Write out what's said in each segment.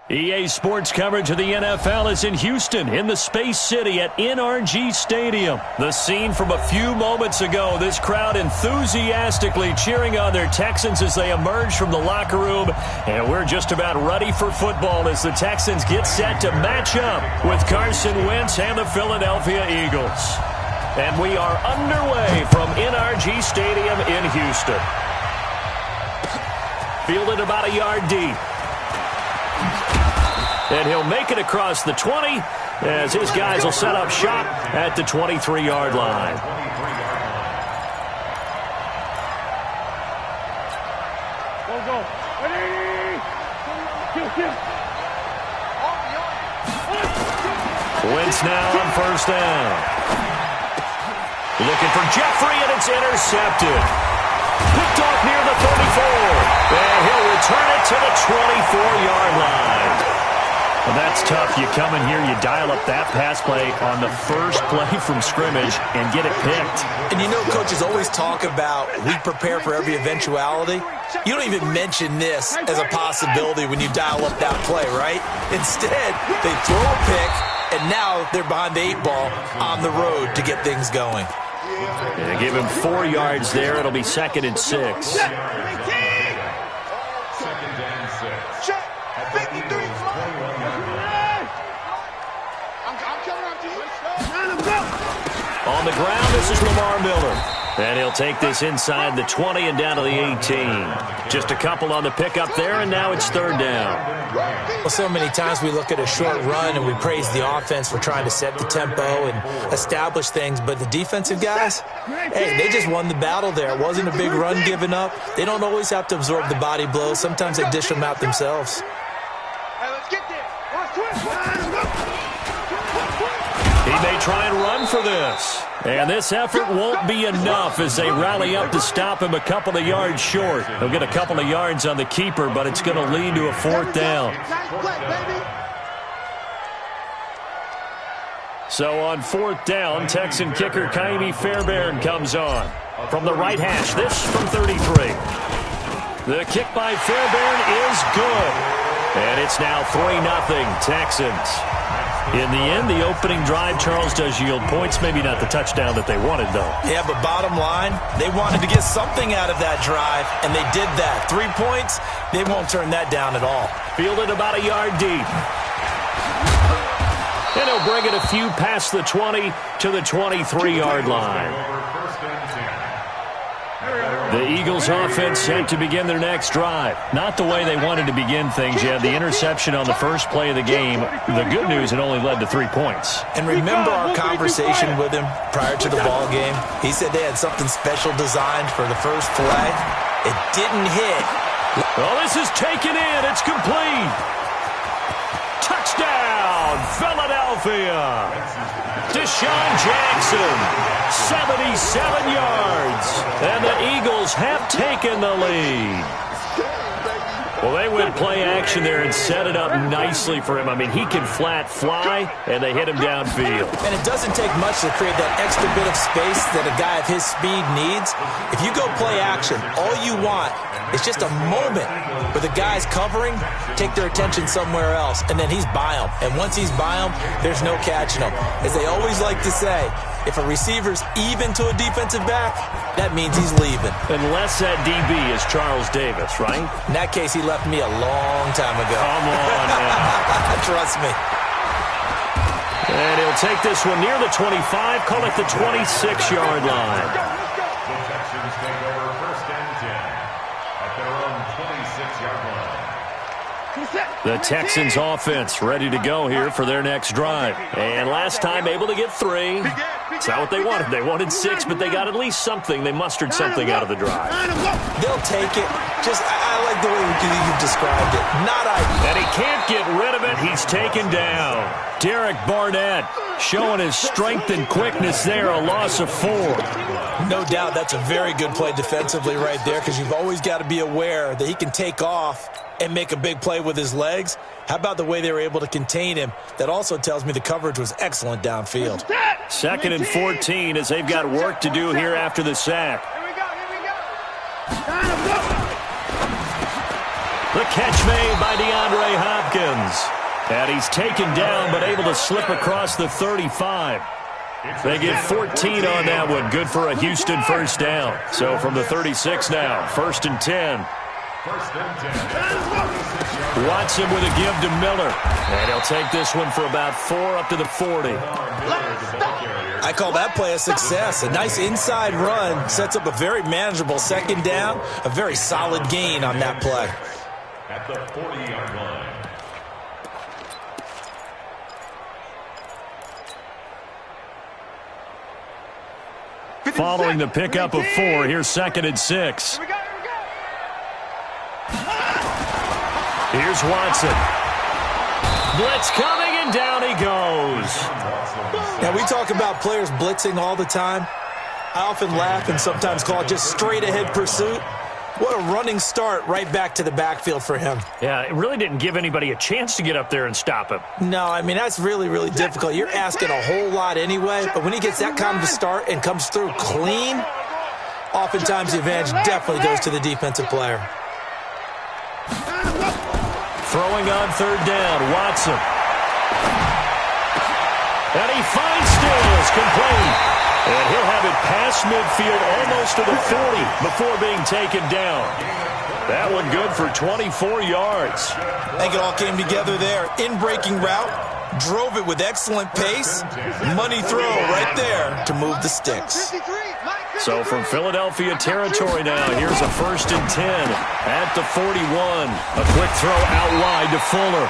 EA Sports coverage of the NFL is in Houston, in the Space City at NRG Stadium. The scene from a few moments ago, this crowd enthusiastically cheering on their Texans as they emerge from the locker room. And we're just about ready for football as the Texans get set to match up with Carson Wentz and the Philadelphia Eagles. And we are underway from NRG Stadium in Houston. Fielded about a yard deep. And he'll make it across the 20 as his guys will set up shop at the 23-yard line. Go. Ready? Kill. Wentz now on first down. Looking for Jeffrey, and it's intercepted. Picked off near the 34. And he'll return it to the 24-yard line. Well, that's tough. You come in here, you dial up that pass play on the first play from scrimmage and get it picked. And you know, coaches always talk about we prepare for every eventuality. You don't even mention this as a possibility when you dial up that play, right? Instead, they throw a pick, and now they're behind the 8 ball on the road to get things going. Yeah, give him 4 yards there. It'll be 2nd and 6. On the ground, this is Lamar Miller. And he'll take this inside the 20 and down to the 18. Just a couple on the pickup there, and now it's 3rd down. Well, so many times we look at a short run and we praise the offense for trying to set the tempo and establish things. But the defensive guys, hey, they just won the battle there. It wasn't a big run given up. They don't always have to absorb the body blows. Sometimes they dish them out themselves. He may try and run for this. And this effort won't be enough as they rally up to stop him a couple of yards short. He'll get a couple of yards on the keeper, but it's going to lead to a 4th down. So on 4th down, Texan kicker Kaimi Fairbairn comes on. From the right hash, this from 33. The kick by Fairbairn is good. And it's now 3-0 Texans. In the end, the opening drive, Charles, does yield points. Maybe not the touchdown that they wanted, though. Yeah, but bottom line, they wanted to get something out of that drive, and they did that. 3 points, they won't turn that down at all. Fielded about a yard deep. And he'll bring it a few past the 20 to the 23-yard line. The Eagles offense set to begin their next drive. Not the way they wanted to begin things. You had the interception on the first play of the game. The good news, it only led to 3 points. And remember our conversation with him prior to the ball game? He said they had something special designed for the first play. It didn't hit. Well, this is taken in. It's complete. Touchdown, Philadelphia. Deshaun Jackson, 77 yards. And the Eagles have taken the lead. Well, they went play action there and set it up nicely for him. I mean, he can flat fly, and they hit him downfield. And it doesn't take much to create that extra bit of space that a guy of his speed needs. If you go play action, all you want is just a moment where the guys covering take their attention somewhere else, and then he's by them. And once he's by them, there's no catching him. As they always like to say, if a receiver's even to a defensive back, that means he's leaving. Unless that DB is Charles Davis, right? In that case, he left me a long time ago. Come on now. Trust me. And he'll take this one near the 25, call it the 26-yard line. The Texans offense ready to go here for their next drive. And last time able to get 3. It's not what they wanted. They wanted 6, but they got at least something. They mustered something out of the drive. They'll take it. Just, I like the way you've described it. Not ideal. And he can't get rid of it. He's taken down. Derek Barnett showing his strength and quickness there. A loss of 4. No doubt that's a very good play defensively right there, because you've always got to be aware that he can take off and make a big play with his legs. How about the way they were able to contain him? That also tells me the coverage was excellent downfield. 2nd and 14 as they've got work to do here after the sack. The catch made by DeAndre Hopkins. And he's taken down, but able to slip across the 35. They get 14 on that one. Good for a Houston first down. So from the 36 now, 1st and 10. Watson with a give to Miller. And he'll take this one for about 4 up to the 40. I call that play a success. A nice inside run sets up a very manageable second down. A very solid gain on that play. At the 40-yard line. Following the pickup of 4, here's 2nd and 6. Here's Watson. Blitz coming, and down he goes. Now, we talk about players blitzing all the time. I often laugh and sometimes call it just straight-ahead pursuit. What a running start right back to the backfield for him. Yeah, it really didn't give anybody a chance to get up there and stop him. No, I mean, that's really, really difficult. You're asking a whole lot anyway, but when he gets that kind of a start and comes through clean, oftentimes the advantage definitely goes to the defensive player. Throwing on 3rd down, Watson. And he finds Stills, complete. And he'll have it past midfield almost to the 40 before being taken down. That one good for 24 yards. I think it all came together there. In-breaking route, drove it with excellent pace. Money throw right there to move the sticks. So from Philadelphia territory now, here's a 1st and 10 at the 41. A quick throw out wide to Fuller.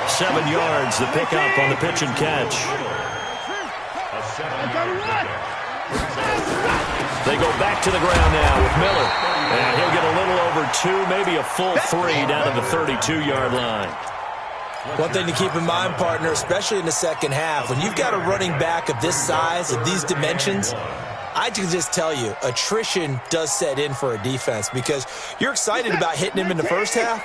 7 yards, the pickup on the pitch and catch. They go back to the ground now with Miller. And he'll get a little over 2, maybe a full 3 down to the 32-yard line. One thing to keep in mind, partner, especially in the second half, when you've got a running back of this size, of these dimensions, I can just tell you, attrition does set in for a defense because you're excited about hitting him in the first half.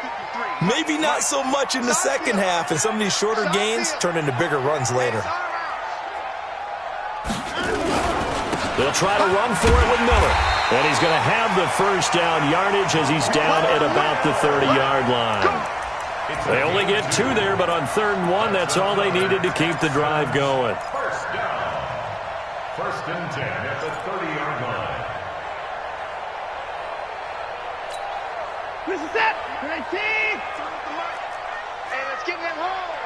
Maybe not so much in the second half, and some of these shorter gains turn into bigger runs later. They'll try to run for it with Miller. And he's going to have the first down yardage as he's down at about the 30-yard line. They only get 2 there, but on 3rd and 1, that's all they needed to keep the drive going. First down. 1st and 10 at the 30-yard line. This is it. 19. And let's get them home.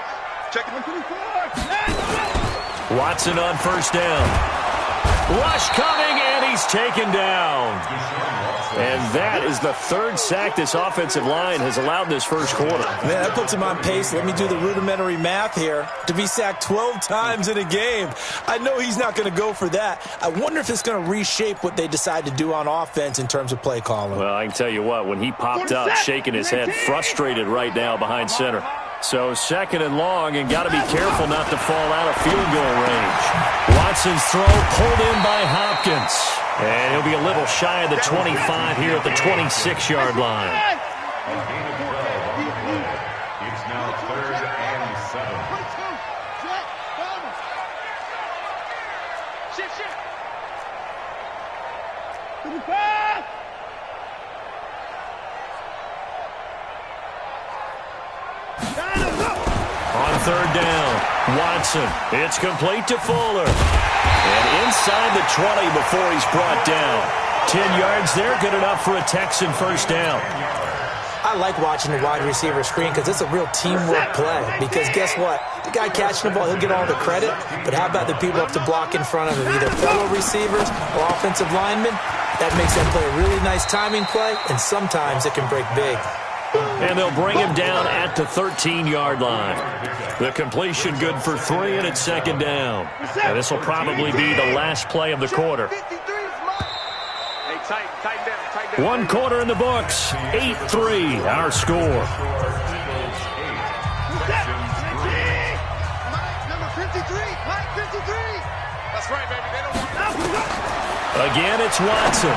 Check it. 24. Watson on 1st down. Rush coming, and he's taken down. And that is the 3rd sack this offensive line has allowed in this first quarter. Man, that puts him on pace. Let me do the rudimentary math here. To be sacked 12 times in a game. I know he's not going to go for that. I wonder if it's going to reshape what they decide to do on offense in terms of play calling. Well, I can tell you what, when he popped up, shaking his head, frustrated right now behind center. So 2nd and long, and got to be careful not to fall out of field goal range. Watson's throw pulled in by Hopkins. And he'll be a little shy of the 25 here at the 26-yard line. It's now 3rd and 7. On 3rd down, Watson. It's complete to Fuller. And inside the 20 before he's brought down. 10 yards there, good enough for a Texan first down. I like watching the wide receiver screen because it's a real teamwork play. Because guess what? The guy catching the ball, he'll get all the credit. But how about the people up to block in front of him, either fellow receivers or offensive linemen? That makes that play a really nice timing play, and sometimes it can break big. And they'll bring him down at the 13-yard line. The completion good for 3, and it's 2nd down. And this will probably be the last play of the quarter. One quarter in the books. 8-3, our score. Number 53, Mike 53. That's right, baby. They don't want Again, it's Watson.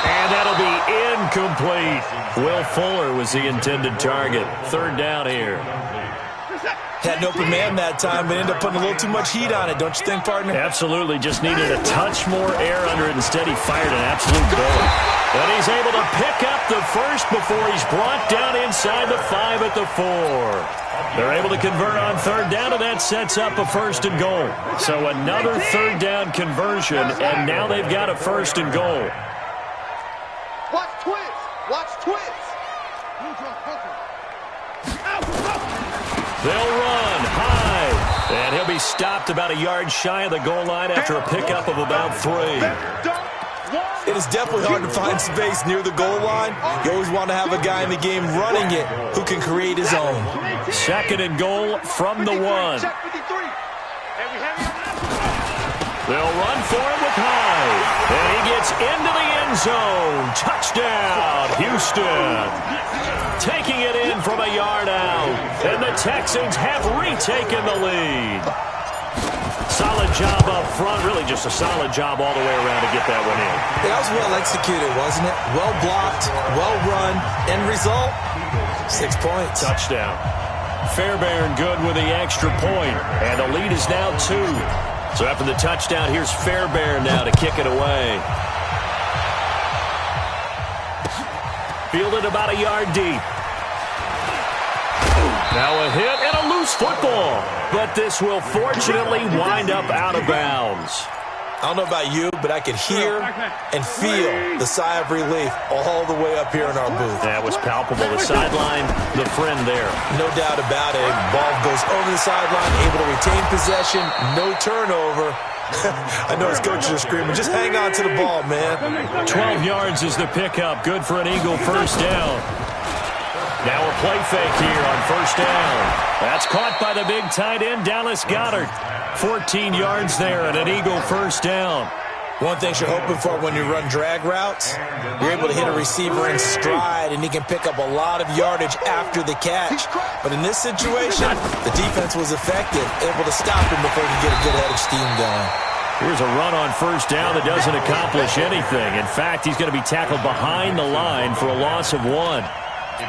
And that'll be incomplete. Will Fuller was the intended target. 3rd down here. Had an open man that time, but ended up putting a little too much heat on it, don't you think, partner? Absolutely. Just needed a touch more air under it. Instead, he fired an absolute bullet. And he's able to pick up the first before he's brought down inside the 5 at at the 4. They're able to convert on third down, and that sets up a 1st and goal. So another third down conversion, and now they've got a 1st and goal. Watch twins. Watch twins. They'll run high, and he'll be stopped about a yard shy of the goal line after a pickup of about 3. It is definitely hard to find space near the goal line. You always want to have a guy in the game running it who can create his own. 2nd and goal from the 1. They'll run for it with Hyde, and he gets into the end zone. Touchdown, Houston. Taking it in from a yard out, and the Texans have retaken the lead. Solid job up front, really just a solid job all the way around to get that one in. That was well executed, wasn't it? Well blocked, well run, end result, 6 points. Touchdown. Fairbairn good with the extra point, and the lead is now 2. So after the touchdown, here's Fairbairn now to kick it away. Fielded about a yard deep. Now a hit and a loose football. But this will fortunately wind up out of bounds. I don't know about you, but I could hear and feel the sigh of relief all the way up here in our booth. That was palpable. The sideline, the friend there. No doubt about it. Ball goes over the sideline, able to retain possession, no turnover. I know his coaches are screaming, just hang on to the ball, man. 12 yards is the pickup. Good for an Eagle 1st down. Now a play fake here on 1st down. That's caught by the big tight end, Dallas Goedert. 14 yards there and an Eagle 1st down. One thing you're hoping for when you run drag routes, you're able to hit a receiver in stride, and he can pick up a lot of yardage after the catch. But in this situation, the defense was effective, able to stop him before he could get a good head of steam going. Here's a run on 1st down that doesn't accomplish anything. In fact, he's going to be tackled behind the line for a loss of 1.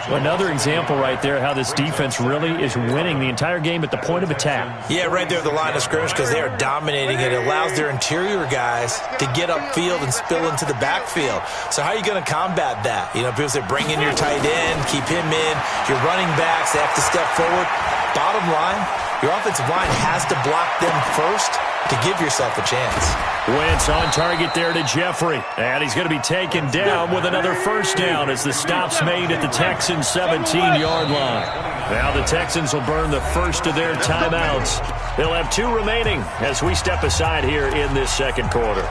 Another example right there how this defense really is winning the entire game at the point of attack. Yeah, right there at the line of scrimmage because they are dominating it. It allows their interior guys to get upfield and spill into the backfield. So how are you going to combat that? You know, people say bring in your tight end, keep him in. Your running backs, they have to step forward. Bottom line, your offensive line has to block them first to give yourself a chance. Wentz on target there to Jeffrey. And he's going to be taken down with another 1st down as the stop's made at the Texans' 17-yard line. Now the Texans will burn the first of their timeouts. They'll have 2 remaining as we step aside here in this 2nd quarter.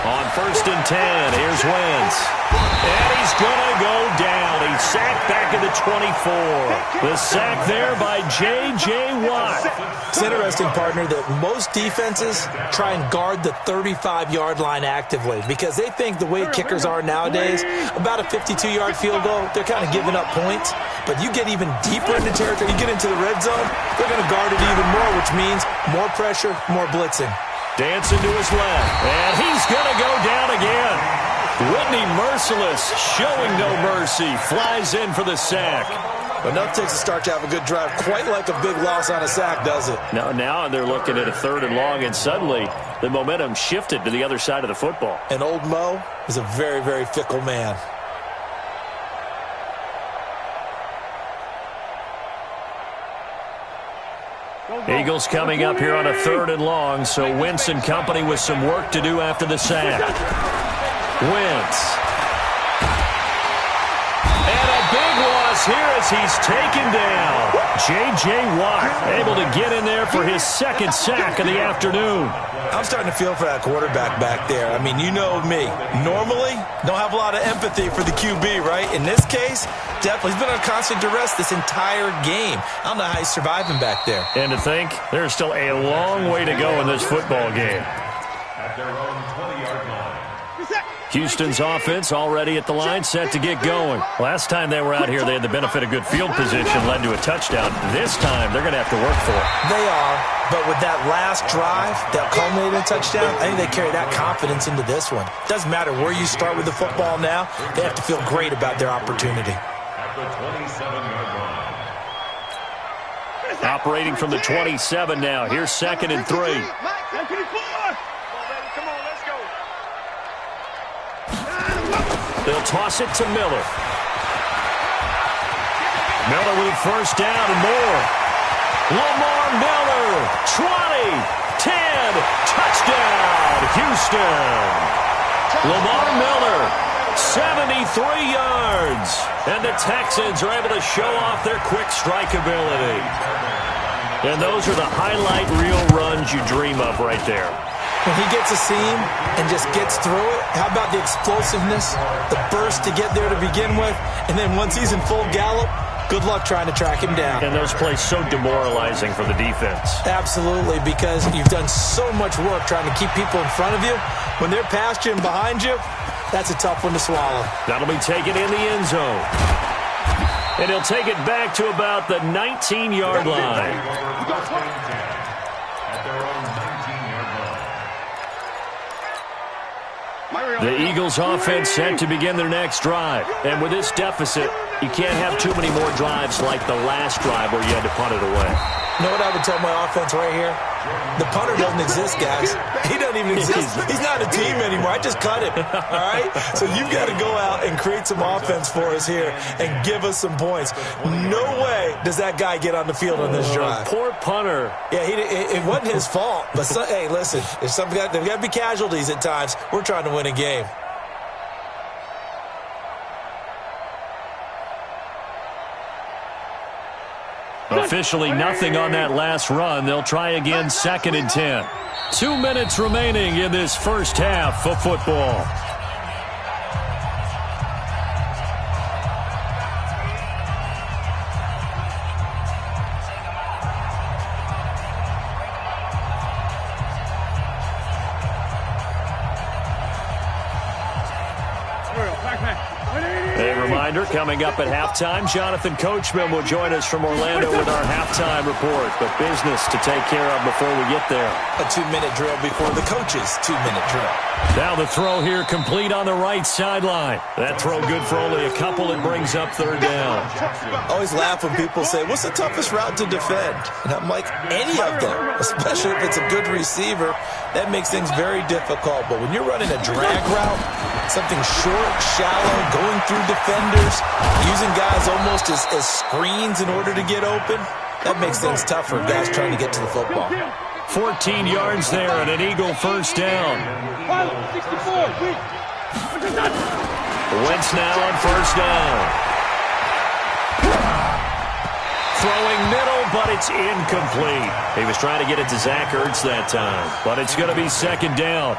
On 1st and 10, here's Wentz. And he's going to go down. He's sacked back at the 24. The sack there by J.J. Watt. It's interesting, partner, that most defenses try and guard the 35-yard line actively because they think the way kickers are nowadays, about a 52-yard field goal, they're kind of giving up points. But you get even deeper into territory, you get into the red zone, they're going to guard it even more, which means more pressure, more blitzing. Dancing to his left, and he's going to go down again. Whitney Merciless, showing no mercy, flies in for the sack. But enough takes a start to have a good drive. Quite like a big loss on a sack, does it? Now they're looking at a 3rd and long, and suddenly the momentum shifted to the other side of the football. And old Mo is a very, very fickle man. Eagles coming up here on a 3rd and long, so Wentz and company with some work to do after the sack. Wentz. And a big loss here as he's taken down. J.J. Watt able to get in there for his 2nd sack of the afternoon. I'm starting to feel for that quarterback back there. I mean, you know me. Normally, don't have a lot of empathy for the QB, right? In this case, definitely. He's been on constant duress this entire game. I don't know how he's surviving back there. And to think, there's still a long way to go in this football game. At their own 20-yard line. Houston's offense already at the line, set to get going. Last time they were out here, they had the benefit of good field position, led to a touchdown. This time, they're going to have to work for it. They are, but with that last drive that culminated in a touchdown, I think they carry that confidence into this one. Doesn't matter where you start with the football now, they have to feel great about their opportunity. At the 27-yard line. Operating from the 27 now. Here's 2nd and 3. They'll toss it to Miller. Miller with a first down and more. Lamar Miller, 20, 10, touchdown, Houston. Lamar Miller, 73 yards. And the Texans are able to show off their quick strike ability. And those are the highlight reel runs you dream of right there. When he gets a seam and just gets through it, how about the explosiveness, the burst to get there to begin with, and then once he's in full gallop, good luck trying to track him down. And those plays so demoralizing for the defense. Absolutely, because you've done so much work trying to keep people in front of you. When they're past you and behind you, that's a tough one to swallow. That'll be taken in the end zone. And he'll take it back to about the 19-yard line. The Eagles offense set to begin their next drive. And with this deficit, you can't have too many more drives like the last drive where you had to punt it away. You know what I would tell my offense right here? The punter doesn't exist, guys. He doesn't even exist. He's not a team anymore. I just cut him. All right? So you've got to go out and create some offense for us here and give us some points. No way does that guy get on the field on this drive. Poor punter. Yeah, it wasn't his fault. But, hey, listen, there's got to be casualties at times. We're trying to win a game. Officially nothing on that last run. They'll try again 2nd and 10. 2 minutes remaining in this first half of football. A reminder, coming up at halftime, Jonathan Coachman will join us from Orlando with our halftime report. But business to take care of before we get there. A 2-minute drill before the coach's 2-minute drill. Now the throw here complete on the right sideline. That throw good for only a couple. It brings up 3rd down. I always laugh when people say, what's the toughest route to defend? And I'm like, any of them, especially if it's a good receiver. That makes things very difficult. But when you're running a drag route, something short, shallow, going through defenders, using guys almost as screens in order to get open, that makes things tough for guys trying to get to the football. 14 yards there and an Eagle first down. Wentz now on first down. Throwing middle, but it's incomplete. He was trying to get it to Zach Ertz that time, but it's going to be 2nd down.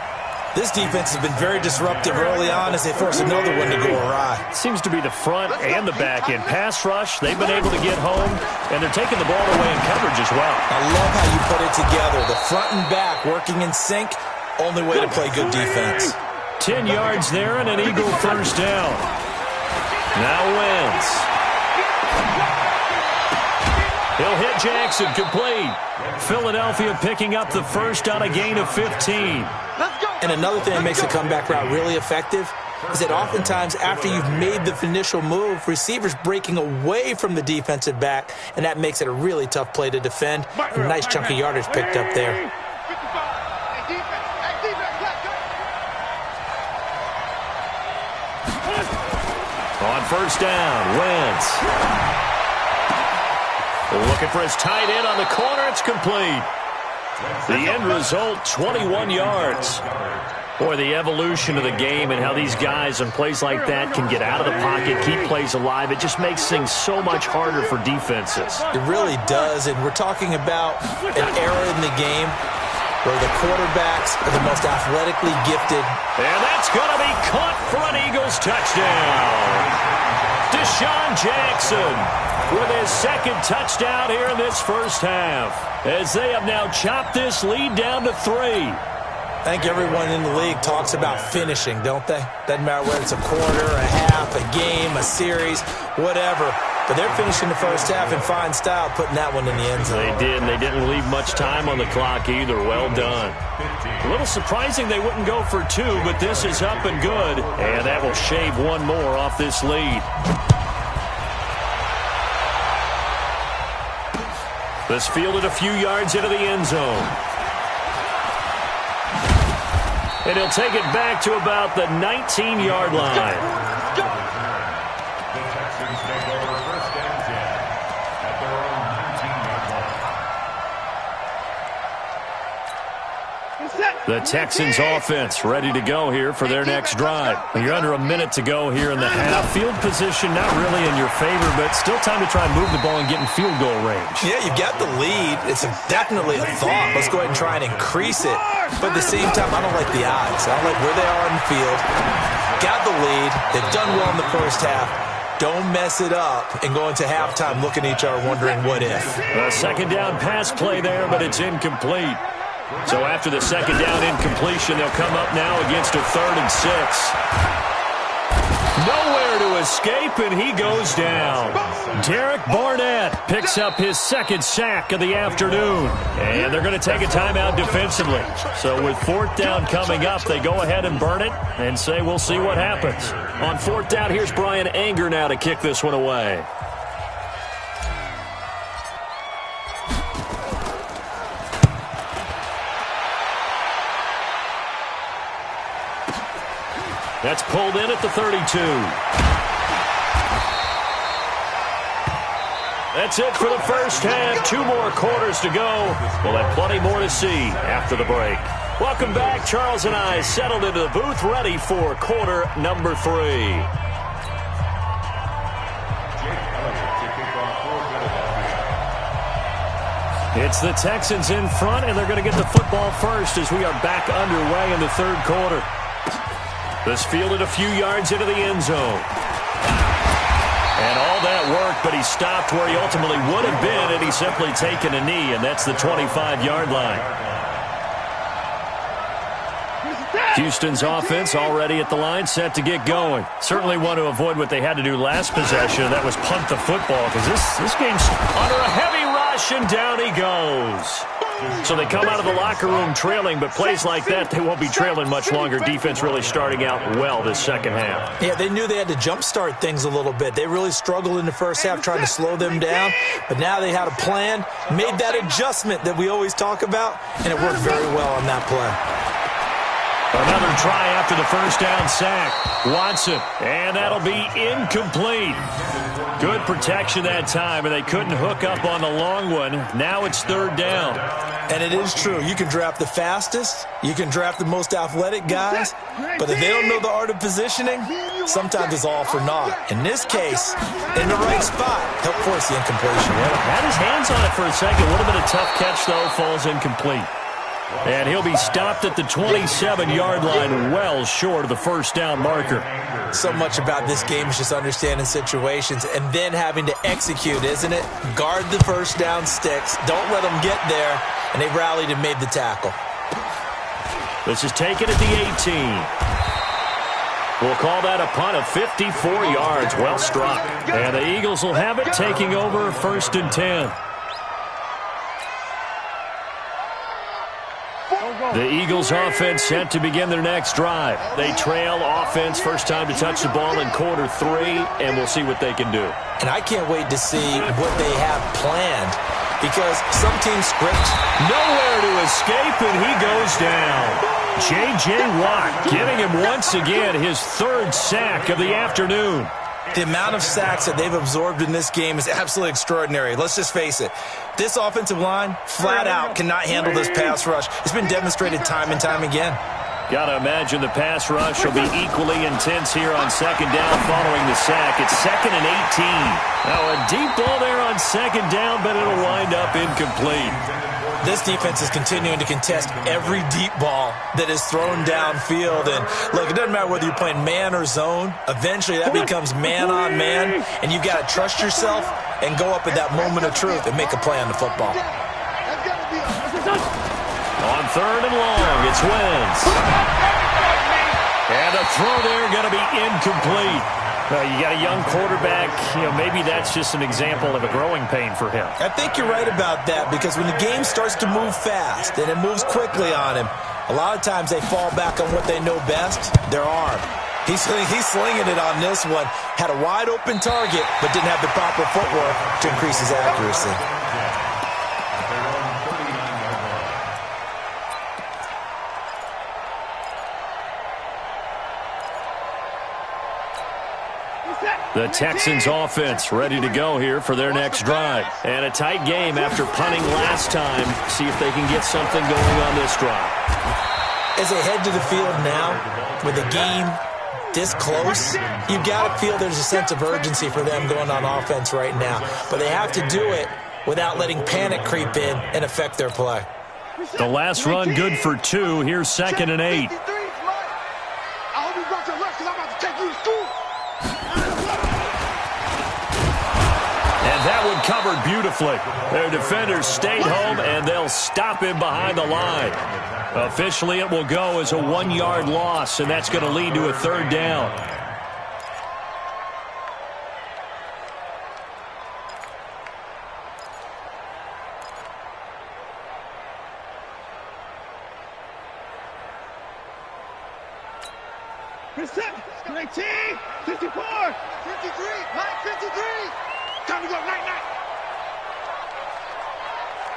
This defense has been very disruptive early on as they force another one to go awry. Seems to be the front and the back end. Pass rush, they've been able to get home, and they're taking the ball away in coverage as well. I love how you put it together. The front and back working in sync, only way to play good defense. 10 yards there and an Eagle first down. Now Wentz. He'll hit Jackson, complete. Philadelphia picking up the first on a gain of 15. And another thing that makes a comeback route really effective is that oftentimes after you've made the initial move, receivers breaking away from the defensive back, and that makes it a really tough play to defend. A nice chunk of yardage picked up there. On first down, Wentz. Looking for his tight end on the corner. It's complete. The end result, 21 yards. Boy, the evolution of the game and how these guys in plays like that can get out of the pocket, keep plays alive, it just makes things so much harder for defenses. It really does, and we're talking about an era in the game where the quarterbacks are the most athletically gifted. And that's going to be caught for an Eagles touchdown. Deshaun Jackson with his 2nd touchdown here in this first half, as they have now chopped this lead down to 3. I think everyone in the league talks about finishing, don't they? Doesn't matter whether it's a quarter, a half, a game, a series, whatever. But they're finishing the first half in fine style, putting that one in the end zone. They did, and they didn't leave much time on the clock either. Well done. A little surprising they wouldn't go for 2, but this is up and good. And that will shave one more off this lead. This fielded a few yards into the end zone. And he'll take it back to about the 19-yard line. The Texans take over 1st and 10 at their own 19-yard line. The Texans offense ready to go here for their next drive. You're under a minute to go here in the half. Field position not really in your favor, but still time to try and move the ball and get in field goal range. Yeah, you've got the lead. It's definitely a thought. Let's go ahead and try and increase it. But at the same time, I don't like the odds. I don't like where they are on the field. Got the lead. They've done well in the first half. Don't mess it up and go into halftime looking at each other wondering what if. A second down pass play there, but it's incomplete. So after the second down incompletion, they'll come up now against a 3rd and 6. Nowhere to escape, and he goes down. Derek Barnett picks up his 2nd sack of the afternoon. And they're going to take a timeout defensively. So with 4th down coming up, they go ahead and burn it and say we'll see what happens. On 4th down, here's Brian Anger now to kick this one away. That's pulled in at the 32. That's it for the first half. 2 more quarters to go. We'll have plenty more to see after the break. Welcome back. Charles and I settled into the booth ready for quarter number 3. It's the Texans in front, and they're going to get the football first as we are back underway in the 3rd quarter. This fielded a few yards into the end zone. And all that work, but he stopped where he ultimately would have been, and he's simply taken a knee, and that's the 25-yard line. Houston's offense already at the line, set to get going. Certainly want to avoid what they had to do last possession, and that was punt the football, because this game's under a heavy rush, and down he goes. So they come out of the locker room trailing, but plays like that, they won't be trailing much longer. Defense really starting out well this second half. Yeah, they knew they had to jumpstart things a little bit. They really struggled in the first half trying to slow them down, but now they had a plan, made that adjustment that we always talk about, and it worked very well on that play. Another try after the first down sack. Watson, and that'll be incomplete. Good protection that time, and they couldn't hook up on the long one. Now it's 3rd down. And it is true. You can draft the fastest. You can draft the most athletic guys. But if they don't know the art of positioning, sometimes it's all for naught. In this case, in the right spot, help force the incompletion. Yeah, had his hands on it for a second. A little bit of tough catch, though, falls incomplete. And he'll be stopped at the 27-yard line, well short of the first down marker. So much about this game is just understanding situations and then having to execute, isn't it? Guard the first down sticks. Don't let them get there. And they rallied and made the tackle. This is taken at the 18. We'll call that a punt of 54 yards. Well struck. And the Eagles will have it, taking over 1st and 10. The Eagles offense set to begin their next drive. They trail offense, first time to touch the ball in quarter 3, and we'll see what they can do. And I can't wait to see what they have planned, because some teams script. Nowhere to escape, and he goes down. J.J. Watt giving him once again his 3rd sack of the afternoon. The amount of sacks that they've absorbed in this game is absolutely extraordinary. Let's just face it. This offensive line, flat out, cannot handle this pass rush. It's been demonstrated time and time again. Got to imagine the pass rush will be equally intense here on second down following the sack. It's 2nd and 18. Now a deep ball there on second down, but it'll wind up incomplete. This defense is continuing to contest every deep ball that is thrown downfield. And look, it doesn't matter whether you're playing man or zone. Eventually that becomes man on man, and you've got to trust yourself and go up at that moment of truth and make a play on the football. On 3rd and long, it's Wentz. And a throw there going to be incomplete. You got a young quarterback, maybe that's just an example of a growing pain for him. I think you're right about that, because when the game starts to move fast and it moves quickly on him, a lot of times they fall back on what they know best, their arm. He's slinging it on this one. Had a wide open target, but didn't have the proper footwork to increase his accuracy. The Texans offense ready to go here for their next drive. And a tight game after punting last time. See if they can get something going on this drive. As they head to the field now, with the game this close, you've got to feel there's a sense of urgency for them going on offense right now. But they have to do it without letting panic creep in and affect their play. The last run good for 2. Here's 2nd and 8. I hope you brought your lunch because I'm about to take you to school. And that one covered beautifully. Their defenders stayed home, and they'll stop him behind the line. Officially, it will go as a 1-yard loss, and that's going to lead to a 3rd down. Reset. 19, 54, 53, Mike 53. Time to go, night.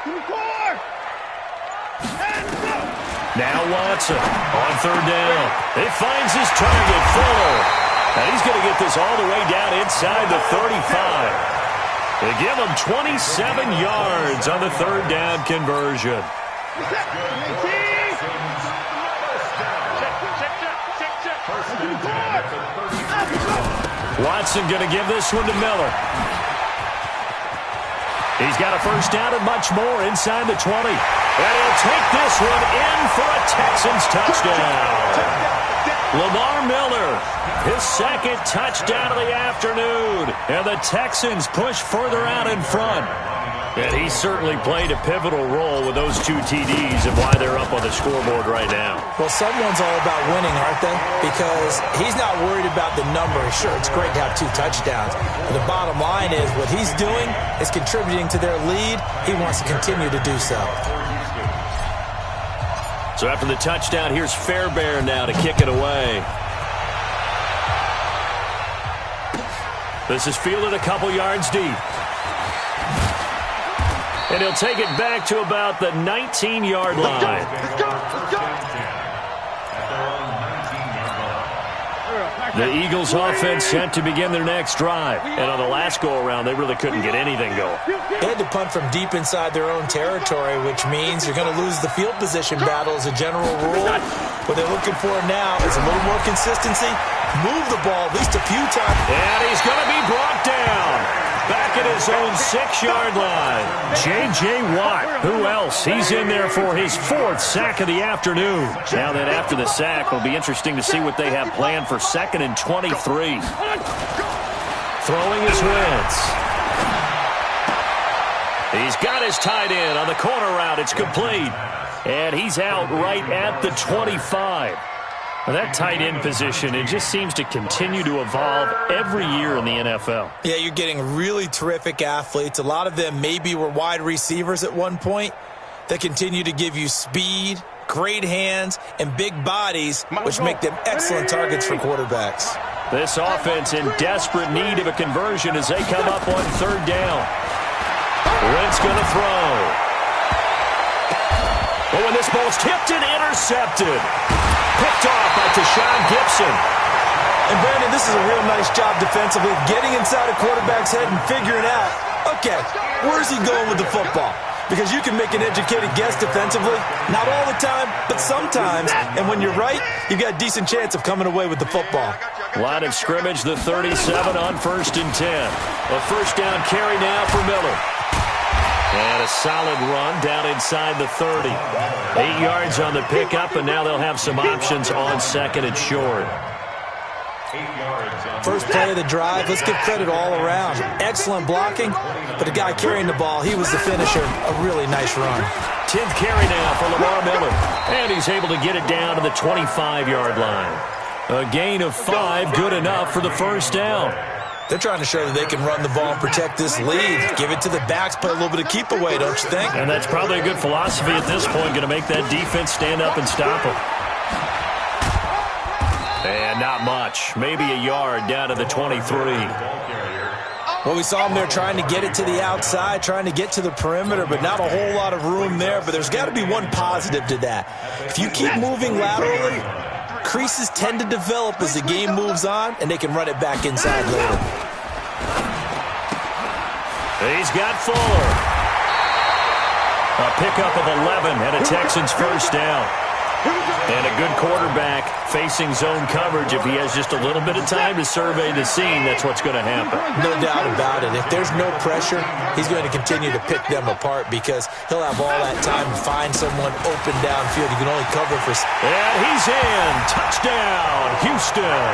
54. And go. Now Watson on 3rd down. He finds his target, Fuller. And he's going to get this all the way down inside the 35. They give him 27 yards on the 3rd down conversion. Reset. 19. Watson going to give this one to Miller. He's got a 1st down and much more inside the 20. And he'll take this one in for a Texans touchdown. Lamar Miller, his 2nd touchdown of the afternoon. And the Texans push further out in front. And he certainly played a pivotal role with those 2 TDs and why they're up on the scoreboard right now. Well, someone's all about winning, aren't they? Because he's not worried about the number. Sure, it's great to have 2 touchdowns. But the bottom line is what he's doing is contributing to their lead. He wants to continue to do so. So after the touchdown, here's Fairbairn now to kick it away. This is fielded a couple yards deep. And he'll take it back to about the 19-yard line. Let's go. The Eagles offense set to begin their next drive. And on the last go-around, they really couldn't get anything going. They had to punt from deep inside their own territory, which means you're going to lose the field position battle as a general rule. What they're looking for now is a little more consistency. Move the ball at least a few times. And he's going to be brought down. Back at his own 6-yard line. J.J. Watt, who else? He's in there for his 4th sack of the afternoon. Now that after the sack, it'll be interesting to see what they have planned for 2nd and 23. Throwing his Wentz. He's got his tight end on the corner route. It's complete. And he's out right at the 25. Now that tight end position, it just seems to continue to evolve every year in the NFL. Yeah, you're getting really terrific athletes. A lot of them maybe were wide receivers at one point. They continue to give you speed, great hands, and big bodies, which make them excellent targets for quarterbacks. This offense in desperate need of a conversion as they come up on 3rd down. Wentz going to throw. Oh, and this ball's tipped and intercepted. Picked off by Tashawn Gibson. And, Brandon, this is a real nice job defensively, getting inside a quarterback's head and figuring out, okay, where's he going with the football? Because you can make an educated guess defensively, not all the time, but sometimes. And when you're right, you've got a decent chance of coming away with the football. Line of scrimmage, the 37 on 1st and 10. A 1st down carry now for Miller. And a solid run down inside the 30. 8 yards on the pickup, and now they'll have some options on 2nd and short. First play of the drive, let's give credit all around. Excellent blocking, but the guy carrying the ball, he was the finisher. A really nice run. 10th carry now for Lamar Miller. And he's able to get it down to the 25-yard line. A gain of 5, good enough for the 1st down. They're trying to show that they can run the ball and protect this lead. Give it to the backs, play a little bit of keep away, don't you think? And that's probably a good philosophy at this point, going to make that defense stand up and stop them. And not much. Maybe a yard down to the 23. Well, we saw them there trying to get it to the outside, trying to get to the perimeter, but not a whole lot of room there. But there's got to be one positive to that. If you keep moving laterally, creases tend to develop as the game moves on, and they can run it back inside later. He's got Fuller. A pickup of 11 and a Texans first down. And a good quarterback facing zone coverage. If he has just a little bit of time to survey the scene, that's what's going to happen. No doubt about it. If there's no pressure, he's going to continue to pick them apart because he'll have all that time to find someone open downfield. He can only cover for... And he's in. Touchdown, Houston.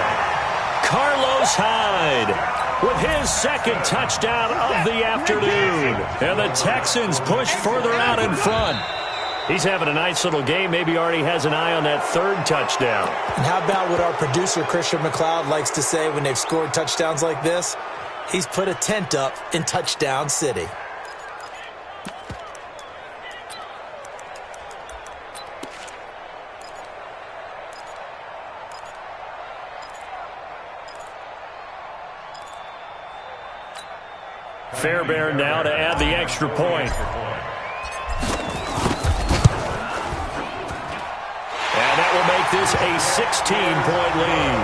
Carlos Hyde with his second touchdown of the afternoon. And the Texans push further out in front. He's having a nice little game. Maybe already has an eye on that third touchdown. And how about what our producer, Christian McLeod, likes to say when they've scored touchdowns like this? He's put a tent up in Touchdown City. Fairbairn now to add the extra point. And that will make this a 16-point lead.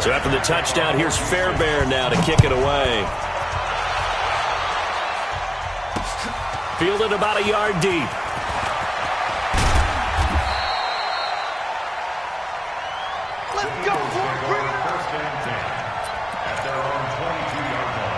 So after the touchdown, here's Fairbairn now to kick it away. Fielded about a yard deep. Let's go for it. Bring it First and 10 at their own 22-yard line.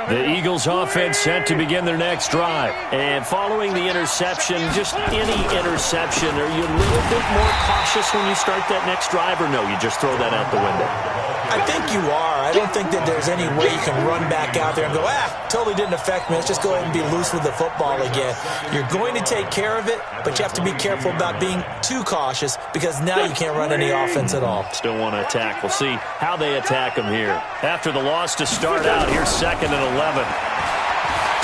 The Eagles offense set to begin their next drive. And following the interception, just any interception, are you a little bit more cautious when you start that next drive, or no, you just throw that out the window? I think you are. I don't think that there's any way you can run back out there and go, totally didn't affect me. Let's just go ahead and be loose with the football again. You're going to take care of it, but you have to be careful about being too cautious because now you can't run any offense at all. Still want to attack. We'll see how they attack them here. After the loss to start out, here's 2nd and 11.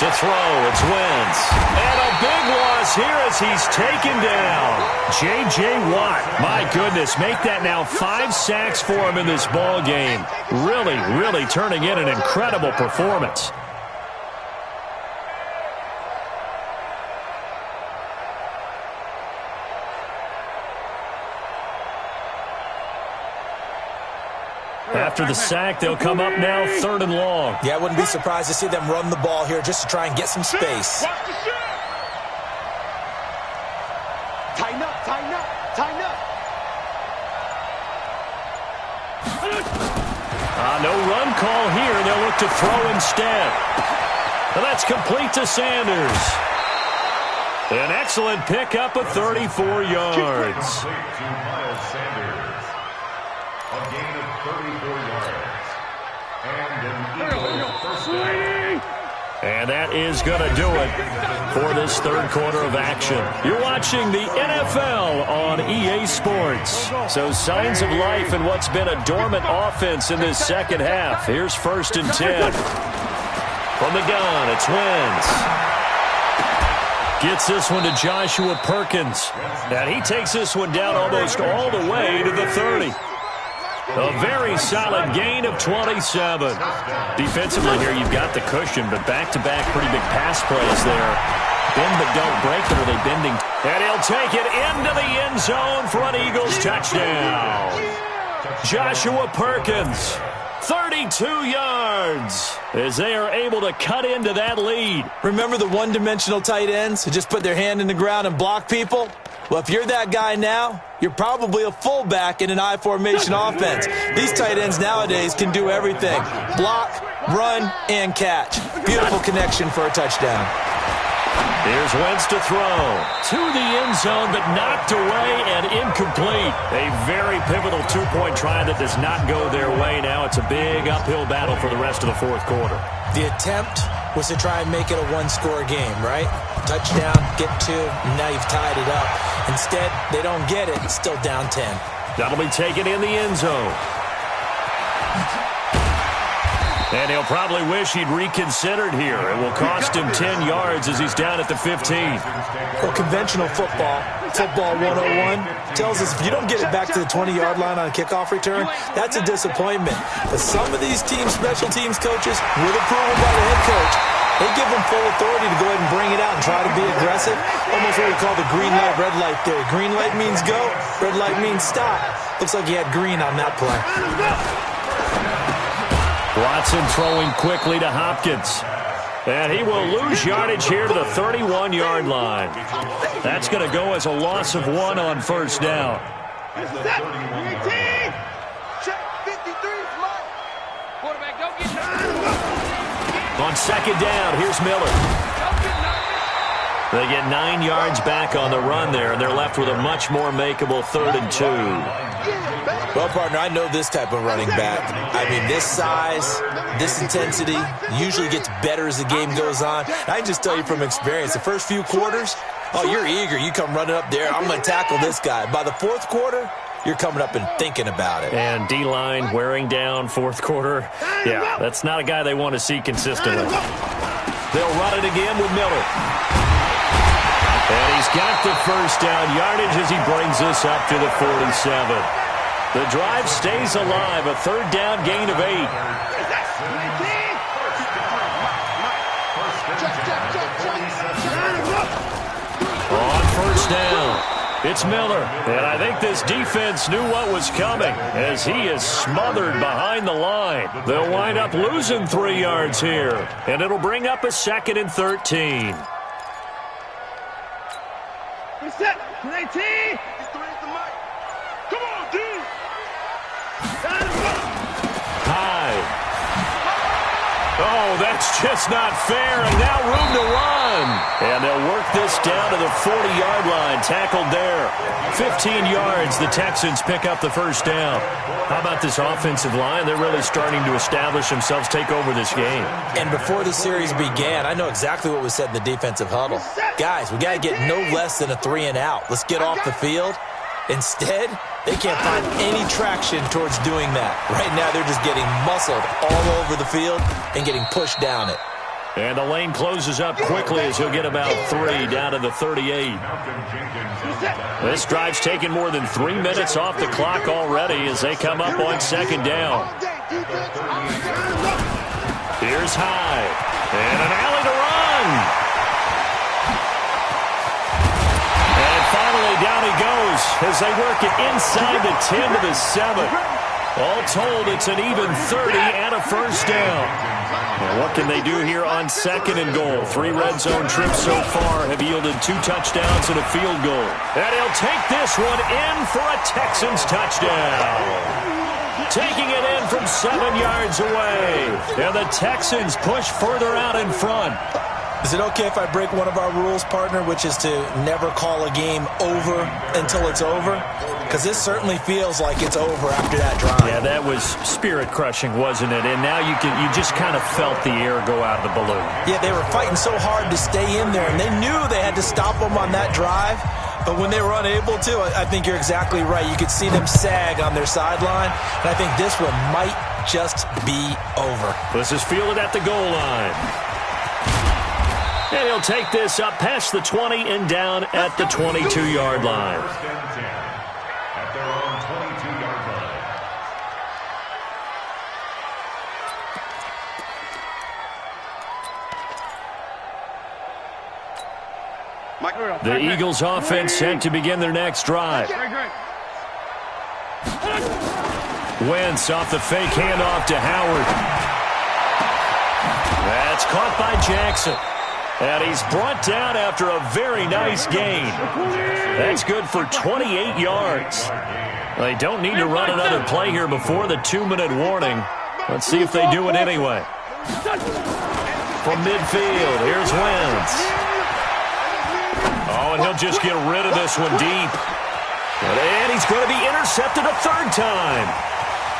To throw, it's Wentz. And a big loss here as he's taken down. J.J. Watt, my goodness, make that now 5 sacks for him in this ball game. Really, really turning in an incredible performance. After the sack, they'll come up now 3rd and long. Yeah, I wouldn't be surprised to see them run the ball here just to try and get some space. Tighten up, tighten up, tighten up. No run call here. They'll look to throw instead. And that's complete to Sanders. An excellent pickup of 34 yards. A gain of 34 yards. And an Eagle first down. And that is going to do it for this third quarter of action. You're watching the NFL on EA Sports. So signs of life in what's been a dormant offense in this second half. Here's 1st and 10. From the gun, it's Wentz. Gets this one to Joshua Perkins. And he takes this one down almost all the way to the 30. A very solid gain of 27. Defensively here, you've got the cushion, but back-to-back pretty big pass plays there. Bend but don't break it, or they bending. And he'll take it into the end zone for an Eagles touchdown. Joshua Perkins, 32 yards, as they are able to cut into that lead. Remember the one-dimensional tight ends who just put their hand in the ground and block people? Well, if you're that guy now, you're probably a fullback in an I-formation offense. These tight ends nowadays can do everything. Block, run, and catch. Beautiful connection for a touchdown. Here's Wentz to throw. To the end zone, but knocked away and incomplete. A very pivotal two-point try that does not go their way. Now it's a big uphill battle for the rest of the fourth quarter. The attempt was to try and make it a one-score game, right? Touchdown, get 2, and now you've tied it up. Instead, they don't get it. It's still down 10. That'll be taken in the end zone. And he'll probably wish he'd reconsidered here. It will cost him 10 yards as he's down at the 15. Well, conventional football 101, tells us if you don't get it back to the 20-yard line on a kickoff return, that's a disappointment. But some of these special teams coaches, with approval by the head coach, they give them full authority to go ahead and bring it out and try to be aggressive. Almost what we call the green light, red light theory. Green light means go, red light means stop. Looks like he had green on that play. Watson throwing quickly to Hopkins. And he will lose yardage here to the 31-yard line. That's going to go as a loss of 1 on first down. On second down, here's Miller. They get 9 yards back on the run there, and they're left with a much more makeable 3rd and 2. Well, partner, I know this type of running back. I mean, this size, this intensity usually gets better as the game goes on. I can just tell you from experience, the first few quarters, oh, you're eager. You come running up there, I'm going to tackle this guy. By the 4th quarter, you're coming up and thinking about it. And D-line wearing down 4th quarter. Yeah, that's not a guy they want to see consistently. They'll run it again with Miller. And he's got the first down yardage as he brings this up to the 47. The drive stays alive, a 3rd down gain of 8. On first down, it's Miller. And I think this defense knew what was coming as he is smothered behind the line. They'll wind up losing 3 yards here, and it'll bring up a 2nd and 13. Reset. 18. Come on, dude. High. Oh, that's just not fair, and now room to run. And they'll work this down to the 40-yard line, tackled there. 15 yards, the Texans pick up the first down. How about this offensive line? They're really starting to establish themselves, take over this game. And before the series began, I know exactly what was said in the defensive huddle. Guys, we got to get no less than a 3 and out. Let's get off the field. Instead, they can't find any traction towards doing that. Right now, they're just getting muscled all over the field and getting pushed down it. And the lane closes up quickly as he'll get about 3 down to the 38. This drive's taken more than 3 minutes off the clock already as they come up on second down. Here's High. And an alley to run. And finally down he goes as they work it inside the 10 to the 7. All told, it's an even 30 and a first down. Now what can they do here on 2nd and goal? 3 red zone trips so far have yielded 2 touchdowns and a field goal. And he'll take this one in for a Texans touchdown. Taking it in from 7 yards away. And the Texans push further out in front. Is it okay if I break one of our rules, partner, which is to never call a game over until it's over? Because this certainly feels like it's over after that drive. Yeah, that was spirit-crushing, wasn't it? And now you just kind of felt the air go out of the balloon. Yeah, they were fighting so hard to stay in there, and they knew they had to stop them on that drive. But when they were unable to, I think you're exactly right. You could see them sag on their sideline, and I think this one might just be over. This is fielded at the goal line. And he'll take this up past the 20 and down at the 22-yard line. At their own 22-yard line. The Eagles offense set to begin their next drive. Wentz off the fake handoff to Howard. That's caught by Jackson. And he's brought down after a very nice gain. That's good for 28 yards. They don't need to run another play here before the 2-minute warning. Let's see if they do it anyway. From midfield, here's Wentz. Oh, and he'll just get rid of this one deep. And he's going to be intercepted a 3rd time.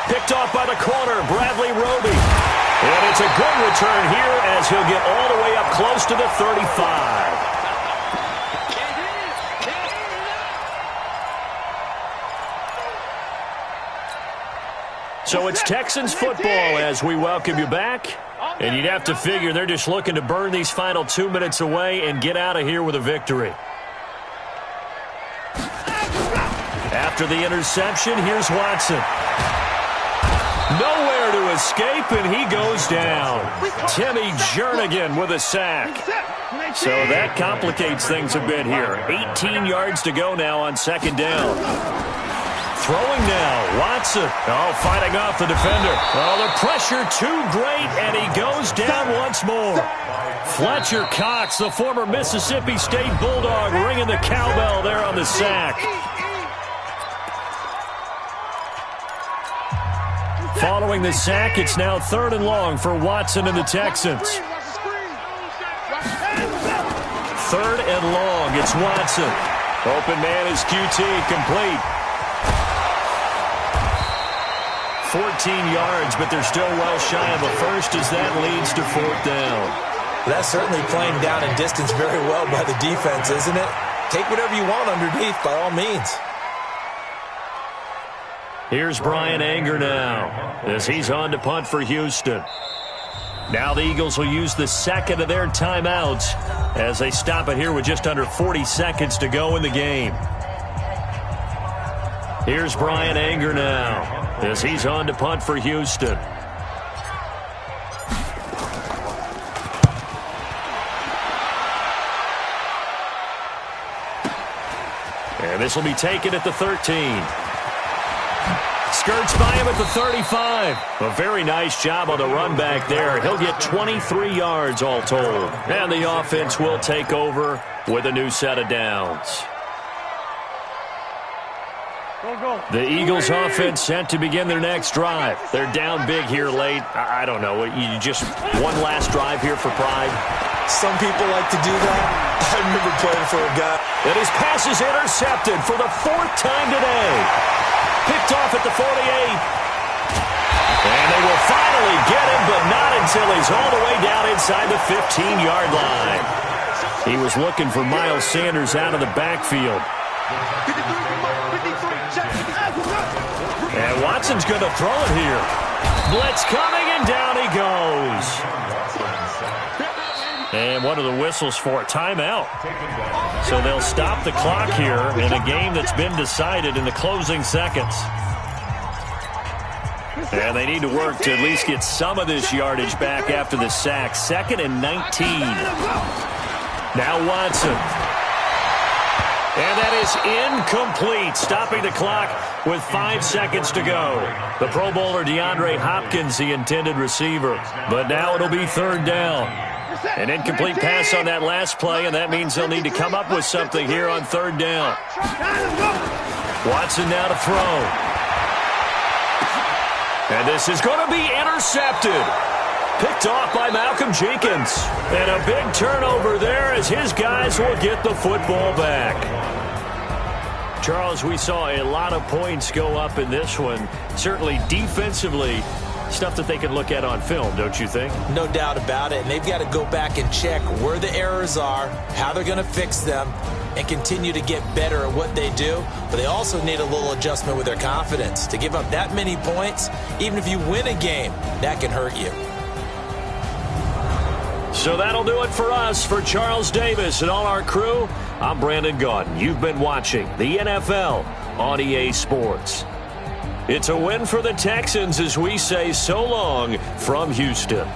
Picked off by the corner, Bradley Roby. And it's a good return here as he'll get all the way up close to the 35. So it's Texans football as we welcome you back. And you'd have to figure they're just looking to burn these final 2 minutes away and get out of here with a victory. After the interception, here's Watson. Nowhere to escape, and he goes down. Timmy Jernigan with a sack. So that complicates things a bit here. 18 yards to go now on second down. Throwing now, Watson. Oh, fighting off the defender. Oh, the pressure too great, and he goes down once more. Fletcher Cox, the former Mississippi State Bulldog, ringing the cowbell there on the sack. Following the sack, it's now 3rd and long for Watson and the Texans. 3rd and long, it's Watson. Open man is QT, complete. 14 yards, but they're still well shy of a first as that leads to 4th down. That's certainly playing down in distance very well by the defense, isn't it? Take whatever you want underneath, by all means. Here's Brian Anger now as he's on to punt for Houston. Now the Eagles will use the second of their timeouts as they stop it here with just under 40 seconds to go in the game. Here's Brian Anger now as he's on to punt for Houston. And this will be taken at the 13. Skirts by him at the 35. A very nice job on the run back there. He'll get 23 yards all told. And the offense will take over with a new set of downs. The Eagles offense set to begin their next drive. They're down big here late. I don't know. You just one last drive here for pride. Some people like to do that. I remember playing for a guy. And his pass is intercepted for the 4th time today. Picked off at the 48. And they will finally get him, but not until he's all the way down inside the 15-yard line. He was looking for Miles Sanders out of the backfield. And Watson's going to throw it here. Blitz coming, and down he goes. And what are the whistles for? Timeout. So they'll stop the clock here in a game that's been decided in the closing seconds. And they need to work to at least get some of this yardage back after the sack. 2nd and 19. Now Watson. And that is incomplete, stopping the clock with 5 seconds to go. The Pro Bowler DeAndre Hopkins, the intended receiver. But now it'll be 3rd down. An incomplete pass on that last play, and that means they'll need to come up with something here on 3rd down. Watson now to throw. And this is going to be intercepted. Picked off by Malcolm Jenkins. And a big turnover there as his guys will get the football back. Charles, we saw a lot of points go up in this one. Certainly defensively, stuff that they can look at on film, don't you think? No doubt about it. And they've got to go back and check where the errors are, how they're going to fix them, and continue to get better at what they do. But they also need a little adjustment with their confidence. To give up that many points, even if you win a game, that can hurt you. So that'll do it for us. For Charles Davis and all our crew, I'm Brandon Gaudin. You've been watching the NFL on EA Sports. It's a win for the Texans as we say so long from Houston.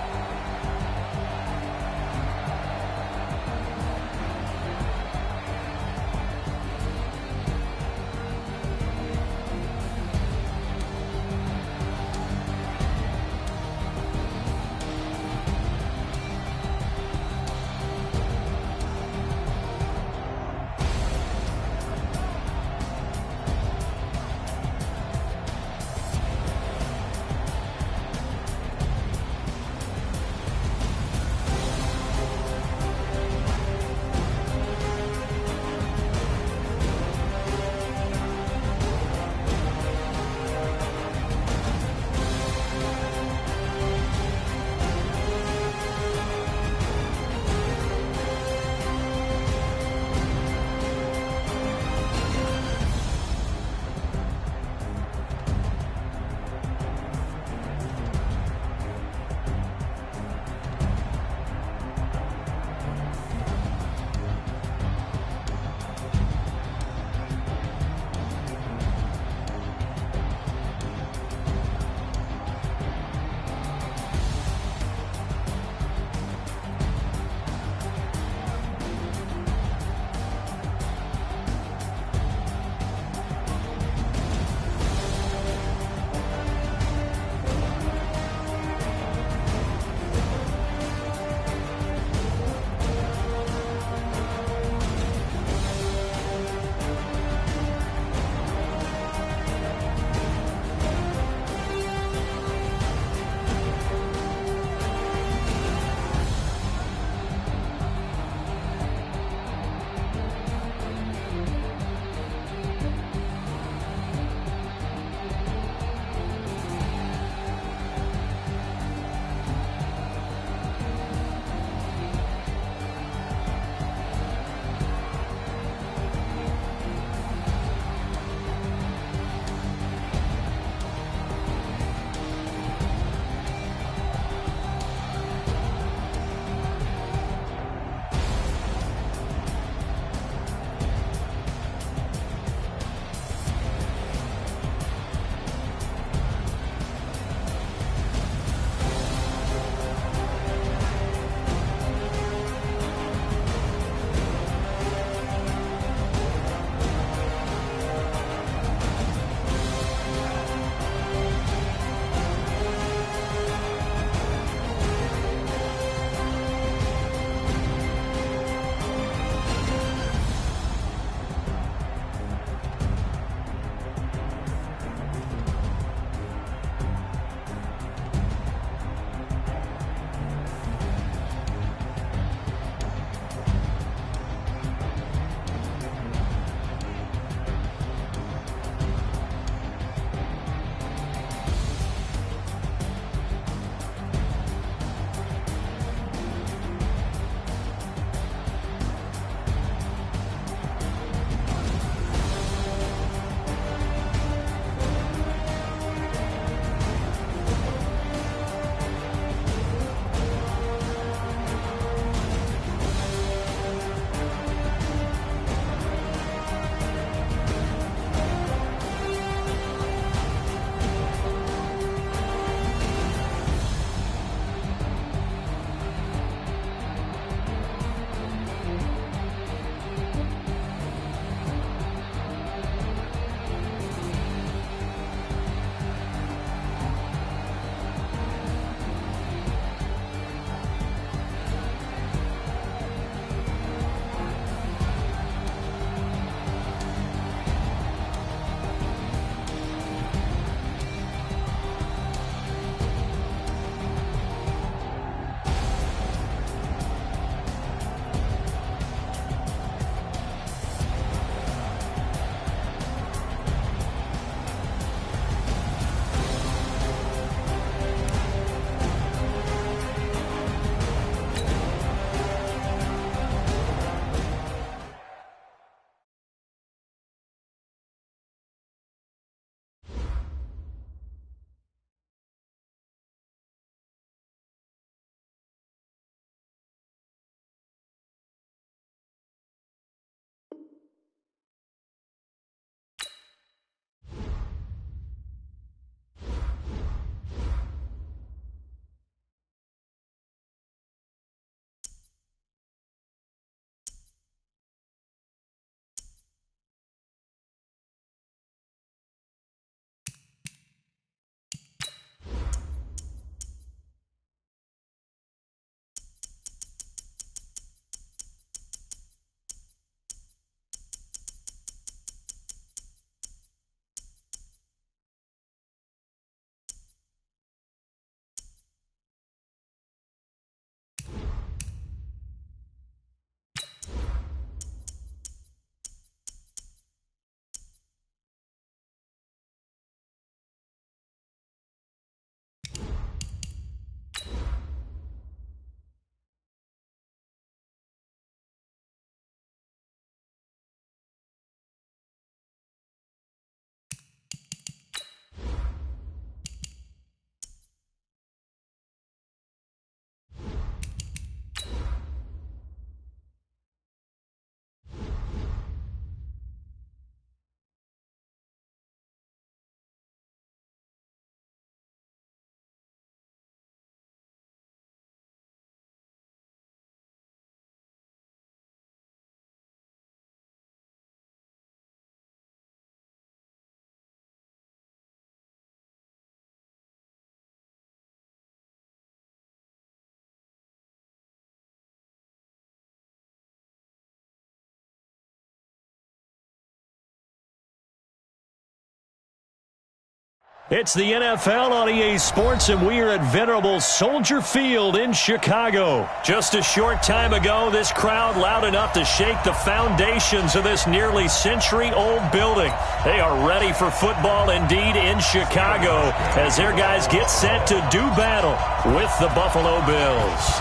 It's the NFL on EA Sports, and we are at venerable Soldier Field in Chicago. Just a short time ago, this crowd loud enough to shake the foundations of this nearly century-old building. They are ready for football indeed in Chicago as their guys get set to do battle with the Buffalo Bills.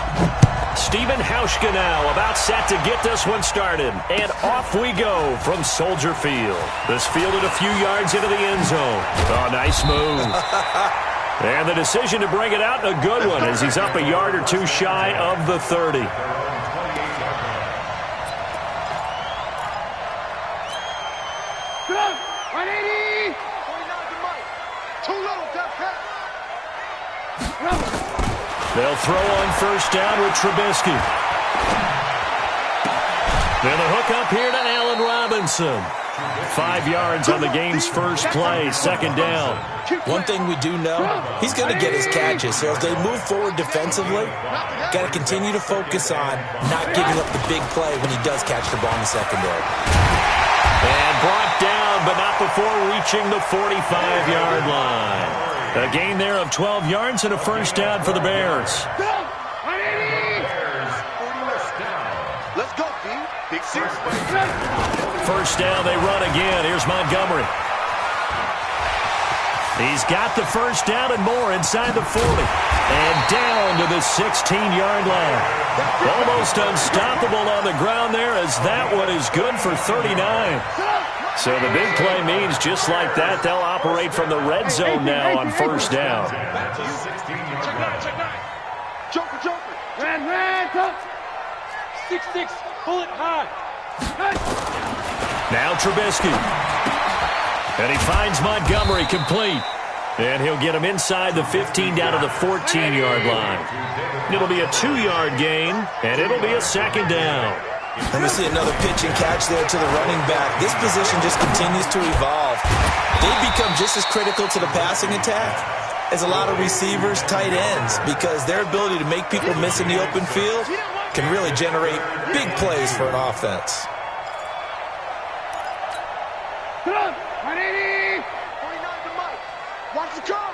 Stephen Hauschka now about set to get this one started. And off we go from Soldier Field. This fielded a few yards into the end zone. Oh, nice move. And the decision to bring it out, a good one, as he's up a yard or two shy of the 30. Good. 180. 49 to Mike. Too low, Duck. They'll throw on first down with Trubisky. Then the hook up here to Allen Robinson. 5 yards on the game's first play, second down. One thing we do know, he's going to get his catches. So as they move forward defensively, got to continue to focus on not giving up the big play when he does catch the ball in the secondary. And brought down, but not before reaching the 45-yard line. A gain there of 12 yards and a first down for the Bears. Let's go, D. Big six. First down, they run again. Here's Montgomery. He's got the first down and more inside the 40. And down to the 16-yard line. Almost unstoppable on the ground there, as that one is good for 39. So the big play means just like that, they'll operate from the red zone now on first down. Check nine. Joker. Ran, touch. 6-6, bullet high. Now Trubisky. And he finds Montgomery complete. And he'll get him inside the 15 down to the 14-yard line. It'll be a 2-yard gain, and it'll be a second down. And we see another pitch and catch there to the running back. This position just continues to evolve. They become just as critical to the passing attack as a lot of receivers, tight ends, because their ability to make people miss in the open field can really generate big plays for an offense. Good on. 180. 49 to Mike. Watch the curl.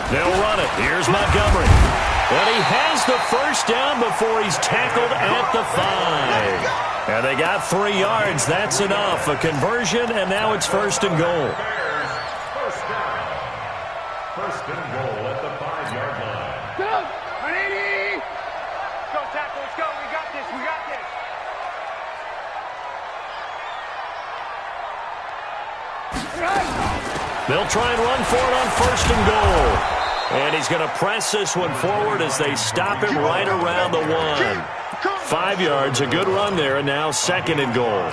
They'll run it. Here's Montgomery. And he has the first down before he's tackled at the 5. And they got 3 yards. That's enough. A conversion, and now it's first and goal. First down. First and goal at the 5-yard line. Go. 180. Go, tackle. Let's go. We got this. They'll try and run for it on first and goal. And he's going to press this one forward as they stop him right around the 1. 5 yards, a good run there, and now second and goal.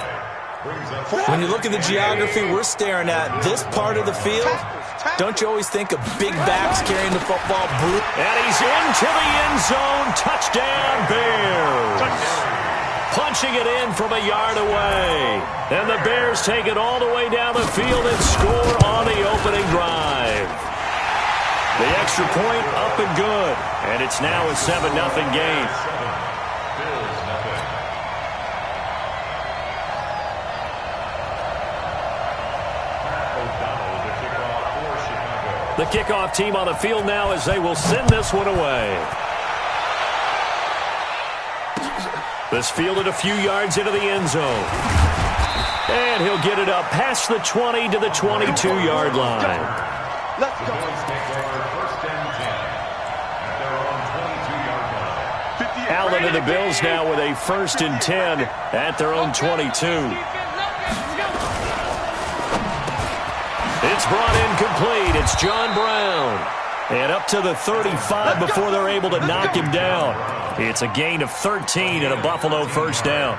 When you look at the geography we're staring at, this part of the field, don't you always think of big backs carrying the football? And he's into the end zone. Touchdown, Bears. Punching it in from a yard away. And the Bears take it all the way down the field and score on the opening drive. The extra point up and good. And it's now a 7-0 game. The kickoff team on the field now as they will send this one away. This fielded a few yards into the end zone. And he'll get it up past the 20 to the 22-yard line. Let's go. Allen and the Bills now with a first and 10 at their own 22. It's brought in complete. It's John Brown. And up to the 35 before they're able to knock him down. It's a gain of 13 and a Buffalo first down.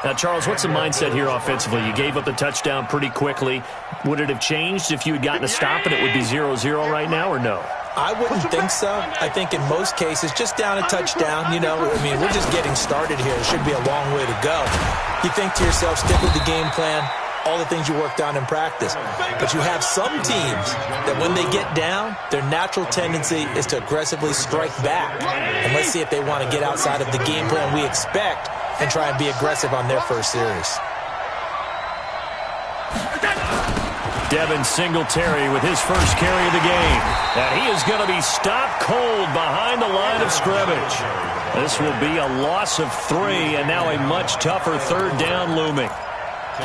Now, Charles, what's the mindset here offensively? You gave up the touchdown pretty quickly. Would it have changed if you had gotten a stop and it would be 0-0 right now, or no? I wouldn't think so. I think in most cases, just down a touchdown, we're just getting started here. It should be a long way to go. You think to yourself, stick with the game plan, all the things you worked on in practice. But you have some teams that when they get down, their natural tendency is to aggressively strike back. And let's see if they want to get outside of the game plan we expect and try and be aggressive on their first series. Devin Singletary with his first carry of the game. And he is going to be stopped cold behind the line of scrimmage. This will be a loss of 3, and now a much tougher third down looming.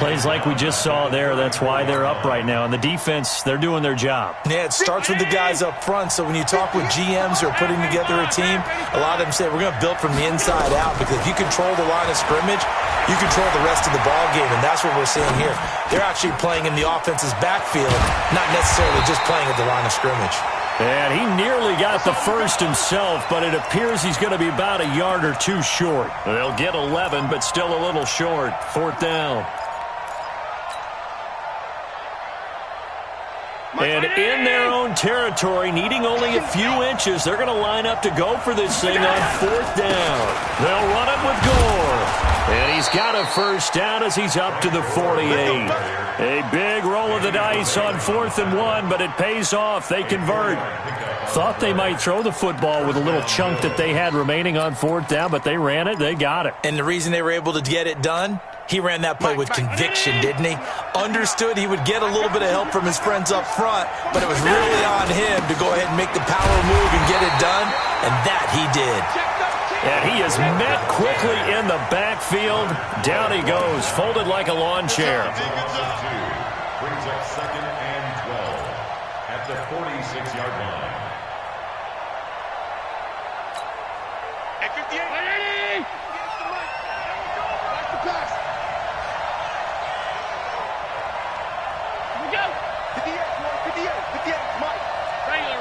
Plays like we just saw there, that's why they're up right now. And the defense, they're doing their job. Yeah, it starts with the guys up front. So when you talk with GMs who are putting together a team, a lot of them say, we're going to build from the inside out. Because if you control the line of scrimmage, you control the rest of the ball game. And that's what we're seeing here. They're actually playing in the offense's backfield, not necessarily just playing at the line of scrimmage. And he nearly got the first himself, but it appears he's going to be about a yard or 2 short. They'll get 11, but still a little short. 4th down. And in their own territory, needing only a few inches, they're going to line up to go for this thing on 4th down. They'll run it with Gore. And he's got a first down as he's up to the 48. A big roll of the dice on 4th and 1, but it pays off. They convert. Thought they might throw the football with a little chunk that they had remaining on 4th down, but they ran it. They got it. And the reason they were able to get it done, he ran that play with conviction, didn't he? Understood he would get a little bit of help from his friends up front, but it was really on him to go ahead and make the power move and get it done, and that he did. And he is met quickly in the backfield. Down he goes, folded like a lawn chair. Brings up 2nd and 12 at the 46-yard line. At 58. Ready? Watch the pass. Here we go. 58, Mike. Regular.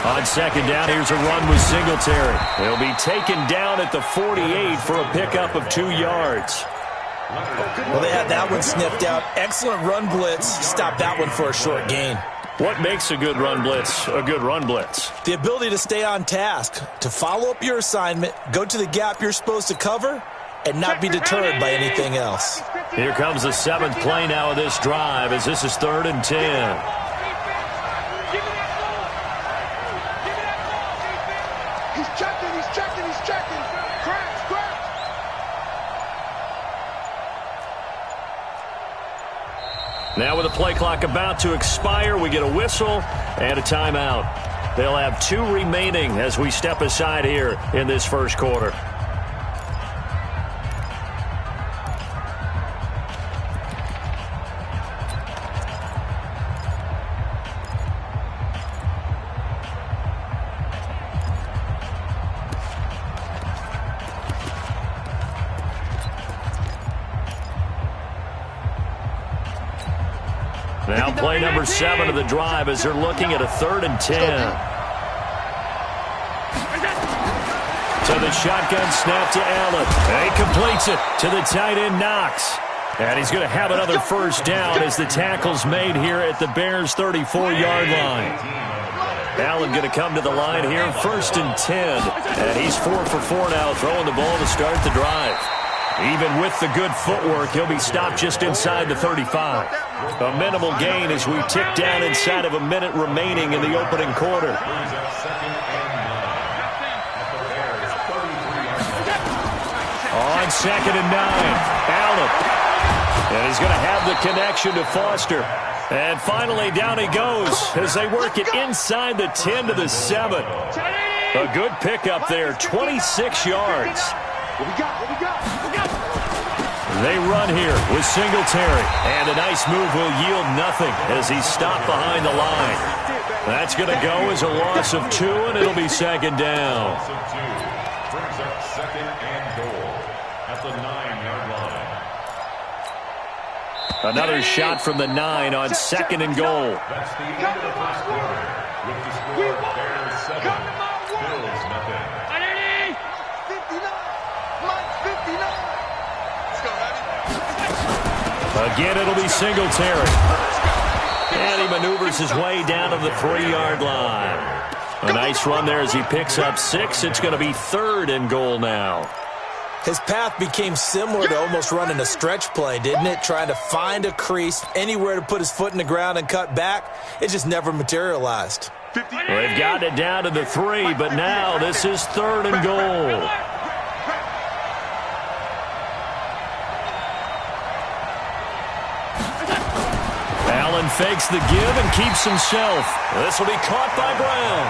On 2nd down, here's a run with Singletary. He'll be taken down at the 48 for a pickup of 2 yards. Well, they had that one sniffed out. Excellent run blitz. Stop that one for a short gain. What makes a good run blitz a good run blitz? The ability to stay on task, to follow up your assignment, go to the gap you're supposed to cover, and not be deterred by anything else. Here comes the 7th play now of this drive as this is 3rd and 10. He's checking. Crash. Now with the play clock about to expire, we get a whistle and a timeout. They'll have 2 remaining as we step aside here in this first quarter. Now play number 7 of the drive as they're looking at a 3rd and 10. So the shotgun snap to Allen. And he completes it to the tight end Knox. And he's going to have another first down as the tackle's made here at the Bears' 34-yard line. Allen going to come to the line here, 1st and 10. And he's 4 for 4 now, throwing the ball to start the drive. Even with the good footwork, he'll be stopped just inside the 35. A minimal gain as we tick down inside of a minute remaining in the opening quarter. On 2nd and 9, Allen. And he's going to have the connection to Foster. And finally, down he goes as they work it inside the 10 to the 7. A good pickup there, 26 yards. What we got? They run here with Singletary. And a nice move will yield nothing as he's stopped behind the line. That's going to go as a loss of 2, and it'll be 2nd down. Brings up 2nd and goal at the 9-yard line. Another shot from the 9 on 2nd and goal. That's the end of the first quarter. With the score, Bears 7, Bills nothing. 59. Mike, 59. Let's go, Again, it'll be Singletary. And he maneuvers his way down to the 3-yard line. A nice run there as he picks up 6. It's going to be 3rd and goal now. His path became similar to almost running a stretch play, didn't it? Trying to find a crease, anywhere to put his foot in the ground and cut back. It just never materialized. They've got it down to the 3, but now this is 3rd and goal. Allen fakes the give and keeps himself. This will be caught by Brown.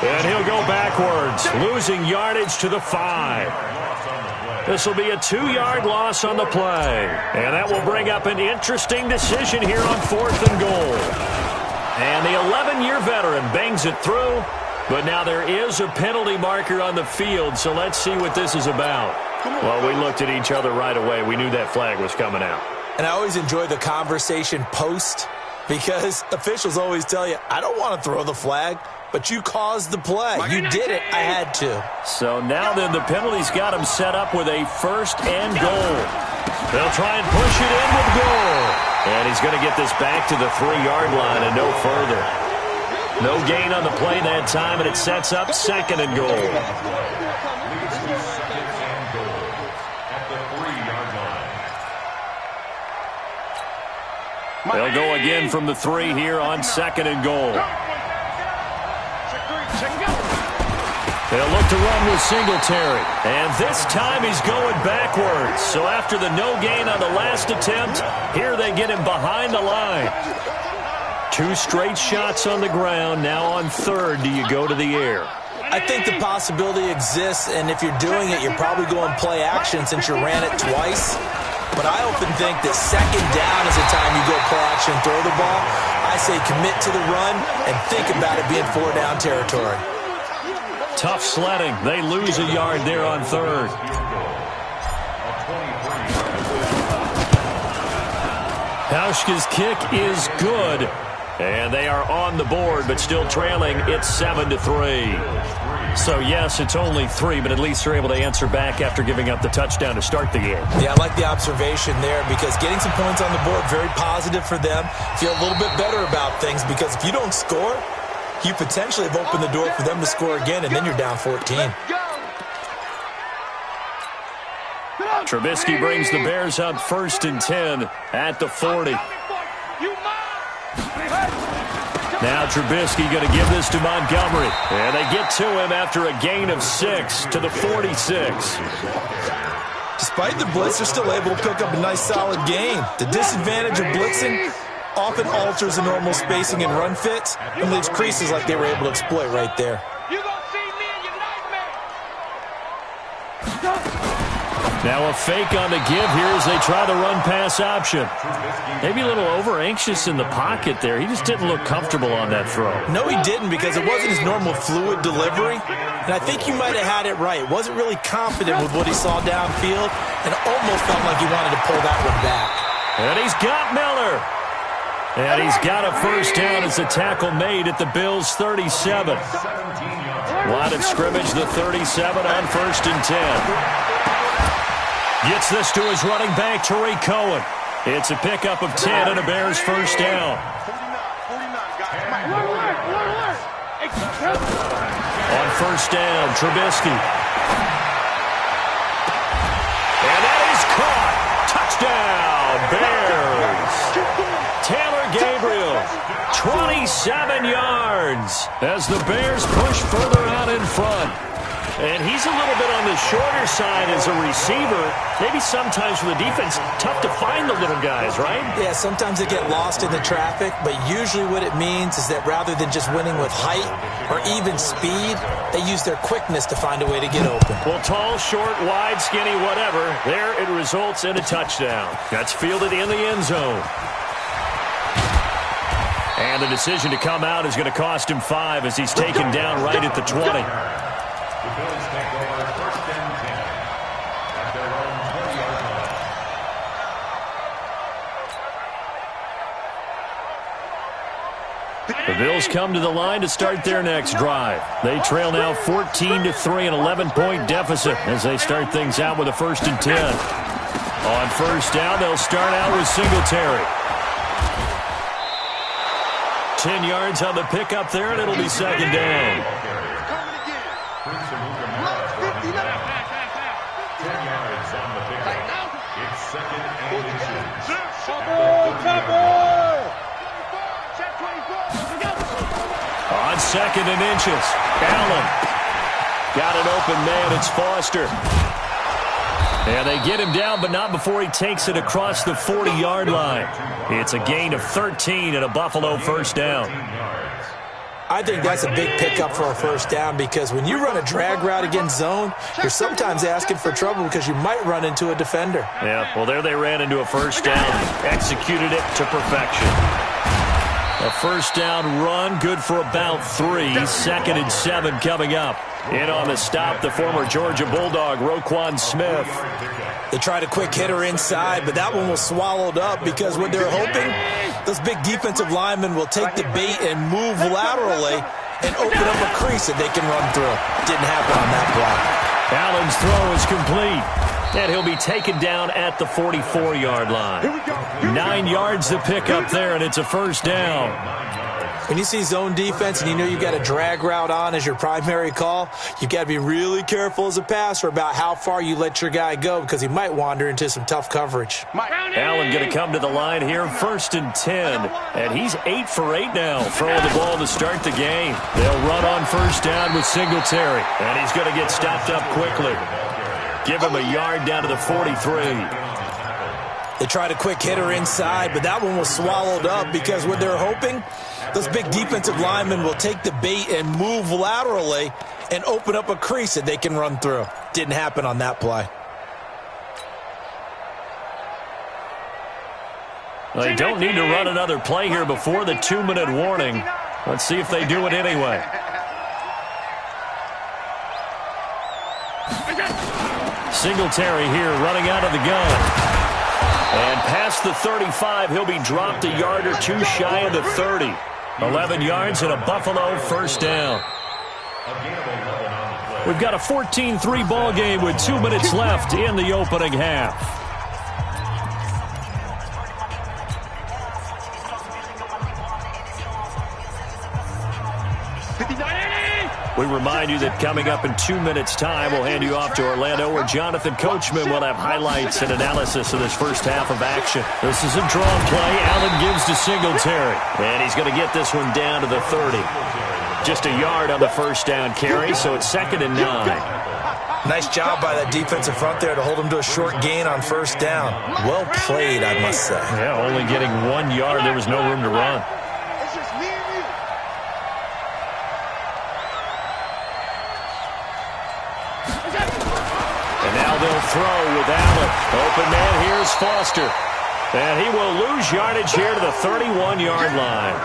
And he'll go backwards, losing yardage to the 5. This will be a 2-yard loss on the play. And that will bring up an interesting decision here on 4th and goal. And the 11-year veteran bangs it through. But now there is a penalty marker on the field, so let's see what this is about. Well, we looked at each other right away. We knew that flag was coming out. And I always enjoy the conversation post because officials always tell you, I don't want to throw the flag, but you caused the play. You did it. I had to. So now then the penalty's got him set up with a 1st and goal. They'll try and push it in with goal. And he's going to get this back to the 3-yard line and no further. No gain on the play that time, and it sets up 2nd and goal. They'll go again from the 3 here on 2nd and goal. They'll look to run with Singletary. And this time he's going backwards. So after the no gain on the last attempt, here they get him behind the line. 2 straight shots on the ground. Now on 3rd, do you go to the air? I think the possibility exists, and if you're doing it, you're probably going play action since you ran it twice. But I often think that 2nd down is the time you go play action and throw the ball. I say commit to the run and think about it being 4-down territory. Tough sledding. They lose a yard there on 3rd. Hauschka's kick is good. And they are on the board, but still trailing. It's 7-3. So, yes, it's only 3, but at least they're able to answer back after giving up the touchdown to start the game. Yeah, I like the observation there because getting some points on the board, very positive for them. Feel a little bit better about things because if you don't score, you potentially have opened the door for them to score again, and then you're down 14. Trubisky brings the Bears up 1st and 10 at the 40. Now Trubisky going to give this to Montgomery. And they get to him after a gain of 6 to the 46. Despite the blitz, they're still able to pick up a nice solid gain. The disadvantage of blitzing often alters the normal spacing and run fits and leaves creases like they were able to exploit right there. Now a fake on the give here as they try the run-pass option. Maybe a little over-anxious in the pocket there. He just didn't look comfortable on that throw. No, he didn't because it wasn't his normal fluid delivery. And I think you might have had it right. Wasn't really confident with what he saw downfield and almost felt like he wanted to pull that one back. And he's got Miller. And he's got a 1st down as the tackle made at the Bills' 37. Line of scrimmage, the 37 on 1st and 10. Gets this to his running back, Tariq Cohen. It's a pickup of 10 and a Bears 1st down. On 1st down, Trubisky. And that is caught. Touchdown, Bears. Taylor Gabriel, 27 yards as the Bears push further out in front. And he's a little bit on the shorter side as a receiver. Maybe sometimes for the defense, tough to find the little guys, right? Yeah, sometimes they get lost in the traffic, but usually what it means is that rather than just winning with height or even speed, they use their quickness to find a way to get open. Well, tall, short, wide, skinny, whatever, there it results in a touchdown. That's fielded in the end zone. And the decision to come out is going to cost him 5 as he's taken down right at the 20. The Bills take over 1st and 10 at their own 20-yard line. The Bills come to the line to start their next drive. They trail now 14-3, an 11-point deficit as they start things out with a 1st and 10. On 1st down, they'll start out with Singletary. 10 yards on the pickup there, and it'll be 2nd down. 10 yards on the pickup. It's 2nd and inches. On 2nd and inches, Allen. Got an open man, it's Foster. And they get him down, but not before he takes it across the 40-yard line. It's a gain of 13 and a Buffalo first down. I think that's a big pickup for a first down because when you run a drag route against zone, you're sometimes asking for trouble because you might run into a defender. Yeah, well, there they ran into a first down, executed it to perfection. A first down run, good for about 3. 2nd and 7 coming up. In on the stop, the former Georgia Bulldog, Roquan Smith. They tried a quick hitter inside, but that one was swallowed up because what they're hoping, those big defensive linemen will take the bait and move laterally and open up a crease that they can run through. Didn't happen on that block. Allen's throw is complete, and he'll be taken down at the 44-yard line. 9 yards to pick up there, and it's a first down. When you see zone defense and you know you've got a drag route on as your primary call, you've got to be really careful as a passer about how far you let your guy go because he might wander into some tough coverage. Allen going to come to the line here, 1st and 10, and he's 8 for 8 now, throwing the ball to start the game. They'll run on first down with Singletary, and he's going to get stopped up quickly. Give him a yard down to the 43. They tried a quick hitter inside, but that one was swallowed up because what they're hoping, those big defensive linemen will take the bait and move laterally and open up a crease that they can run through. Didn't happen on that play. Well, they don't need to run another play here before the 2-minute warning. Let's see if they do it anyway. Singletary here running out of the gun. And past the 35, he'll be dropped a yard or two shy of the 30. 11 yards and a Buffalo first down. We've got a 14-3 ball game with 2 minutes left in the opening half. We remind you that coming up in 2 minutes' time, we'll hand you off to Orlando, where Jonathan Coachman will have highlights and analysis of this first half of action. This is a drawn play. Allen gives to Singletary, and he's going to get this one down to the 30. Just a yard on the first down carry, so it's 2nd and 9. Nice job by that defensive front there to hold him to a short gain on first down. Well played, I must say. Yeah, only getting 1 yard. There was no room to run. They'll throw with Allen. Open man, here's Foster. And he will lose yardage here to the 31-yard line.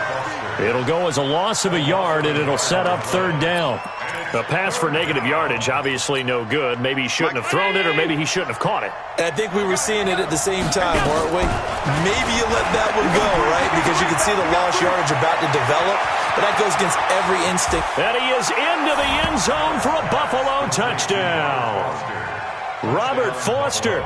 It'll go as a loss of a yard, and it'll set up 3rd down. A pass for negative yardage, obviously no good. Maybe he shouldn't have thrown it, or maybe he shouldn't have caught it. I think we were seeing it at the same time, weren't we? Maybe you let that one go, right? Because you can see the lost yardage about to develop. But that goes against every instinct. And he is into the end zone for a Buffalo touchdown. Robert Foster,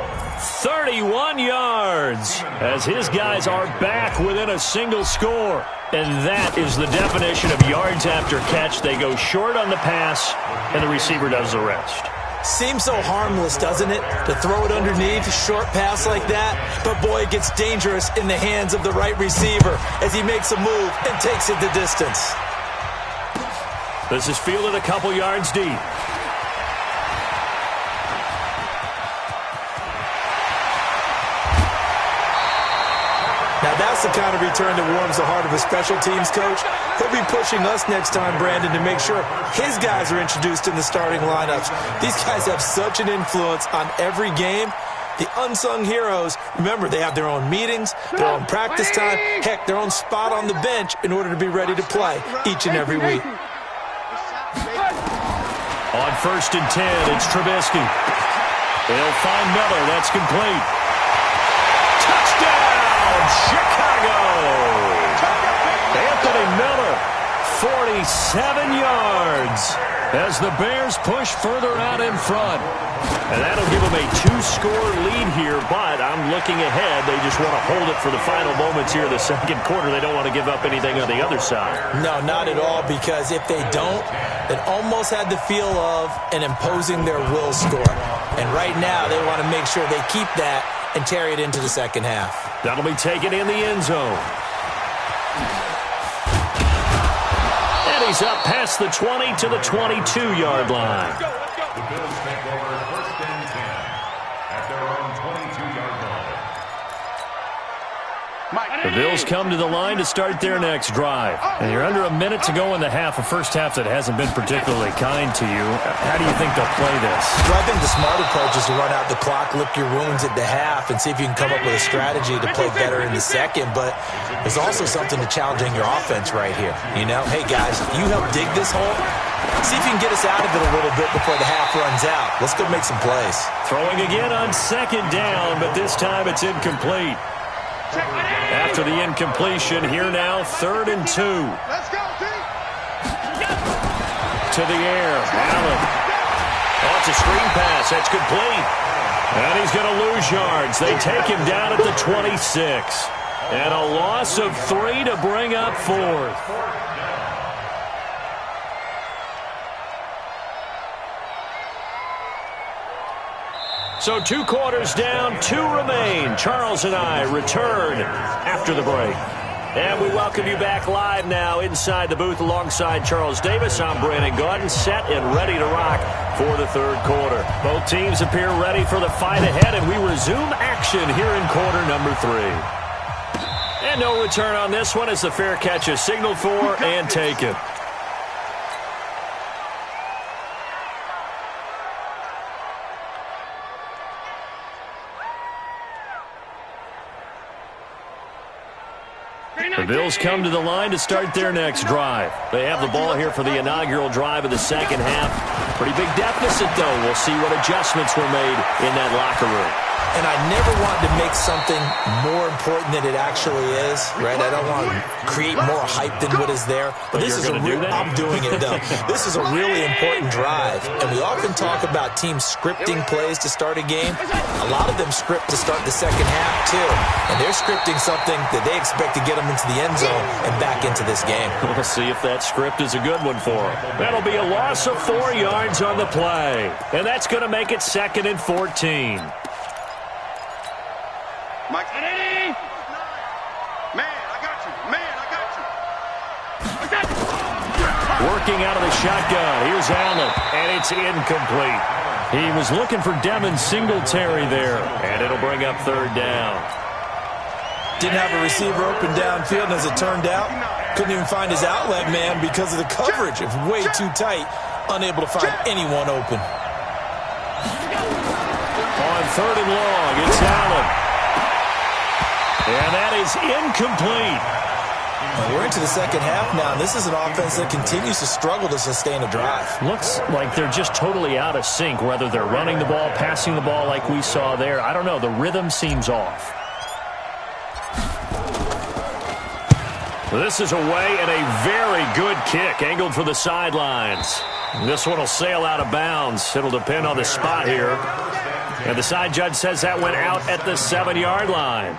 31 yards, as his guys are back within a single score. And that is the definition of yards after catch. They go short on the pass, and the receiver does the rest. Seems so harmless, doesn't it, to throw it underneath, a short pass like that? But, boy, it gets dangerous in the hands of the right receiver as he makes a move and takes it the distance. This is fielded a couple yards deep. Now, that's the kind of return that warms the heart of a special teams coach. He'll be pushing us next time, Brandon, to make sure his guys are introduced in the starting lineups. These guys have such an influence on every game. The unsung heroes, remember, they have their own meetings, their own practice time, heck, their own spot on the bench in order to be ready to play each and every week. On 1st and 10, it's Trubisky. They'll find Miller. That's complete. Touchdown! Chicago! Anthony Miller, 47 yards as the Bears push further out in front. And that'll give them a 2-score lead here, but I'm looking ahead. They just want to hold it for the final moments here of the second quarter. They don't want to give up anything on the other side. No, not at all, because if they don't, it almost had the feel of an imposing their will score. And right now, they want to make sure they keep that and carry it into the second half. That'll be taken in the end zone. And he's up past the 20 to the 22-yard line. The Bills come to the line to start their next drive. And you're under a minute to go in the half, a first half that hasn't been particularly kind to you. How do you think they'll play this? Well, I think the smart approach is to run out the clock, lick your wounds at the half, and see if you can come up with a strategy to play better in the second. But there's also something to challenging your offense right here. You know, hey, guys, you help dig this hole. See if you can get us out of it a little bit before the half runs out. Let's go make some plays. Throwing again on second down, but this time it's incomplete. After the incompletion, here now, 3rd and 2. Let's go, T. To the air, Allen. Oh, it's a screen pass. That's complete. And he's going to lose yards. They take him down at the 26. And a loss of 3 to bring up 4th. So 2 quarters down, 2 remain. Charles and I return after the break. And we welcome you back live now inside the booth alongside Charles Davis. I'm Brandon Gaudin, set and ready to rock for the 3rd quarter. Both teams appear ready for the fight ahead, and we resume action here in quarter number 3. And no return on this one as the fair catch is signaled for and taken. The Bills come to the line to start their next drive. They have the ball here for the inaugural drive of the second half. Pretty big deficit, though. We'll see what adjustments were made in that locker room. And I never want to make something more important than it actually is, right? I don't want to create more hype than what is there. But this is a real, I'm doing it, though. This is a really important drive. And we often talk about teams scripting plays to start a game. A lot of them script to start the second half, too. And they're scripting something that they expect to get them into the end zone and back into this game. We'll see if that script is a good one for them. That'll be a loss of 4 yards on the play. And that's going to make it 2nd and 14. Mike. Man, I got you. Man, I got you. Working out of the shotgun. Here's Allen, and it's incomplete. He was looking for Devin Singletary there, and it'll bring up 3rd down. Didn't have a receiver open downfield, and as it turned out, couldn't even find his outlet man because of the coverage. It was way too tight, unable to find anyone open. On 3rd and long, it's Allen. And that is incomplete. We're into the second half now, and this is an offense that continues to struggle to sustain a drive. Looks like they're just totally out of sync, whether they're running the ball, passing the ball like we saw there. I don't know. The rhythm seems off. This is away and a very good kick, angled for the sidelines. This one will sail out of bounds. It'll depend on the spot here. And the side judge says that went out at the 7-yard line.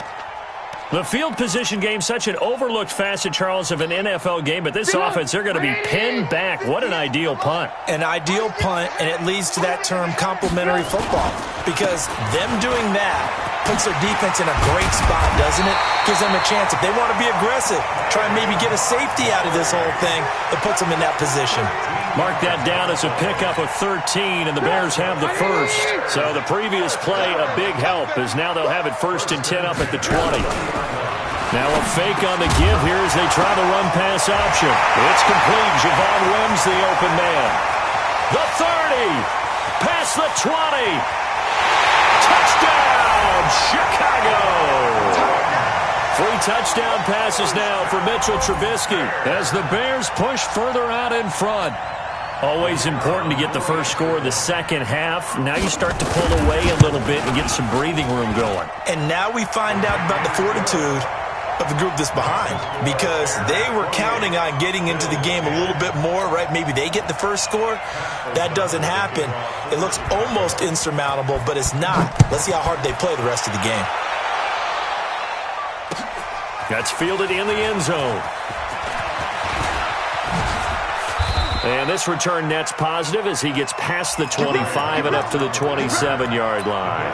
The field position game, such an overlooked facet, Charles, of an NFL game. But this offense, they're going to be pinned back. What an ideal punt. An ideal punt, and it leads to that term complementary football. Because them doing that puts their defense in a great spot, doesn't it? Gives them a chance. If they want to be aggressive, try and maybe get a safety out of this whole thing, it puts them in that position. Mark that down as a pickup of 13, and the Bears have the first. So the previous play, a big help, as now they'll have it 1st and 10 up at the 20. Now a fake on the give here as they try the run-pass option. It's complete. Javon Wims, the open man. The 30, past the 20. Touchdown, Chicago! 3 touchdown passes now for Mitchell Trubisky as the Bears push further out in front. Always important to get the first score of the second half. Now you start to pull away a little bit and get some breathing room going. And now we find out about the fortitude of the group that's behind, because they were counting on getting into the game a little bit more, right? Maybe they get the first score. That doesn't happen. It looks almost insurmountable, but it's not. Let's see how hard they play the rest of the game. That's fielded in the end zone. And this return net's positive as he gets past the 25 and up to the 27-yard line.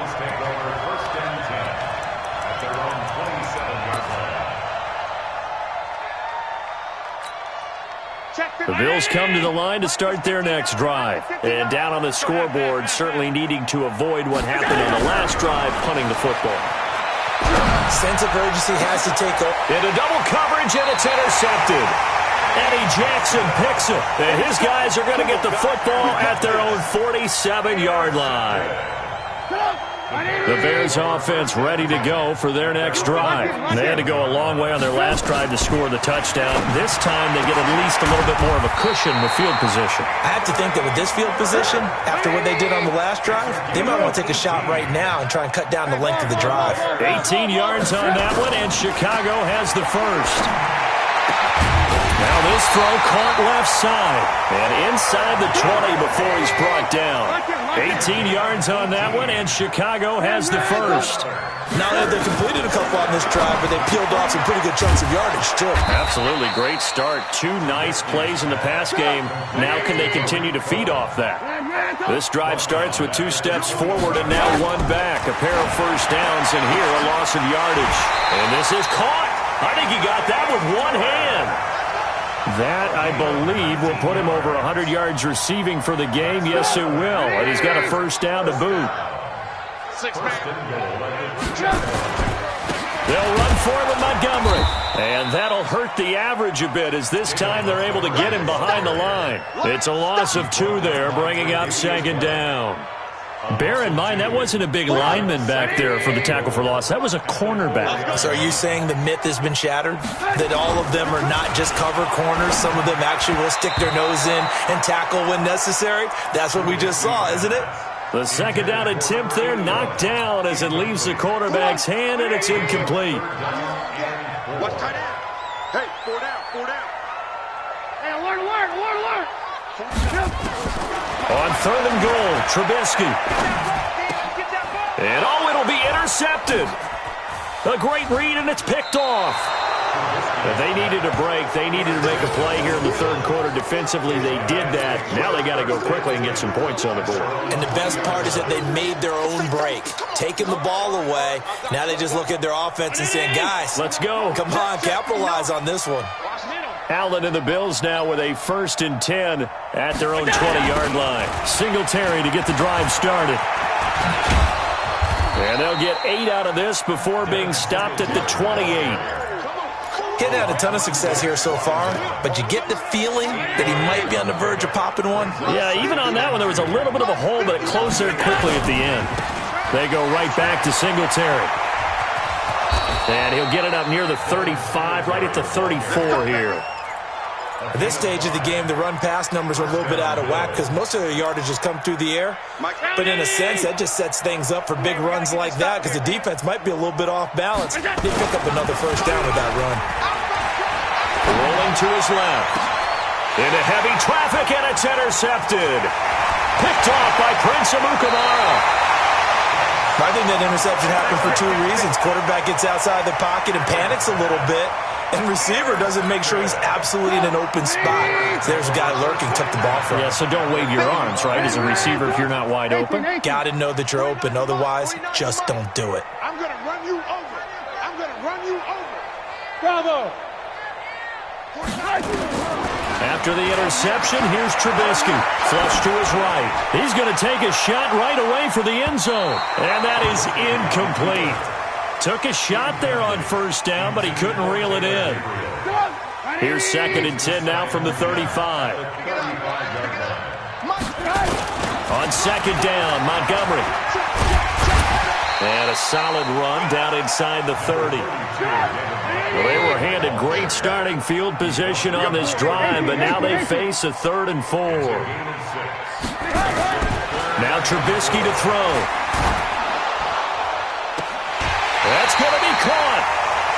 The Bills come to the line to start their next drive. And down on the scoreboard, certainly needing to avoid what happened on the last drive, punting the football. Sense of urgency has to take over. Into double coverage, and it's intercepted. Eddie Jackson picks it. And his guys are going to get the football at their own 47-yard line. The Bears offense ready to go for their next drive. They had to go a long way on their last drive to score the touchdown. This time they get at least a little bit more of a cushion with field position. I have to think that with this field position, after what they did on the last drive, they might want to take a shot right now and try and cut down the length of the drive. 18 yards on that one, and Chicago has the first. Now this throw caught left side and inside the 20 before he's brought down. 18 yards on that one, and Chicago has the first. Now they completed a couple on this drive, but they peeled off some pretty good chunks of yardage, too. Absolutely great start. 2 nice plays in the pass game. Now can they continue to feed off that? This drive starts with 2 steps forward and now 1 back. A pair of first downs, and here a loss of yardage. And this is caught. I think he got that with 1 hand. That, I believe, will put him over 100 yards receiving for the game. Yes, it will. And he's got a first down to boot. They'll run for it with Montgomery. And that'll hurt the average a bit, as this time they're able to get him behind the line. It's a loss of 2 there, bringing up second down. Bear in mind, that wasn't a big lineman back there for the tackle for loss. That was a cornerback. So are you saying the myth has been shattered? That all of them are not just cover corners? Some of them actually will stick their nose in and tackle when necessary? That's what we just saw, isn't it? The second down attempt there knocked down as it leaves the quarterback's hand, and it's incomplete. Watch tight end. Hey, 4 down. Hey, alert. On 3rd and goal, Trubisky. And it'll be intercepted. A great read, and it's picked off. But they needed a break. They needed to make a play here in the 3rd quarter. Defensively, they did that. Now they got to go quickly and get some points on the board. And the best part is that they made their own break. Taking the ball away. Now they just look at their offense and saying, guys, let's go. Come on, capitalize on this one. Allen and the Bills now with a 1st and 10 at their own 20-yard line. Singletary to get the drive started. And they'll get 8 out of this before being stopped at the 28. Getting had a ton of success here so far, but you get the feeling that he might be on the verge of popping one. Yeah, even on that one, there was a little bit of a hole, but it closed there quickly at the end. They go right back to Singletary. And he'll get it up near the 35, right at the 34 here. At this stage of the game, the run-pass numbers are a little bit out of whack because most of their yardage has come through the air. But in a sense, that just sets things up for big runs like that because the defense might be a little bit off balance. They pick up another first down with that run. Rolling to his left. Into heavy traffic, and it's intercepted. Picked off by Prince Amukamara. I think that interception happened for 2 reasons. Quarterback gets outside the pocket and panics a little bit. And receiver doesn't make sure he's absolutely in an open spot. There's a guy lurking, took the ball from him. Yeah, so don't wave your arms, right, as a receiver if you're not wide open. Got to know that you're open. Otherwise, just don't do it. I'm going to run you over. Bravo. After the interception, here's Trubisky. Flush to his right. He's going to take a shot right away for the end zone. And that is incomplete. Took a shot there on first down, but he couldn't reel it in. Here's 2nd and 10 now from the 35. On 2nd down, Montgomery. And a solid run down inside the 30. Well, they were handed great starting field position on this drive, but now they face a 3rd and 4. Now Trubisky to throw. That's going to be caught.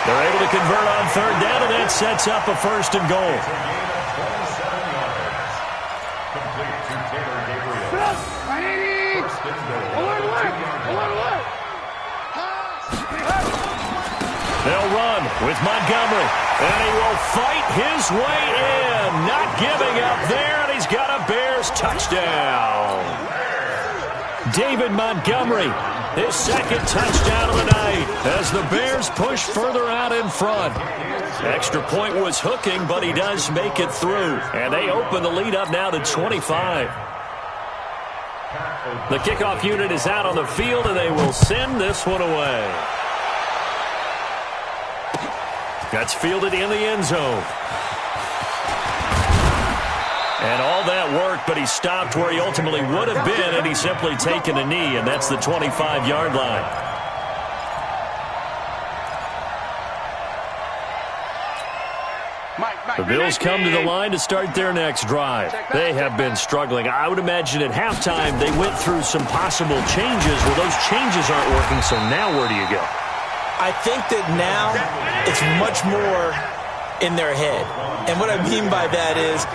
They're able to convert on 3rd down, and that sets up a 1st and goal. They'll run with Montgomery, and he will fight his way in. Not giving up there, and he's got a Bears touchdown. David Montgomery, his 2nd touchdown of the night as the Bears push further out in front. Extra point was hooking, but he does make it through. And they open the lead up now to 25. The kickoff unit is out on the field, and they will send this one away. That's fielded in the end zone. And all that worked, but he stopped where he ultimately would have been, and he's simply taken a knee, and that's the 25-yard line. The Bills come to the line to start their next drive. They have been struggling. I would imagine at halftime they went through some possible changes. Well, those changes aren't working, so now where do you go? I think that now it's much more in their head. And what I mean by that is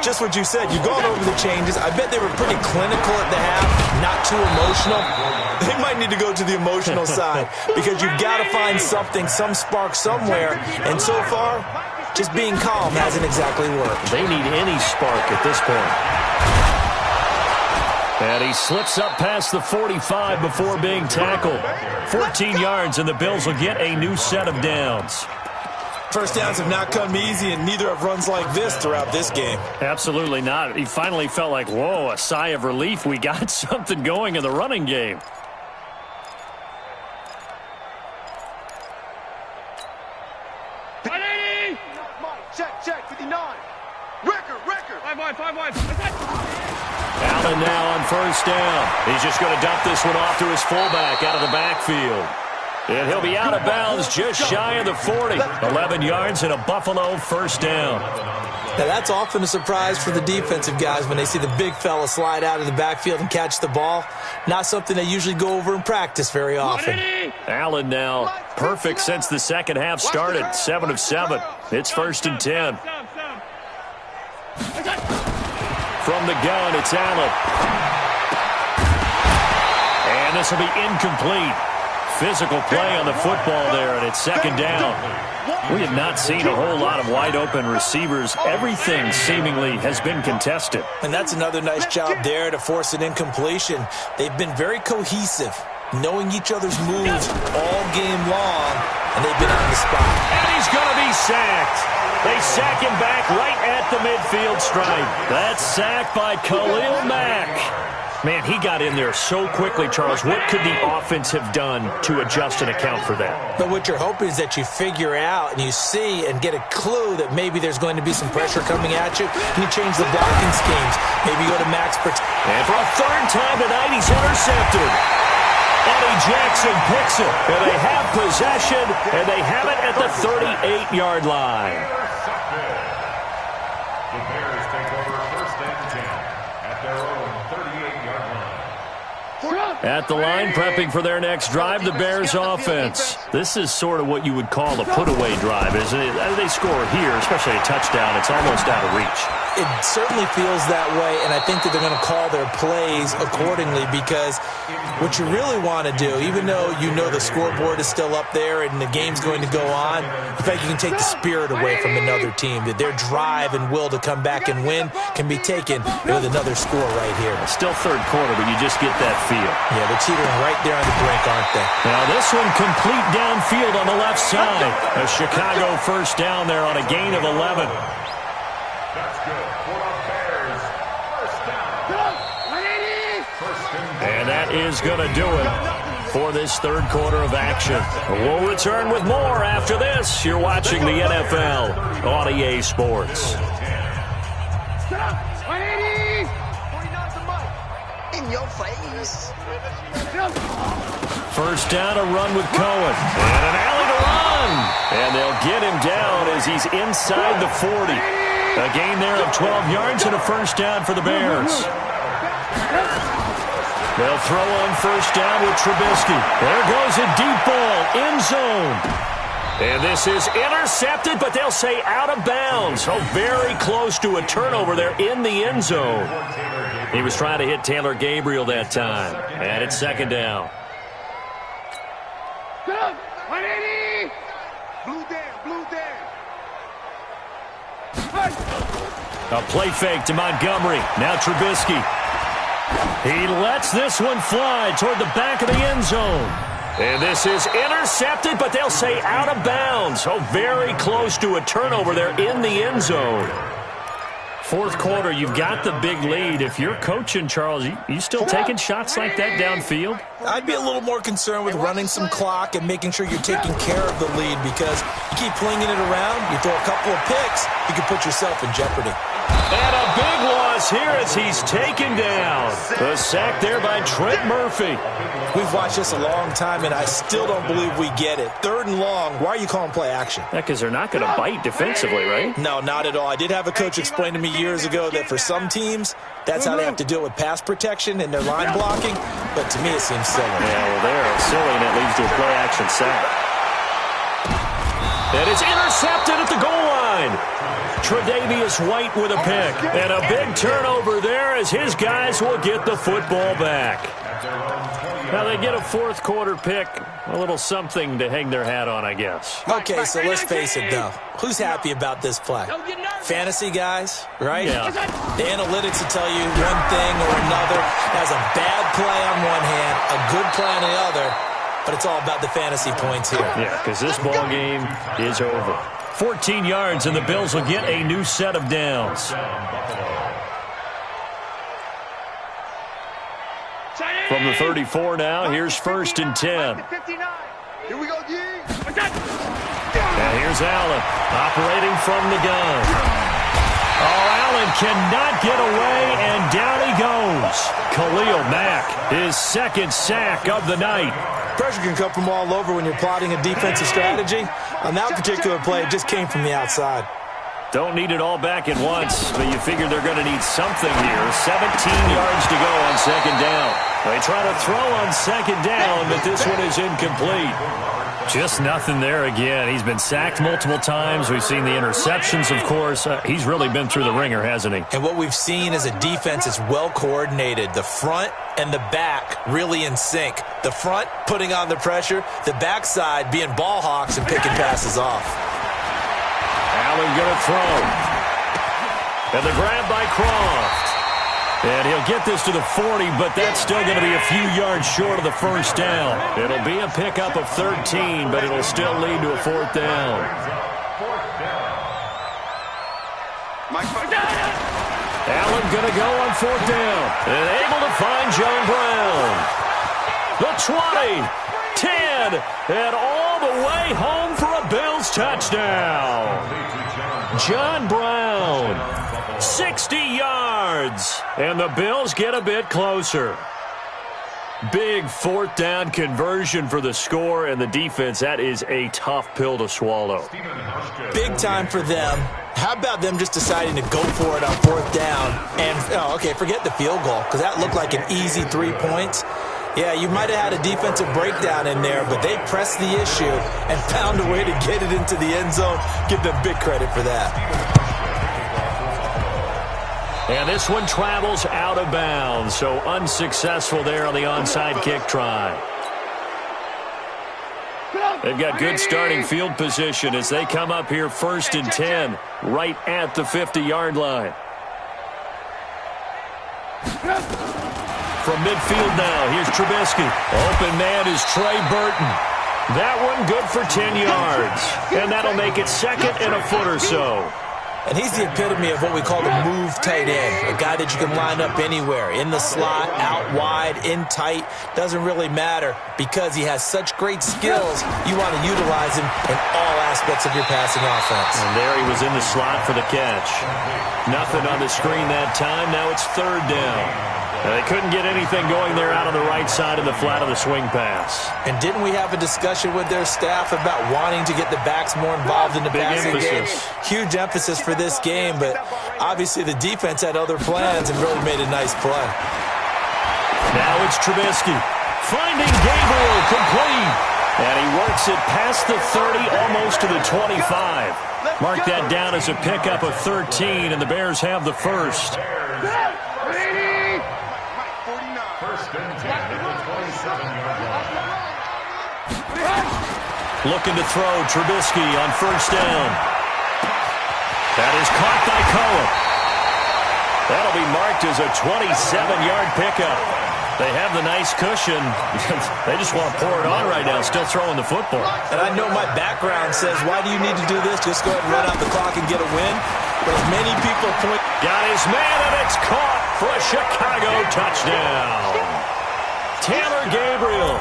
just what you said. You've gone over the changes. I bet they were pretty clinical at the half, not too emotional. They might need to go to the emotional side because you've got to find something, some spark somewhere. And so far, just being calm hasn't exactly worked. They need any spark at this point. And he slips up past the 45 before being tackled. 14 yards, and the Bills will get a new set of downs. First downs have not come easy, and neither have runs like this throughout this game. Absolutely not. He finally felt like, whoa, a sigh of relief. We got something going in the running game. Check, 59. Record. 5 wide. Allen now on first down. He's just going to dump this one off to his fullback out of the backfield. And he'll be out of bounds just shy of the 40. 11 yards and a Buffalo first down. Now that's often a surprise for the defensive guys when they see the big fella slide out of the backfield and catch the ball. Not something they usually go over in practice very often. Allen now perfect since the second half started. 7 of 7. It's 1st and 10. From the gun, it's Allen. And this will be incomplete. Physical play on the football there, and it's 2nd down. We have not seen a whole lot of wide-open receivers. Everything seemingly has been contested. And that's another nice job there to force an incompletion. They've been very cohesive, knowing each other's moves all game long, and they've been on the spot. And he's going to be sacked. They sack him back right at the midfield stripe. That's sacked by Khalil Mack. Man, he got in there so quickly, Charles. What could the offense have done to adjust and account for that? But what you're hoping is that you figure out and you see and get a clue that maybe there's going to be some pressure coming at you, and you change the blocking schemes. Maybe you go to max protection. And for a 3rd time tonight, he's intercepted. Eddie Jackson picks it, and they have possession, and they have it at the 38-yard line. The Bears take over 1st and 10 at their own 38-yard line. At the line, prepping for their next drive, the Bears offense. This is sort of what you would call a put-away drive, isn't it? They score here, especially a touchdown. It's almost out of reach. It certainly feels that way, and I think that they're going to call their plays accordingly because what you really want to do, even though you know the scoreboard is still up there and the game's going to go on, in fact, you can take the spirit away from another team, that their drive and will to come back and win can be taken with another score right here. Still 3rd quarter, but you just get that feel. Yeah, they're teetering right there on the brink, aren't they? Now this one complete downfield on the left side. A Chicago first down there on a gain of 11. That's good for the Bears. First down. And that is going to do it for this 3rd quarter of action. We'll return with more after this. You're watching the NFL on EA Sports. In your face. First down, a run with Cohen. And an alley to run. And they'll get him down as he's inside the 40. A gain there of 12 yards and a first down for the Bears. They'll throw on first down with Trubisky. There goes a deep ball, end zone. And this is intercepted, but they'll say out of bounds. Oh, very close to a turnover there in the end zone. He was trying to hit Taylor Gabriel that time. And it's 2nd down. Blue down. A play fake to Montgomery. Now Trubisky. He lets this one fly toward the back of the end zone. And this is intercepted, but they'll say out of bounds. Oh, very close to a turnover there in the end zone. Fourth quarter, you've got the big lead. If you're coaching, Charles, you still taking shots like that downfield? I'd be a little more concerned with running some clock and making sure you're taking care of the lead, because you keep flinging it around, you throw a couple of picks, you can put yourself in jeopardy. And a big loss here as he's taken down. The sack there by Trent Murphy. We've watched this a long time, and I still don't believe we get it. 3rd and long, why are you calling play action? Yeah, because they're not going to bite defensively, right? No, not at all. I did have a coach explain to me years ago that for some teams, that's how they have to deal with pass protection and their line blocking, but to me it seems silly. Yeah, well, they're silly, and it leads to a play action sack. And it's intercepted at the goal line. Tre'Davious White with a pick. And a big turnover there as his guys will get the football back. Now they get a fourth quarter pick. A little something to hang their hat on, I guess. Okay, so let's face it, though. Who's happy about this play? Fantasy guys, right? Yeah. The analytics will tell you one thing or another. Has a bad play on one hand, a good play on the other, but it's all about the fantasy points here. Yeah, because this ball game is over. 14 yards, and the Bills will get a new set of downs. From the 34 now, here's 1st and 10. Here we go, D. And here's Allen operating from the gun. Oh, Allen cannot get away, and down he goes. Khalil Mack, his 2nd sack of the night. Pressure can come from all over when you're plotting a defensive strategy. On that particular play, it just came from the outside. Don't need it all back at once, but you figure they're going to need something here. 17 yards to go on 2nd down. They try to throw on 2nd down, but this one is incomplete. Just nothing there again. He's been sacked multiple times. We've seen the interceptions, of course. He's really been through the ringer, hasn't he? And what we've seen is a defense that's well coordinated. The front and the back really in sync. The front putting on the pressure, the backside being ball hawks and picking passes off. Allen going to throw. And the grab by Croft. And he'll get this to the 40, but that's still going to be a few yards short of the 1st down. It'll be a pickup of 13, but it'll still lead to a 4th down. Allen going to go on 4th down. And able to find John Brown. The 20, 10, and all the way home for a Bills touchdown. John Brown. 60 yards, and the Bills get a bit closer. Big 4th down conversion for the score, and the defense, that is a tough pill to swallow. Big time for them. How about them just deciding to go for it on 4th down? And, forget the field goal, because that looked like an easy 3 points. Yeah, you might have had a defensive breakdown in there, but they pressed the issue and found a way to get it into the end zone. Give them big credit for that. And this one travels out of bounds, so unsuccessful there on the onside kick try. They've got good starting field position as they come up here 1st and 10, right at the 50-yard line. From midfield now, here's Trubisky. Open man is Trey Burton. That one good for 10 yards, and that'll make it 2nd and a foot or so. And he's the epitome of what we call the move tight end, a guy that you can line up anywhere, in the slot, out wide, in tight, doesn't really matter because he has such great skills. You want to utilize him in all aspects of your passing offense. And there he was in the slot for the catch. Nothing on the screen that time. Now it's 3rd down. They couldn't get anything going there out on the right side of the flat of the swing pass. And didn't we have a discussion with their staff about wanting to get the backs more involved in the passing game? Huge emphasis for this game, but obviously the defense had other plans and really made a nice play. Now it's Trubisky. Finding Gabriel complete. And he works it past the 30, almost to the 25. Mark that down as a pickup of 13, and the Bears have the 1st. Looking to throw, Trubisky on 1st down. That is caught by Cohen. That'll be marked as a 27-yard pickup. They have the nice cushion. They just want to pour it on right now, still throwing the football. And I know my background says, why do you need to do this? Just go ahead and run out the clock and get a win. But as many people point... Got his man, and it's caught for a Chicago touchdown. Taylor Gabriel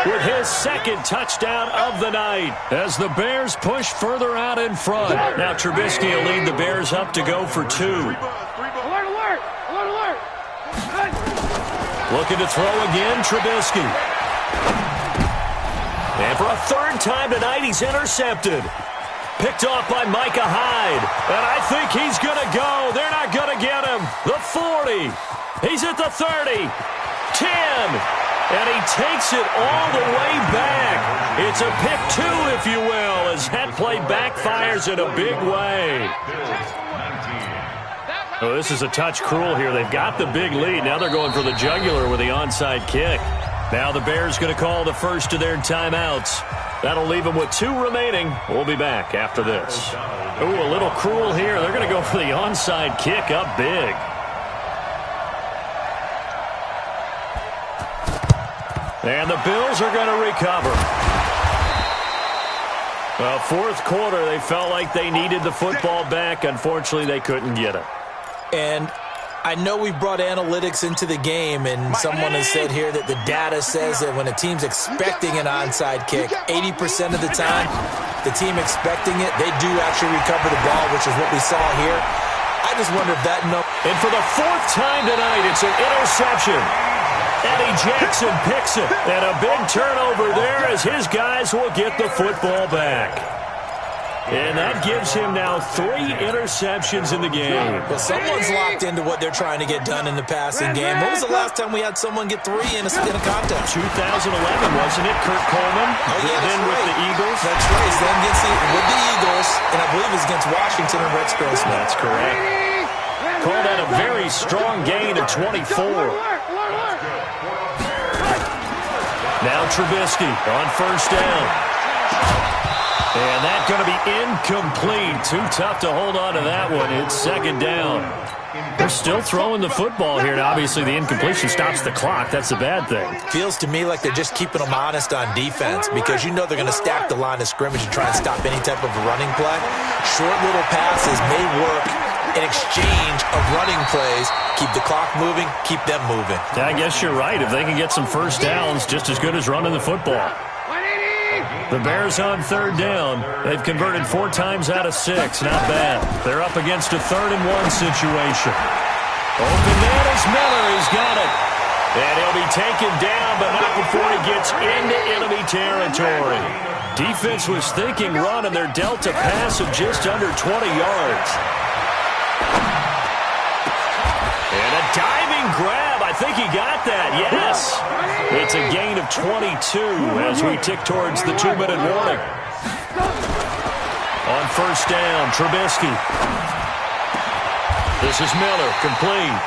with his second touchdown of the night as the Bears push further out in front. Now Trubisky will lead the Bears up to go for 2. Alert, alert! Alert, alert! Looking to throw again, Trubisky. And for a third time tonight, he's intercepted. Picked off by Micah Hyde. And I think he's going to go. They're not going to get him. The 40. He's at the 30. 10. And he takes it all the way back. It's a pick 2, if you will, as that play backfires in a big way. Oh, this is a touch cruel here. They've got the big lead. Now they're going for the jugular with the onside kick. Now the Bears going to call the first of their timeouts. That'll leave them with 2 remaining. We'll be back after this. Ooh, a little cruel here. They're going to go for the onside kick up big. And the Bills are going to recover. Well, fourth quarter, they felt like they needed the football back. Unfortunately, they couldn't get it. And I know we've brought analytics into the game, and someone has said here that the data says that when a team's expecting an onside kick, 80% of the time, the team expecting it, they do actually recover the ball, which is what we saw here. I just wonder if that number... And for the 4th time tonight, it's an interception. Eddie Jackson picks it, and a big turnover there as his guys will get the football back. And that gives him now 3 interceptions in the game. Well, someone's locked into what they're trying to get done in the passing game. When was the last time we had someone get 3 in a contest? 2011, wasn't it? Kurt Coleman. Oh, yeah, then right. With the Eagles. That's right. Then with the Eagles, and I believe it's against Washington and Rex Grossman. That's correct. Called that a very strong gain of 24. Now Trubisky on first down. And that's going to be incomplete. Too tough to hold on to that one. It's second down. They're still throwing the football here. Now, obviously, the incompletion stops the clock. That's the bad thing. Feels to me like they're just keeping them honest on defense because you know they're going to stack the line of scrimmage and try and stop any type of running play. Short little passes may work in exchange of running plays. Keep the clock moving, keep them moving. I guess you're right. If they can get some first downs, just as good as running the football. The Bears on third down. They've converted 4 times out of 6. Not bad. They're up against a 3rd and 1 situation. Open man is Miller. He's got it. And he'll be taken down, but not before he gets into enemy territory. Defense was thinking run, and they're dealt a pass of just under 20 yards. And a diving grab. I think he got that. Yes. It's a gain of 22 as we tick towards the 2-minute warning. On first down, Trubisky. This is Miller, complete.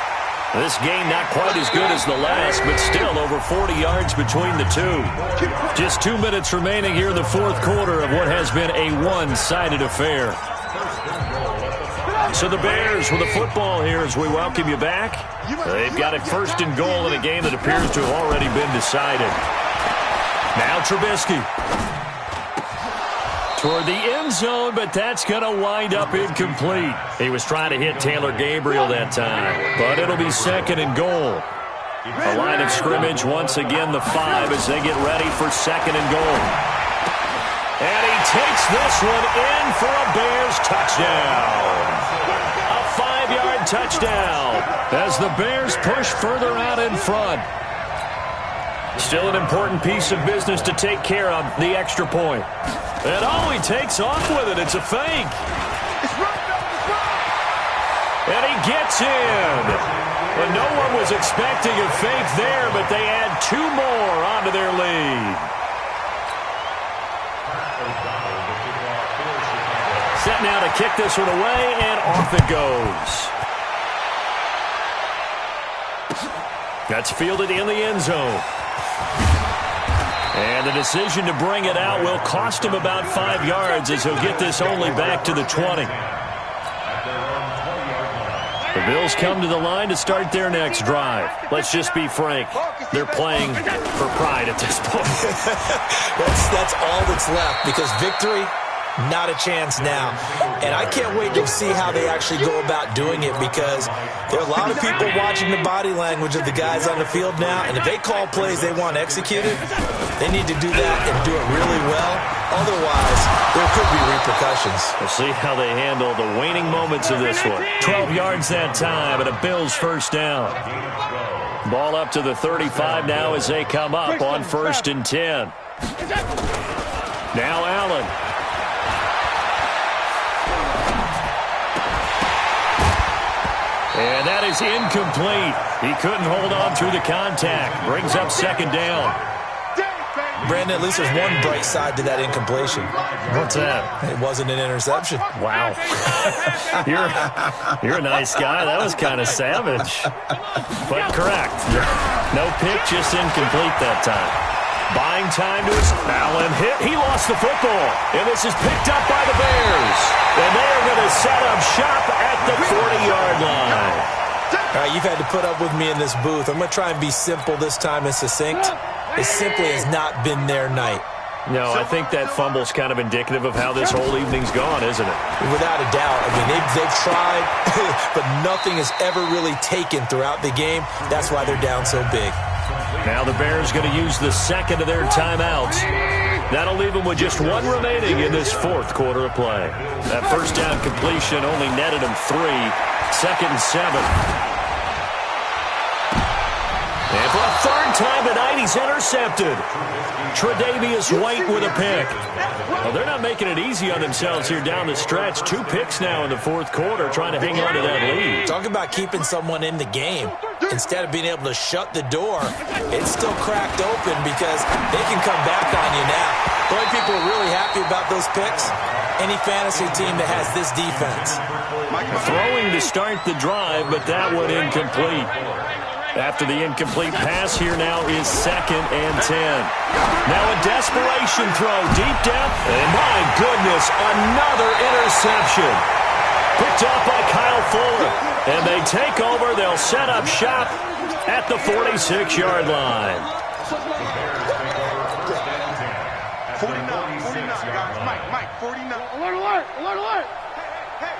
This game not quite as good as the last, but still over 40 yards between the two. Just 2 minutes remaining here in the fourth quarter of what has been a one-sided affair. So the Bears with the football here as we welcome you back. They've got it first and goal in a game that appears to have already been decided. Now Trubisky. Toward the end zone, but that's going to wind up incomplete. He was trying to hit Taylor Gabriel that time, but it'll be second and goal. A line of scrimmage once again, the 5 as they get ready for second and goal. And he takes this one in for a Bears touchdown. A 5-yard touchdown as the Bears push further out in front. Still an important piece of business to take care of, the extra point. And oh, he takes off with it. It's a fake. And he gets in. Well, no one was expecting a fake there, but they add 2 more onto their lead. Set now to kick this one away, and off it goes. That's fielded in the end zone. And the decision to bring it out will cost him about 5 yards as he'll get this only back to the 20. The Bills come to the line to start their next drive. Let's just be frank. They're playing for pride at this point. That's all that's left because victory Not a chance now. And I can't wait to see how they actually go about doing it, because there are a lot of people watching the body language of the guys on the field now, and if they call plays they want executed, they need to do that and do it really well. Otherwise, there could be repercussions. We'll see how they handle the waning moments of this one. 12 yards that time and a Bills first down. Ball up to the 35 now as they come up on 1st and 10. Now Allen. And that is incomplete. He couldn't hold on through the contact. Brings up 2nd down. Brandon, at least there's one bright side to that incompletion. What's that? It wasn't an interception. Wow. You're a nice guy. That was kind of savage. But correct. No pick, just incomplete that time. Buying time to his Allen hit. He lost the football. And this is picked up by the Bears. And they are going to set up shop at the 40-yard line. All right, you've had to put up with me in this booth. I'm going to try and be simple this time and succinct. It simply has not been their night. No, I think that fumble's kind of indicative of how this whole evening's gone, isn't it? Without a doubt. I mean, they've tried, but nothing has ever really taken throughout the game. That's why they're down so big. Now the Bears going to use the second of their timeouts. That'll leave them with just one remaining in this 4th quarter of play. That first down completion only netted them 3. 2nd and 7. And for a 3rd time tonight, he's intercepted. Tre'Davious White with a pick. Well, they're not making it easy on themselves here down the stretch. 2 picks now in the 4th quarter, trying to hang on to that lead. Talk about keeping someone in the game. Instead of being able to shut the door, it's still cracked open because they can come back on you now. The only people who are really happy about those picks, any fantasy team that has this defense. Throwing to start the drive, but that one incomplete. After the incomplete pass, here now is 2nd and 10. Now a desperation throw deep down. And my goodness, another interception. Picked off by Kyle Fuller. And they take over. They'll set up shop at the 46-yard line. 49, guys. Mike, 49. Alert. Hey.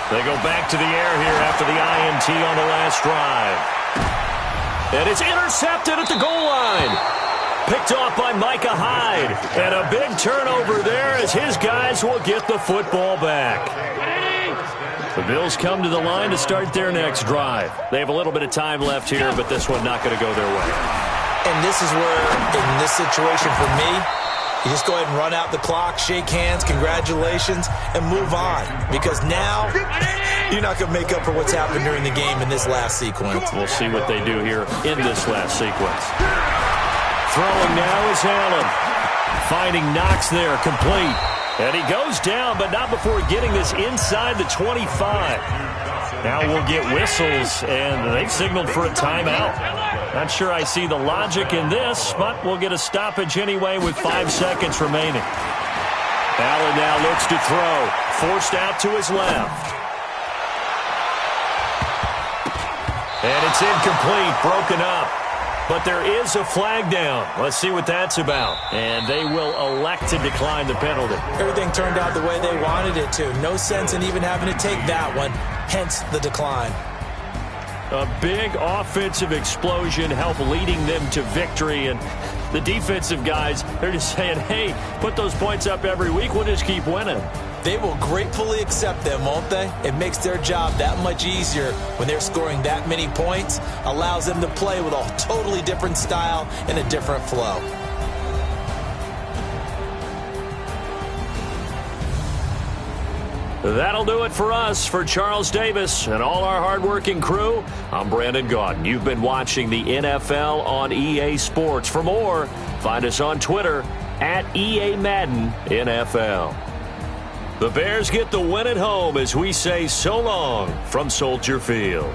They go back to the air here after the INT on the last drive. And it's intercepted at the goal line. Picked off by Micah Hyde. And a big turnover there as his guys will get the football back. The Bills come to the line to start their next drive. They have a little bit of time left here, but this one not going to go their way. And this is where, in this situation for me, you just go ahead and run out the clock, shake hands, congratulations, and move on. Because now, you're not going to make up for what's happened during the game in this last sequence. We'll see what they do here in this last sequence. Throwing now is Allen. Finding Knox there, complete. And he goes down, but not before getting this inside the 25. Now we'll get whistles, and they've signaled for a timeout. Not sure I see the logic in this, but we'll get a stoppage anyway with 5 seconds remaining. Allen now looks to throw. Forced out to his left. And it's incomplete, broken up. But there is a flag down. Let's see what that's about. And they will elect to decline the penalty. Everything turned out the way they wanted it to. No sense in even having to take that one, hence the decline. A big offensive explosion helped leading them to victory. And the defensive guys, they're just saying, hey, put those points up every week. We'll just keep winning. They will gratefully accept them, won't they? It makes their job that much easier when they're scoring that many points. Allows them to play with a totally different style and a different flow. That'll do it for us. For Charles Davis and all our hardworking crew, I'm Brandon Gaudin. You've been watching the NFL on EA Sports. For more, find us on Twitter at EA Madden NFL. The Bears get the win at home as we say so long from Soldier Field.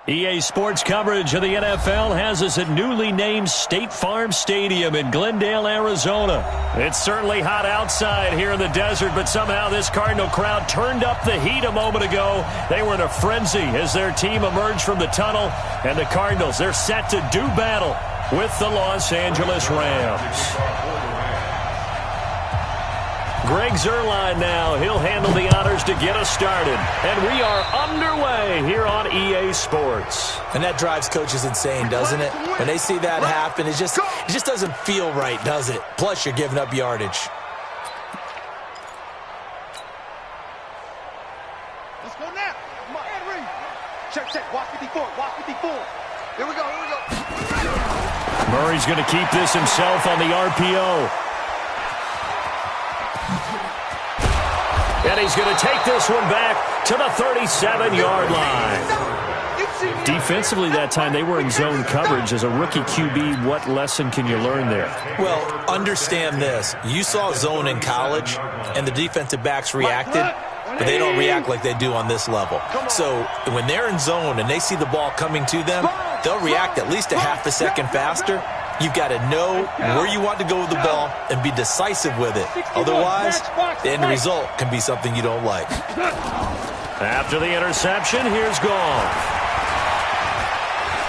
EA Sports coverage of the NFL has us at newly named State Farm Stadium in Glendale, Arizona. It's certainly hot outside here in the desert, but somehow this Cardinal crowd turned up the heat a moment ago. They were in a frenzy as their team emerged from the tunnel, and the Cardinals, they're set to do battle with the Los Angeles Rams. Greg Zuerlein now. He'll handle the honors to get us started. And we are underway here on EA Sports. And that drives coaches insane, doesn't it? When they see that happen, it just doesn't feel right, does it? Plus, you're giving up yardage. Let's go now. Come on, and read. Check. Walk 54. Walk 54. Here we go. Murray's going to keep this himself on the RPO. And he's going to take this one back to the 37-yard line. Defensively that time, they were in zone coverage. As a rookie QB, what lesson can you learn there? Well, understand this. You saw zone in college, and the defensive backs reacted, but they don't react like they do on this level. So when they're in zone and they see the ball coming to them, they'll react at least a half a second faster. You've got to know where you want to go with the ball and be decisive with it. Otherwise, the end result can be something you don't like. After the interception, here's Goff.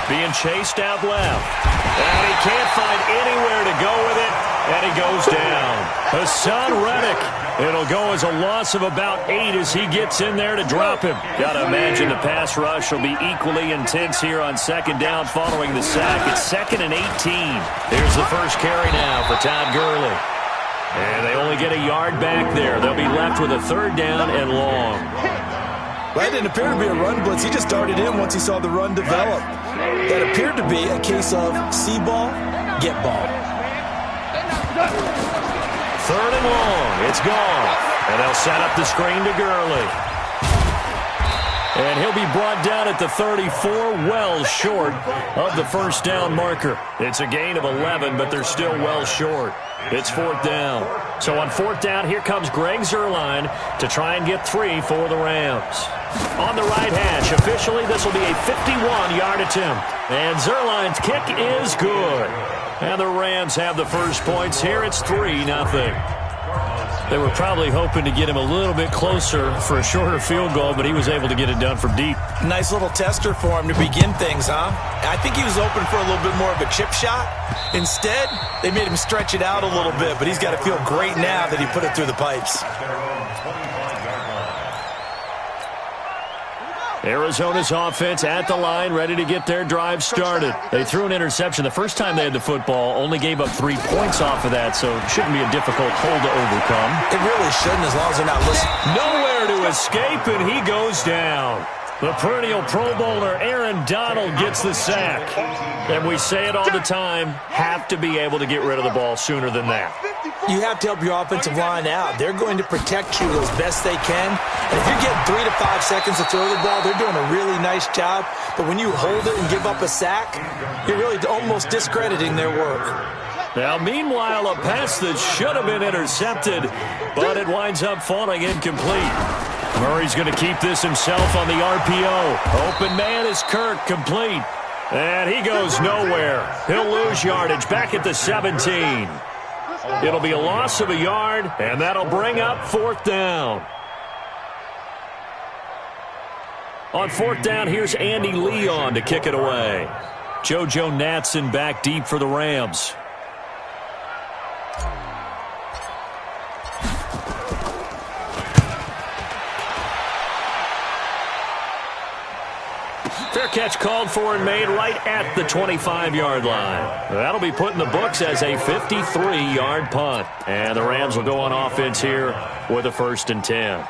Being chased out left. And he can't find anywhere to go with it, and he goes down. Hassan Reddick. It'll go as a loss of about 8 as he gets in there to drop him. Got to imagine the pass rush will be equally intense here on second down following the sack. It's 2nd and 18. Here's the first carry now for Todd Gurley. And they only get a yard back there. They'll be left with a 3rd down and long. Well, that didn't appear to be a run blitz. He just darted in once he saw the run develop. That appeared to be a case of see ball, get ball. 3rd and long. It's gone. And they'll set up the screen to Gurley. And he'll be brought down at the 34, well short of the first down marker. It's a gain of 11, but they're still well short. It's 4th down. So on 4th down, here comes Greg Zuerlein to try and get 3 for the Rams. On the right hash, officially this will be a 51-yard attempt. And Zuerlein's kick is good. And the Rams have the first points here. It's 3-0. They were probably hoping to get him a little bit closer for a shorter field goal, but he was able to get it done from deep. Nice little tester for him to begin things, huh? I think he was open for a little bit more of a chip shot. Instead, they made him stretch it out a little bit, but he's got to feel great now that he put it through the pipes. Arizona's offense at the line, ready to get their drive started. They threw an interception the first time they had the football, only gave up 3 points off of that, so it shouldn't be a difficult hole to overcome. It really shouldn't, as long as they're not listening. Nowhere to escape, and he goes down. The perennial Pro Bowler Aaron Donald gets the sack. And we say it all the time, have to be able to get rid of the ball sooner than that. You have to help your offensive line out. They're going to protect you as best they can. And if you're getting 3 to 5 seconds to throw the ball, they're doing a really nice job. But when you hold it and give up a sack, you're really almost discrediting their work. Now, meanwhile, a pass that should have been intercepted, but it winds up falling incomplete. Murray's going to keep this himself on the RPO. Open man is Kirk, complete. And he goes nowhere. He'll lose yardage back at the 17. It'll be a loss of a yard, and that'll bring up 4th down. On 4th down, here's Andy Leon to kick it away. JoJo Natson back deep for the Rams. Fair catch called for and made right at the 25-yard line. That'll be put in the books as a 53-yard punt. And the Rams will go on offense here with a 1st and 10.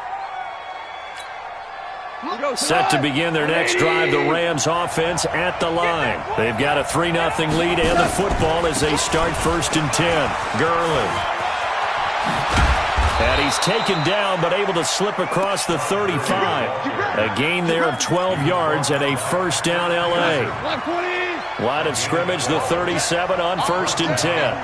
Set to begin their next drive, the Rams offense at the line. They've got a 3-0 lead and the football as they start 1st and 10. Gurley. And he's taken down but able to slip across the 35. A gain there of 12 yards and a 1st down L.A. Line of scrimmage, the 37 on 1st and 10.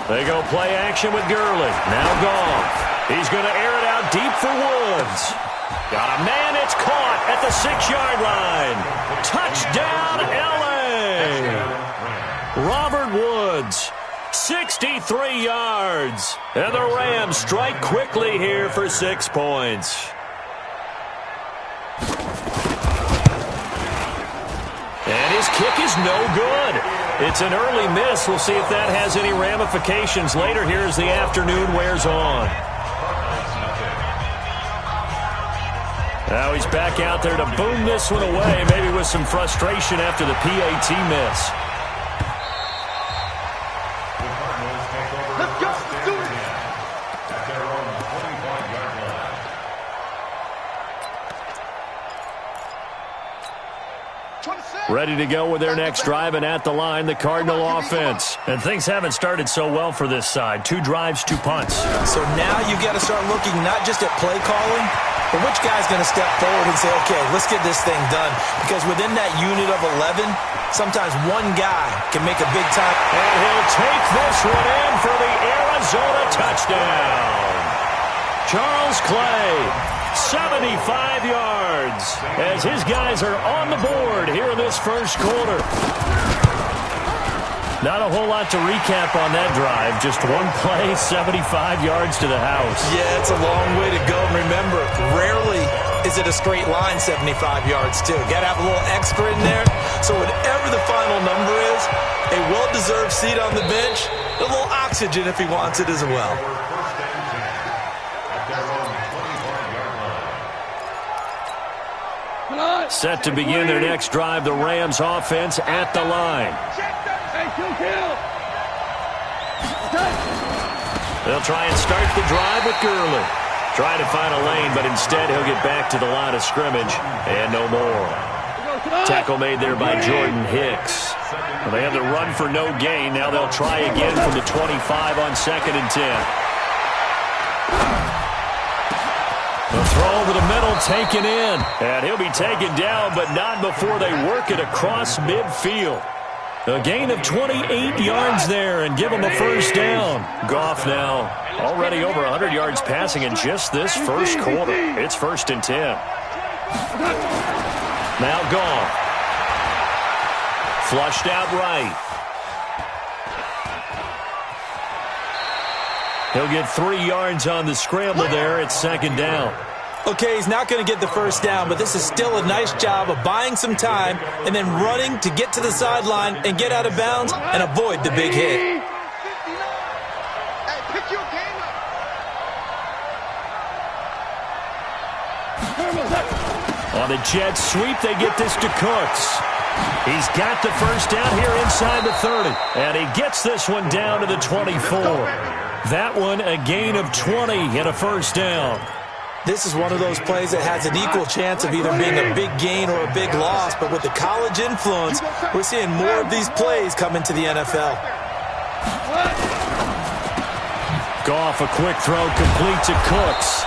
They go play action with Gurley. Now Goff. He's going to air it out deep for Woods. Got a man. It's caught at the 6-yard line. Touchdown, L.A. Robert Woods, 63 yards. And the Rams strike quickly here for 6 points. And his kick is no good. It's an early miss. We'll see if that has any ramifications later here as the afternoon wears on. Now he's back out there to boom this one away, maybe with some frustration after the PAT miss. Let's go. Let's do it. At their own 25-yard line. Ready to go with their next drive, and at the line, the Cardinal offense. And things haven't started so well for this side. 2 drives, 2 punts. So now you've got to start looking not just at play calling, but which guy's going to step forward and say, okay, let's get this thing done. Because within that unit of 11, sometimes one guy can make a big time. And he'll take this one in for the Arizona touchdown. Charles Clay, 75 yards, as his guys are on the board here in this first quarter. Not a whole lot to recap on that drive. Just one play, 75 yards to the house. Yeah, it's a long way to go. And remember, rarely is it a straight line 75 yards, too. Got to have a little extra in there. So whatever the final number is, a well-deserved seat on the bench, a little oxygen if he wants it as well. Set to begin their next drive, the Rams offense at the line. They'll try and start the drive with Gurley. Trying to find a lane, but instead he'll get back to the line of scrimmage, and no more. Tackle made there by Jordan Hicks. Well, they have the run for no gain. Now they'll try again from the 25 on 2nd and 10. The throw over the middle, taken in. And he'll be taken down, but not before they work it across midfield. A gain of 28 yards there and give him a first down. Goff now already over 100 yards passing in just this first quarter. It's 1st and 10. Now Goff. Flushed out right. He'll get 3 yards on the scramble there. It's 2nd down. Okay, he's not going to get the first down, but this is still a nice job of buying some time and then running to get to the sideline and get out of bounds and avoid the big hit. Hey, pick your game up. On the jet sweep, they get this to Cooks. He's got the first down here inside the 30. And he gets this one down to the 24. That one a gain of 20 and a first down. This is one of those plays that has an equal chance of either being a big gain or a big loss. But with the college influence, we're seeing more of these plays come into the NFL. Goff, a quick throw, complete to Cooks.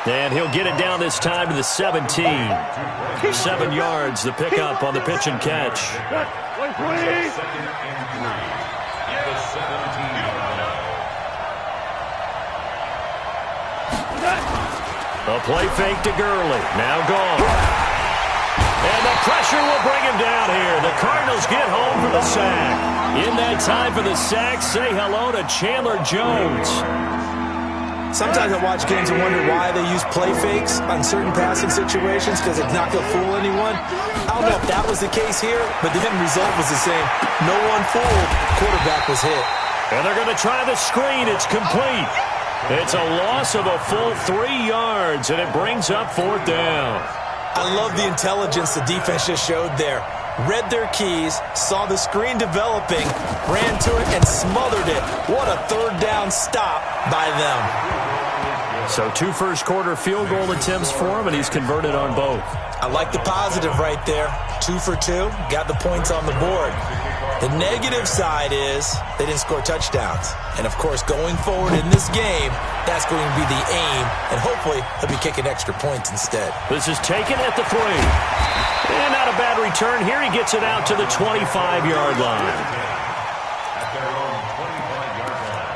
And he'll get it down this time to the 17. 7 yards, the pickup on the pitch and catch. A play fake to Gurley. Now Goff. And the pressure will bring him down here. The Cardinals get home for the sack. In that time for the sack, say hello to Chandler Jones. Sometimes I watch games and wonder why they use play fakes on certain passing situations because it's not going to fool anyone. I don't know if that was the case here, but the end result was the same. No one fooled. Quarterback was hit. And they're going to try the screen. It's complete. It's a loss of a full 3 yards, and it brings up 4th down. I love the intelligence the defense just showed there. Read their keys, saw the screen developing, ran to it, and smothered it. What a 3rd down stop by them. So 2 first-quarter field goal attempts for him, and he's converted on both. I like the positive right there. 2 for 2, got the points on the board. The negative side is they didn't score touchdowns. And, of course, going forward in this game, that's going to be the aim. And hopefully he'll be kicking extra points instead. This is taken at the 3. And not a bad return here. He gets it out to the 25-yard line. At their own 25-yard line.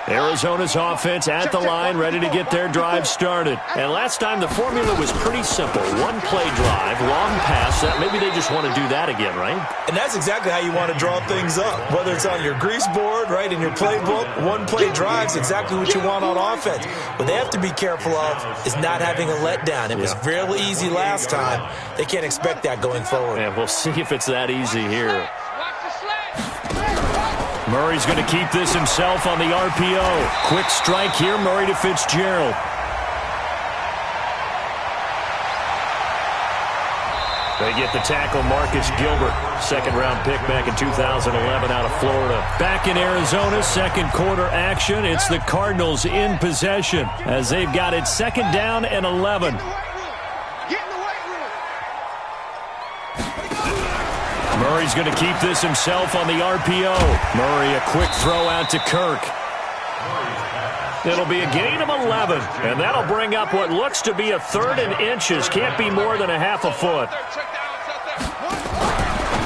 Arizona's offense at the line, ready to get their drive started. And last time, the formula was pretty simple. One-play drive, long pass. Maybe they just want to do that again, right? And that's exactly how you want to draw things up. Whether it's on your grease board, right, in your playbook, one-play drive is exactly what you want on offense. What they have to be careful of is not having a letdown. It was real easy last time. They can't expect that going forward. And we'll see if it's that easy here. Murray's going to keep this himself on the RPO. Quick strike here, Murray to Fitzgerald. They get the tackle, Marcus Gilbert. Second-round pick back in 2011 out of Florida. Back in Arizona, second quarter action. It's the Cardinals in possession as they've got it second down and 11. Murray's going to keep this himself on the RPO. Murray, a quick throw out to Kirk. It'll be a gain of 11, and that'll bring up what looks to be a third and inches. Can't be more than a half a foot.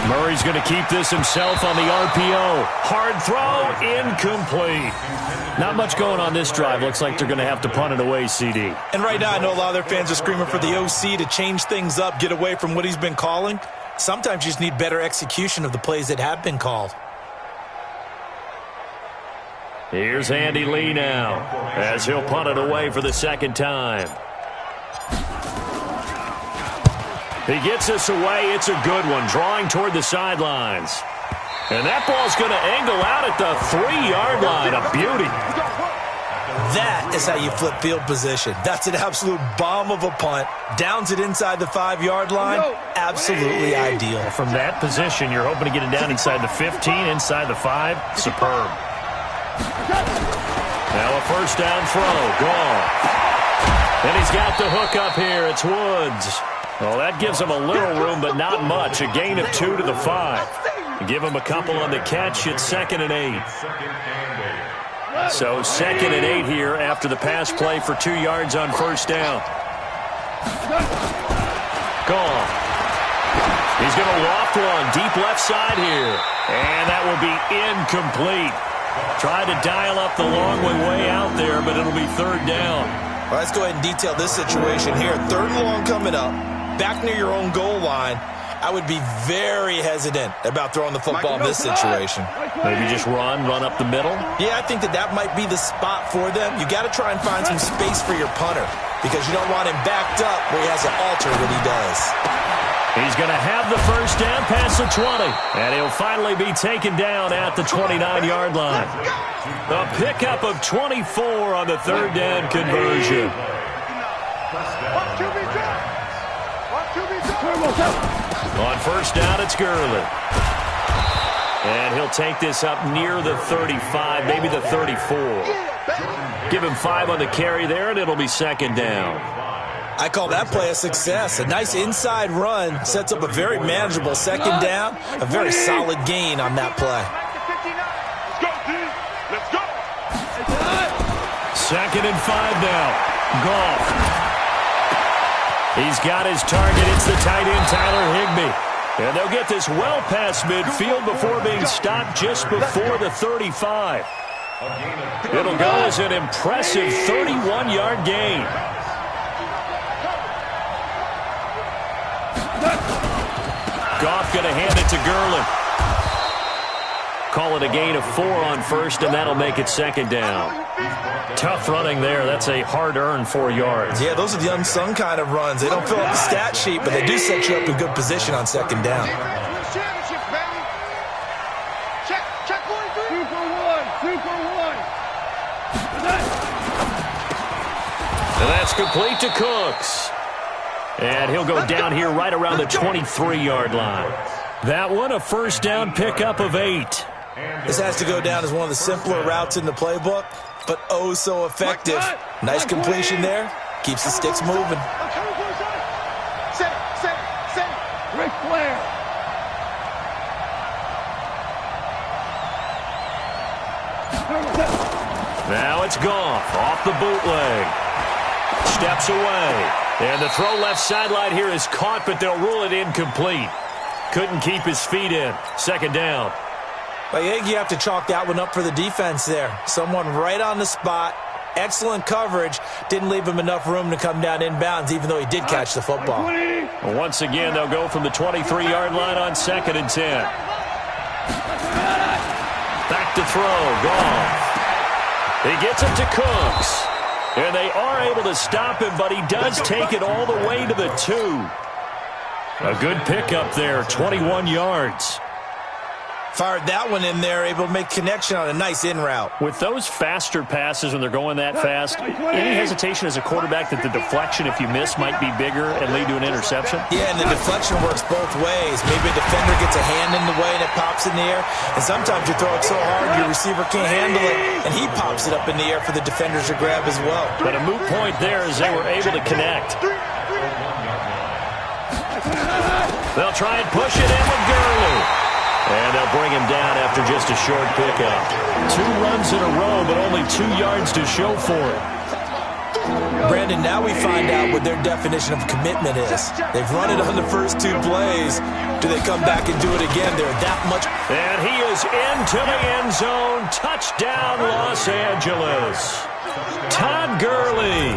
Murray's going to keep this himself on the RPO. Hard throw, incomplete. Not much going on this drive. Looks like they're going to have to punt it away, CD. And right now, I know a lot of their fans are screaming for the OC to change things up, get away from what he's been calling. Sometimes you just need better execution of the plays that have been called. Here's Andy Lee now as he'll punt it away for the second time. He gets this away. It's a good one, drawing toward the sidelines. And that ball's going to angle out at the 3-yard line. A beauty. That is how you flip field position. That's an absolute bomb of a punt. Downs it inside the 5-yard line. Absolutely ideal. From that position, you're hoping to get it down inside the 15, inside the 5. Superb. Now a first down throw. Gone. And he's got the hook up here. It's Woods. Well, that gives him a little room, but not much. A gain of 2 to the 5. Give him a couple on the catch. It's 2nd and 8. So 2nd and 8 here after the pass play for 2 yards on first down. Gone. He's going to loft one deep left side here. And that will be incomplete. Tried to dial up the long way out there, but it'll be third down. Well, let's go ahead and detail this situation here. Third and long coming up. Back near your own goal line. I would be very hesitant about throwing the football in this situation. Maybe just run up the middle? Yeah, I think that might be the spot for them. You got to try and find some space for your punter because you don't want him backed up where he has to alter what he does. He's going to have the first down past the 20, and he'll finally be taken down at the 29-yard line. A pickup of 24 on the third down conversion. On first down, it's Gurley. And he'll take this up near the 35, maybe the 34. Give him 5 on the carry there, and it'll be second down. I call that play a success. A nice inside run sets up a very manageable second down. A very solid gain on that play. Second and 5 now. Goff. He's got his target. It's the tight end, Tyler Higbee. And they'll get this well past midfield before being stopped just before the 35. It'll go as an impressive 31-yard gain. Goff going to hand it to Gurley. Call it a gain of 4 on first, and that'll make it second down. Tough running there. That's a hard-earned 4 yards. Yeah, those are the unsung kind of runs. They don't fill up the stat sheet, but they do set you up in good position on second down. Check 1, 2 for 1. 2 for 1. And that's complete to Cooks. And he'll go down here right around the 23-yard line. That one, a first down pickup of 8. This has to go down as one of the simpler routes in the playbook, but oh so effective. Nice completion there. Keeps the sticks moving. Ric Flair. Now it's Goff off the bootleg. Steps away. And the throw left sideline here is caught, but they'll rule it incomplete. Couldn't keep his feet in. Second down. I think you have to chalk that one up for the defense there. Someone right on the spot. Excellent coverage. Didn't leave him enough room to come down inbounds, even though he did catch the football. Well, once again, they'll go from the 23-yard line on 2nd and 10. Back to throw. Goff. He gets it to Cooks. And they are able to stop him, but he does take it all the way to the 2. A good pickup there, 21 yards. Fired that one in there, able to make connection on a nice in route. With those faster passes when they're going that fast, any hesitation as a quarterback that the deflection, if you miss, might be bigger and lead to an interception? Yeah, and the deflection works both ways. Maybe a defender gets a hand in the way and it pops in the air, and sometimes you throw it so hard your receiver can't handle it, and he pops it up in the air for the defenders to grab as well. But a moot point there as they were able to connect. They'll try and push it in with Gurley. And they'll bring him down after just a short pickup. 2 runs in a row, but only 2 yards to show for it. Brandon, now we find out what their definition of commitment is. They've run it on the first 2 plays. Do they come back and do it again? They're that much. And he is into the end zone. Touchdown, Los Angeles. Todd Gurley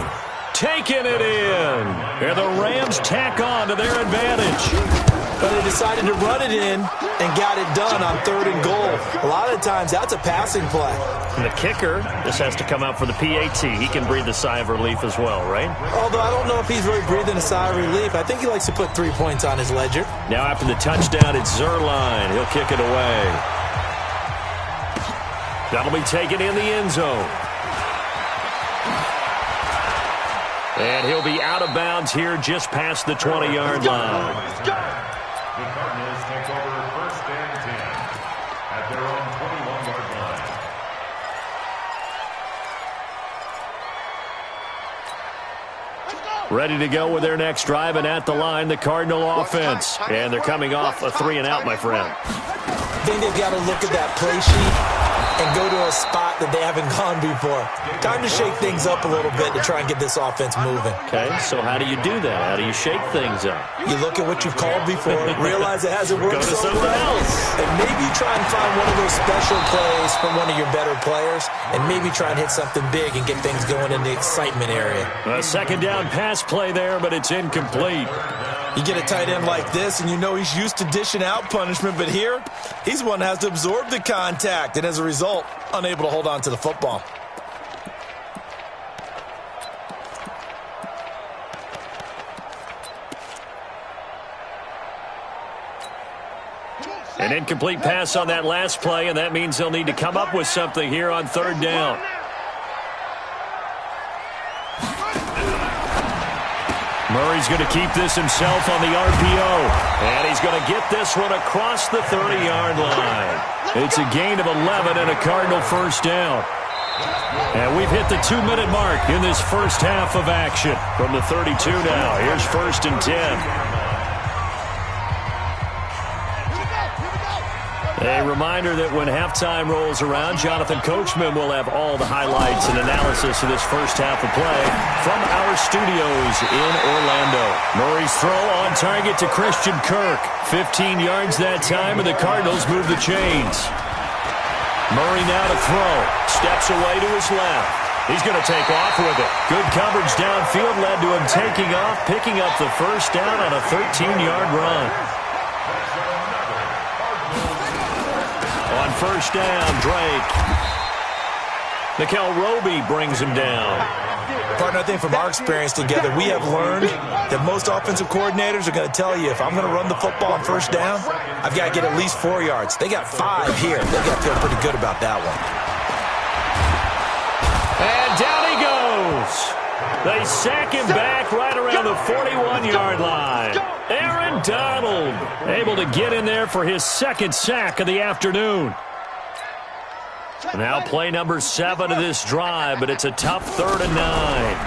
taking it in. And the Rams tack on to their advantage. But they decided to run it in and got it done on 3rd and goal. A lot of times, that's a passing play. And the kicker, this has to come out for the PAT. He can breathe a sigh of relief as well, right? Although I don't know if he's really breathing a sigh of relief. I think he likes to put 3 points on his ledger. Now after the touchdown, it's Zerline. He'll kick it away. That'll be taken in the end zone. And he'll be out of bounds here just past the 20-yard line. The Cardinals take over 1st and 10 at their own 21-yard line. Ready to go with their next drive, and at the line, the Cardinal offense. And they're coming off a 3-and-out, my friend. I think they've got to look at that play sheet and go to a spot that they haven't gone before. Time to shake things up a little bit to try and get this offense moving. Okay, so how do you do that? How do you shake things up? You look at what you've called before, realize it hasn't worked Go to so something well, else. and maybe try and find one of those special plays from one of your better players, and maybe try and hit something big and get things going in the excitement area. A 2nd down pass play there, but it's incomplete. You get a tight end like this, and you know he's used to dishing out punishment, but here, he's one that has to absorb the contact, and as a result, unable to hold on to the football. An incomplete pass on that last play, and that means they'll need to come up with something here on 3rd down. Murray's going to keep this himself on the RPO. And he's going to get this one across the 30-yard line. It's a gain of 11 and a Cardinal 1st down. And we've hit the 2-minute mark in this first half of action. From the 32 now, here's 1st and 10. A reminder that when halftime rolls around, Jonathan Coachman will have all the highlights and analysis of this first half of play from our studios in Orlando. Murray's throw on target to Christian Kirk. 15 yards that time, and the Cardinals move the chains. Murray now to throw. Steps away to his left. He's going to take off with it. Good coverage downfield led to him taking off, picking up the 1st down on a 13-yard run. On 1st down, Drake. Nickel Roby brings him down. Partner, I think from our experience together, we have learned that most offensive coordinators are going to tell you, if I'm going to run the football on 1st down, I've got to get at least 4 yards. They got 5 here. They got to feel pretty good about that one. And down he goes. They sack him back right around the 41-yard line. Aaron Donald able to get in there for his 2nd sack of the afternoon. Now play number 7 of this drive, but it's a tough 3rd and 9.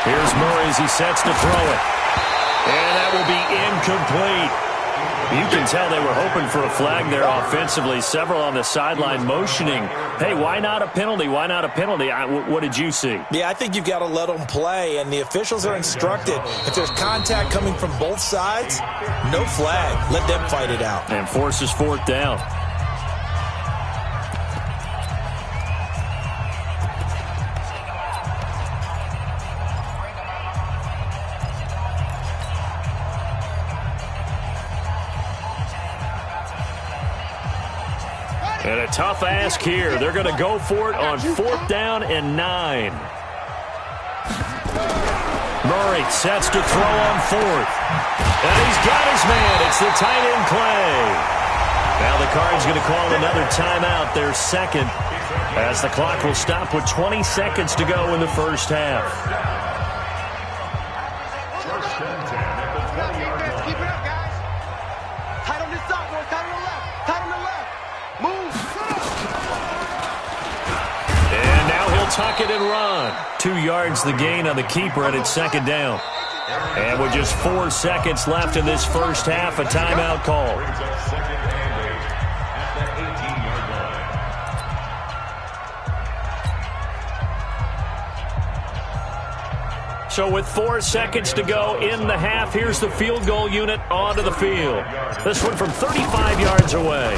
Here's Murray as he sets to throw it. And that will be incomplete. You can tell they were hoping for a flag there offensively. Several on the sideline motioning. Hey, why not a penalty? Why not a penalty? What did you see? Yeah, I think you've got to let them play, and the officials are instructed. If there's contact coming from both sides, no flag. Let them fight it out. And forces 4th down. tough ask here. They're going to go for it on 4th down and 9. Murray sets to throw on 4th. And he's got his man. It's the tight end Clay. Now the Cards going to call another timeout, their second, as the clock will stop with 20 seconds to go in the first half. First and 10 at the 20-yard line. Keep it up, guys. Tight on this side, boys. Tight on the left. Tight on the left. Move. And now he'll tuck it and run. 2 yards the gain on the keeper, and it's second down. And with just 4 seconds left in this first half, a timeout call. Brings up second and 8 at the 18-yard line. So with 4 seconds to go in the half, here's the field goal unit onto the field. This one from 35 yards away.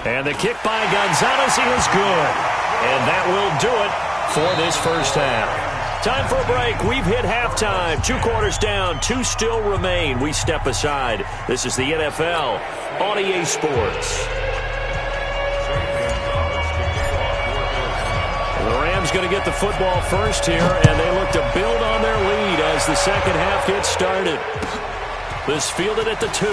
And the kick by Gonzalez is good. And that will do it for this first half. Time for a break. We've hit halftime. 2 quarters down. 2 still remain. We step aside. This is the NFL on EA Sports. The Rams going to get the football first here, and they look to build on their lead as the second half gets started. This fielded at the 2.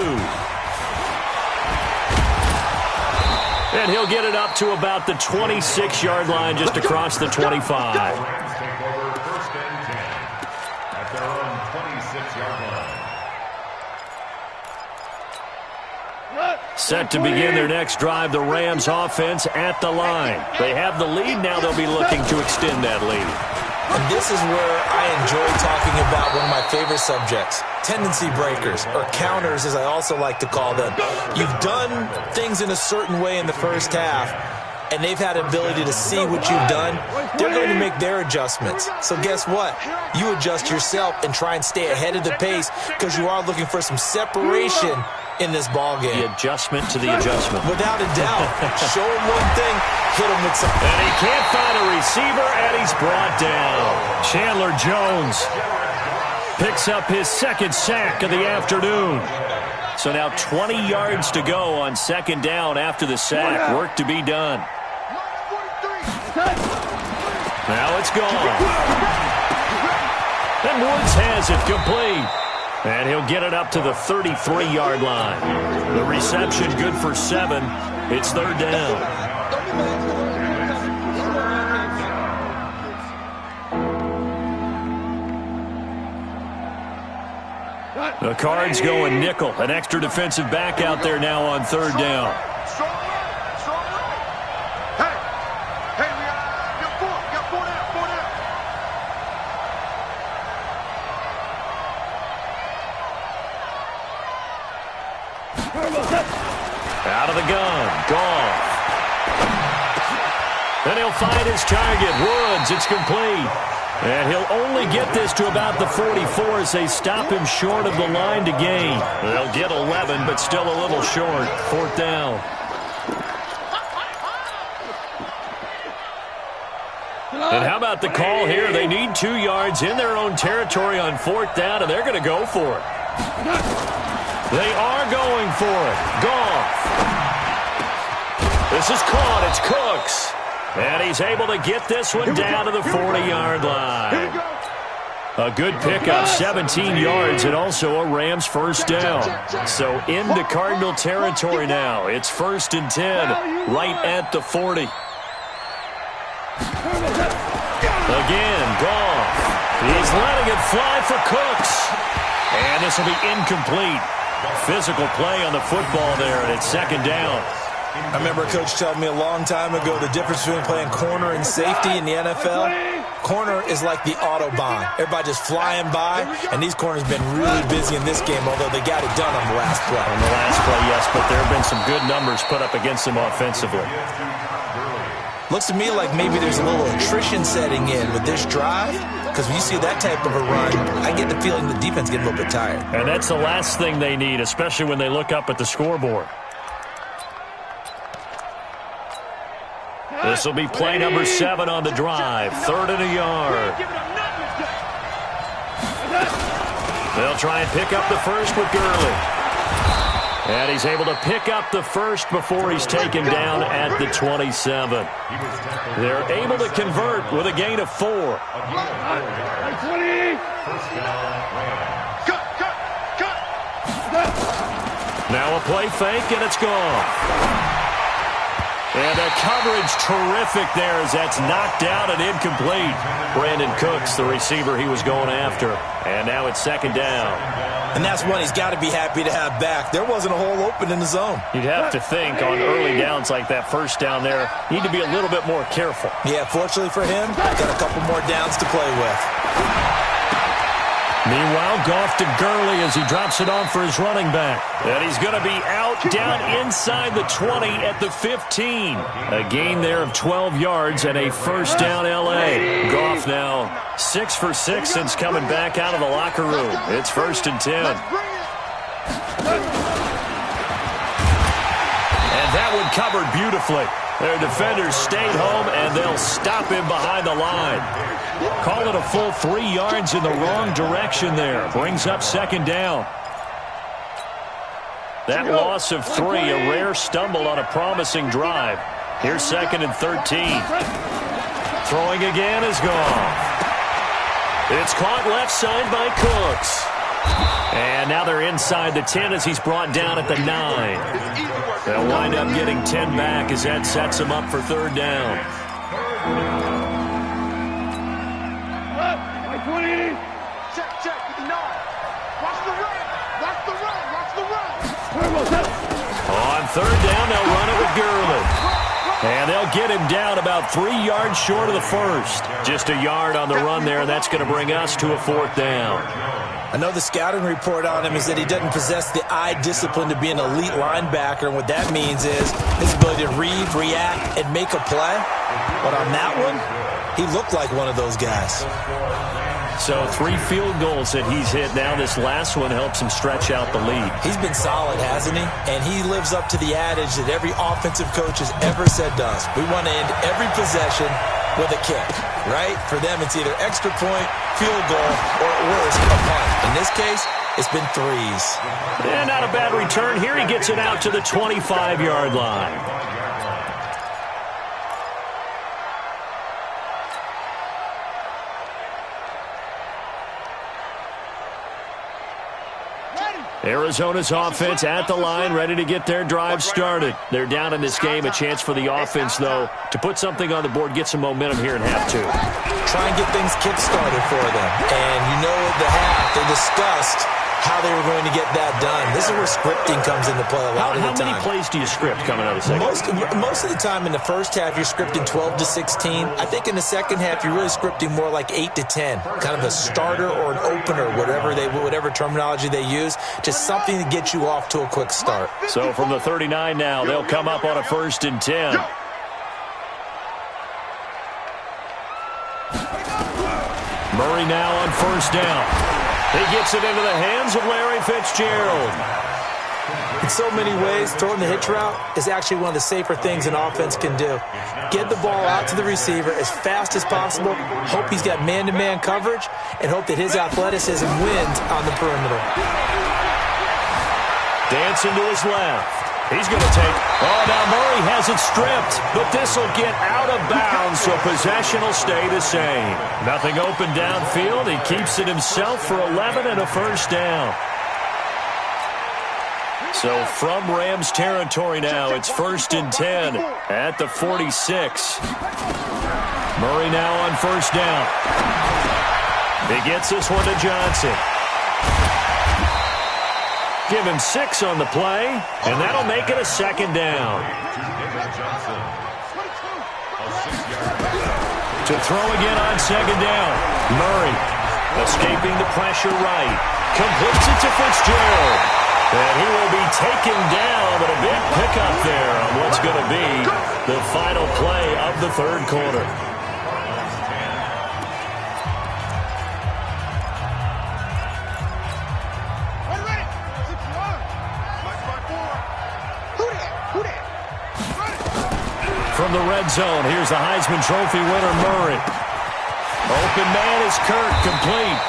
And he'll get it up to about the 26-yard line, just across the 25. Set to begin their next drive, the Rams offense at the line. They have the lead. Now they'll be looking to extend that lead. And this is where I enjoy talking about one of my favorite subjects, tendency breakers, or counters as I also like to call them. You've done things in a certain way in the first half, and they've had ability to see what you've done. They're going to make their adjustments. So guess what? You adjust yourself and try and stay ahead of the pace because you are looking for some separation in this ball game. The adjustment to the adjustment. Without a doubt. Show him one thing, hit him with something. And he can't find a receiver, and he's brought down. Chandler Jones picks up his second sack of the afternoon. So now 20 yards to go on second down after the sack. Work to be done. Now it's gone. And Woods has it complete. And he'll get it up to the 33-yard line. The reception good for 7. It's third down. The Cards going nickel. An extra defensive back out there now on third down. Out of the gun. Goff. Then he'll find his target. Woods. It's complete. And he'll only get this to about the 44 as they stop him short of the line to gain. They'll get 11, but still a little short. Fourth down. And how about the call here? They need 2 yards in their own territory on fourth down, and they're going to go for it. They are going for it. Goff. This is caught. It's Cooks. And he's able to get this one down to the 40-yard line. A good pickup, 17 yards, and also a Rams first down. So into Cardinal territory now. It's 1st and 10, right at the 40. Again, Goff. He's letting it fly for Cooks. And this will be incomplete. Physical play on the football there, and it's second down. I remember a coach telling me a long time ago the difference between playing corner and safety in the NFL. Corner is like the Autobahn. Everybody just flying by, and these corners have been really busy in this game, although they got it done on the last play. On the last play, yes, but there have been some good numbers put up against them offensively. Looks to me like maybe there's a little attrition setting in with this drive, because when you see that type of a run, I get the feeling the defense gets a little bit tired. And that's the last thing they need, especially when they look up at the scoreboard. This will be play number 7 on the drive. 3rd and a yard. They'll try and pick up the first with Gurley. And he's able to pick up the first before he's taken down at the 27. They're able to convert with a gain of 4. Now a play fake, and it's gone. And the coverage terrific there as that's knocked out and incomplete. Brandon Cooks, the receiver he was going after. And now it's second down. And that's one he's got to be happy to have back. There wasn't a hole open in the zone. You'd have to think on early downs like that first down there, you need to be a little bit more careful. Yeah, fortunately for him, got a couple more downs to play with. Meanwhile, Goff to Gurley as he drops it on for his running back. And he's going to be out down inside the 20 at the 15. A gain there of 12 yards and a first down L.A. Goff now 6 for 6 since coming back out of the locker room. It's first and 10. And that one covered beautifully. Their defenders stayed home, and they'll stop him behind the line. Call it a full 3 yards in the wrong direction there. Brings up second down. That loss of 3, a rare stumble on a promising drive. Here's second and 13. Throwing again is gone. It's caught left side by Cooks. And now they're inside the 10 as he's brought down at the 9. They'll wind up getting 10 back as that sets him up for third down. Check with the 9. Watch the run. Watch the run. Watch the run. On third down, they'll run it with Gurley. And they'll get him down about 3 yards short of the first. Just a yard on the run there, and that's going to bring us to a fourth down. I know the scouting report on him is that he doesn't possess the eye discipline to be an elite linebacker, and what that means is his ability to read, react, and make a play. But on that one, he looked like one of those guys. So 3 field goals that he's hit now. This last one helps him stretch out the lead. He's been solid, hasn't he? And he lives up to the adage that every offensive coach has ever said to us. We want to end every possession with a kick, right? For them, it's either extra point, field goal, or at worst, a punt. In this case, it's been 3s. And not a bad return here. He gets it out to the 25-yard line. Arizona's offense at the line, ready to get their drive started. They're down in this game. A chance for the offense, though, to put something on the board, get some momentum here in half 2. Try and get things kick-started for them. And you know at the half, they discussed how they were going to get that done. This is where scripting comes into play a lot of the time. How many plays do you script coming out of the second? Most of the time in the first half, you're scripting 12 to 16. I think in the second half, you're really scripting more like 8 to 10. Kind of a starter or an opener, whatever terminology they use. Just something to get you off to a quick start. So from the 39 now, they'll come up on a first and 10. Murray now on first down. He gets it into the hands of Larry Fitzgerald. In so many ways, throwing the hitch route is actually one of the safer things an offense can do. Get the ball out to the receiver as fast as possible, hope he's got man-to-man coverage, and hope that his athleticism wins on the perimeter. Dancing to his left. He's going to take... Oh, now Murray has it stripped, but this will get out of bounds, so possession will stay the same. Nothing open downfield. He keeps it himself for 11 and a first down. So from Rams territory now, it's first and 10 at the 46. Murray now on first down. He gets this one to Johnson. Give him 6 on the play, and that'll make it a second down. To throw again on second down. Murray escaping the pressure right. Completes it to Fitzgerald. And he will be taken down, but a big pickup there on what's going to be the final play of the third quarter. From the red zone, here's the Heisman Trophy winner, Murray. Open man is Kirk, complete.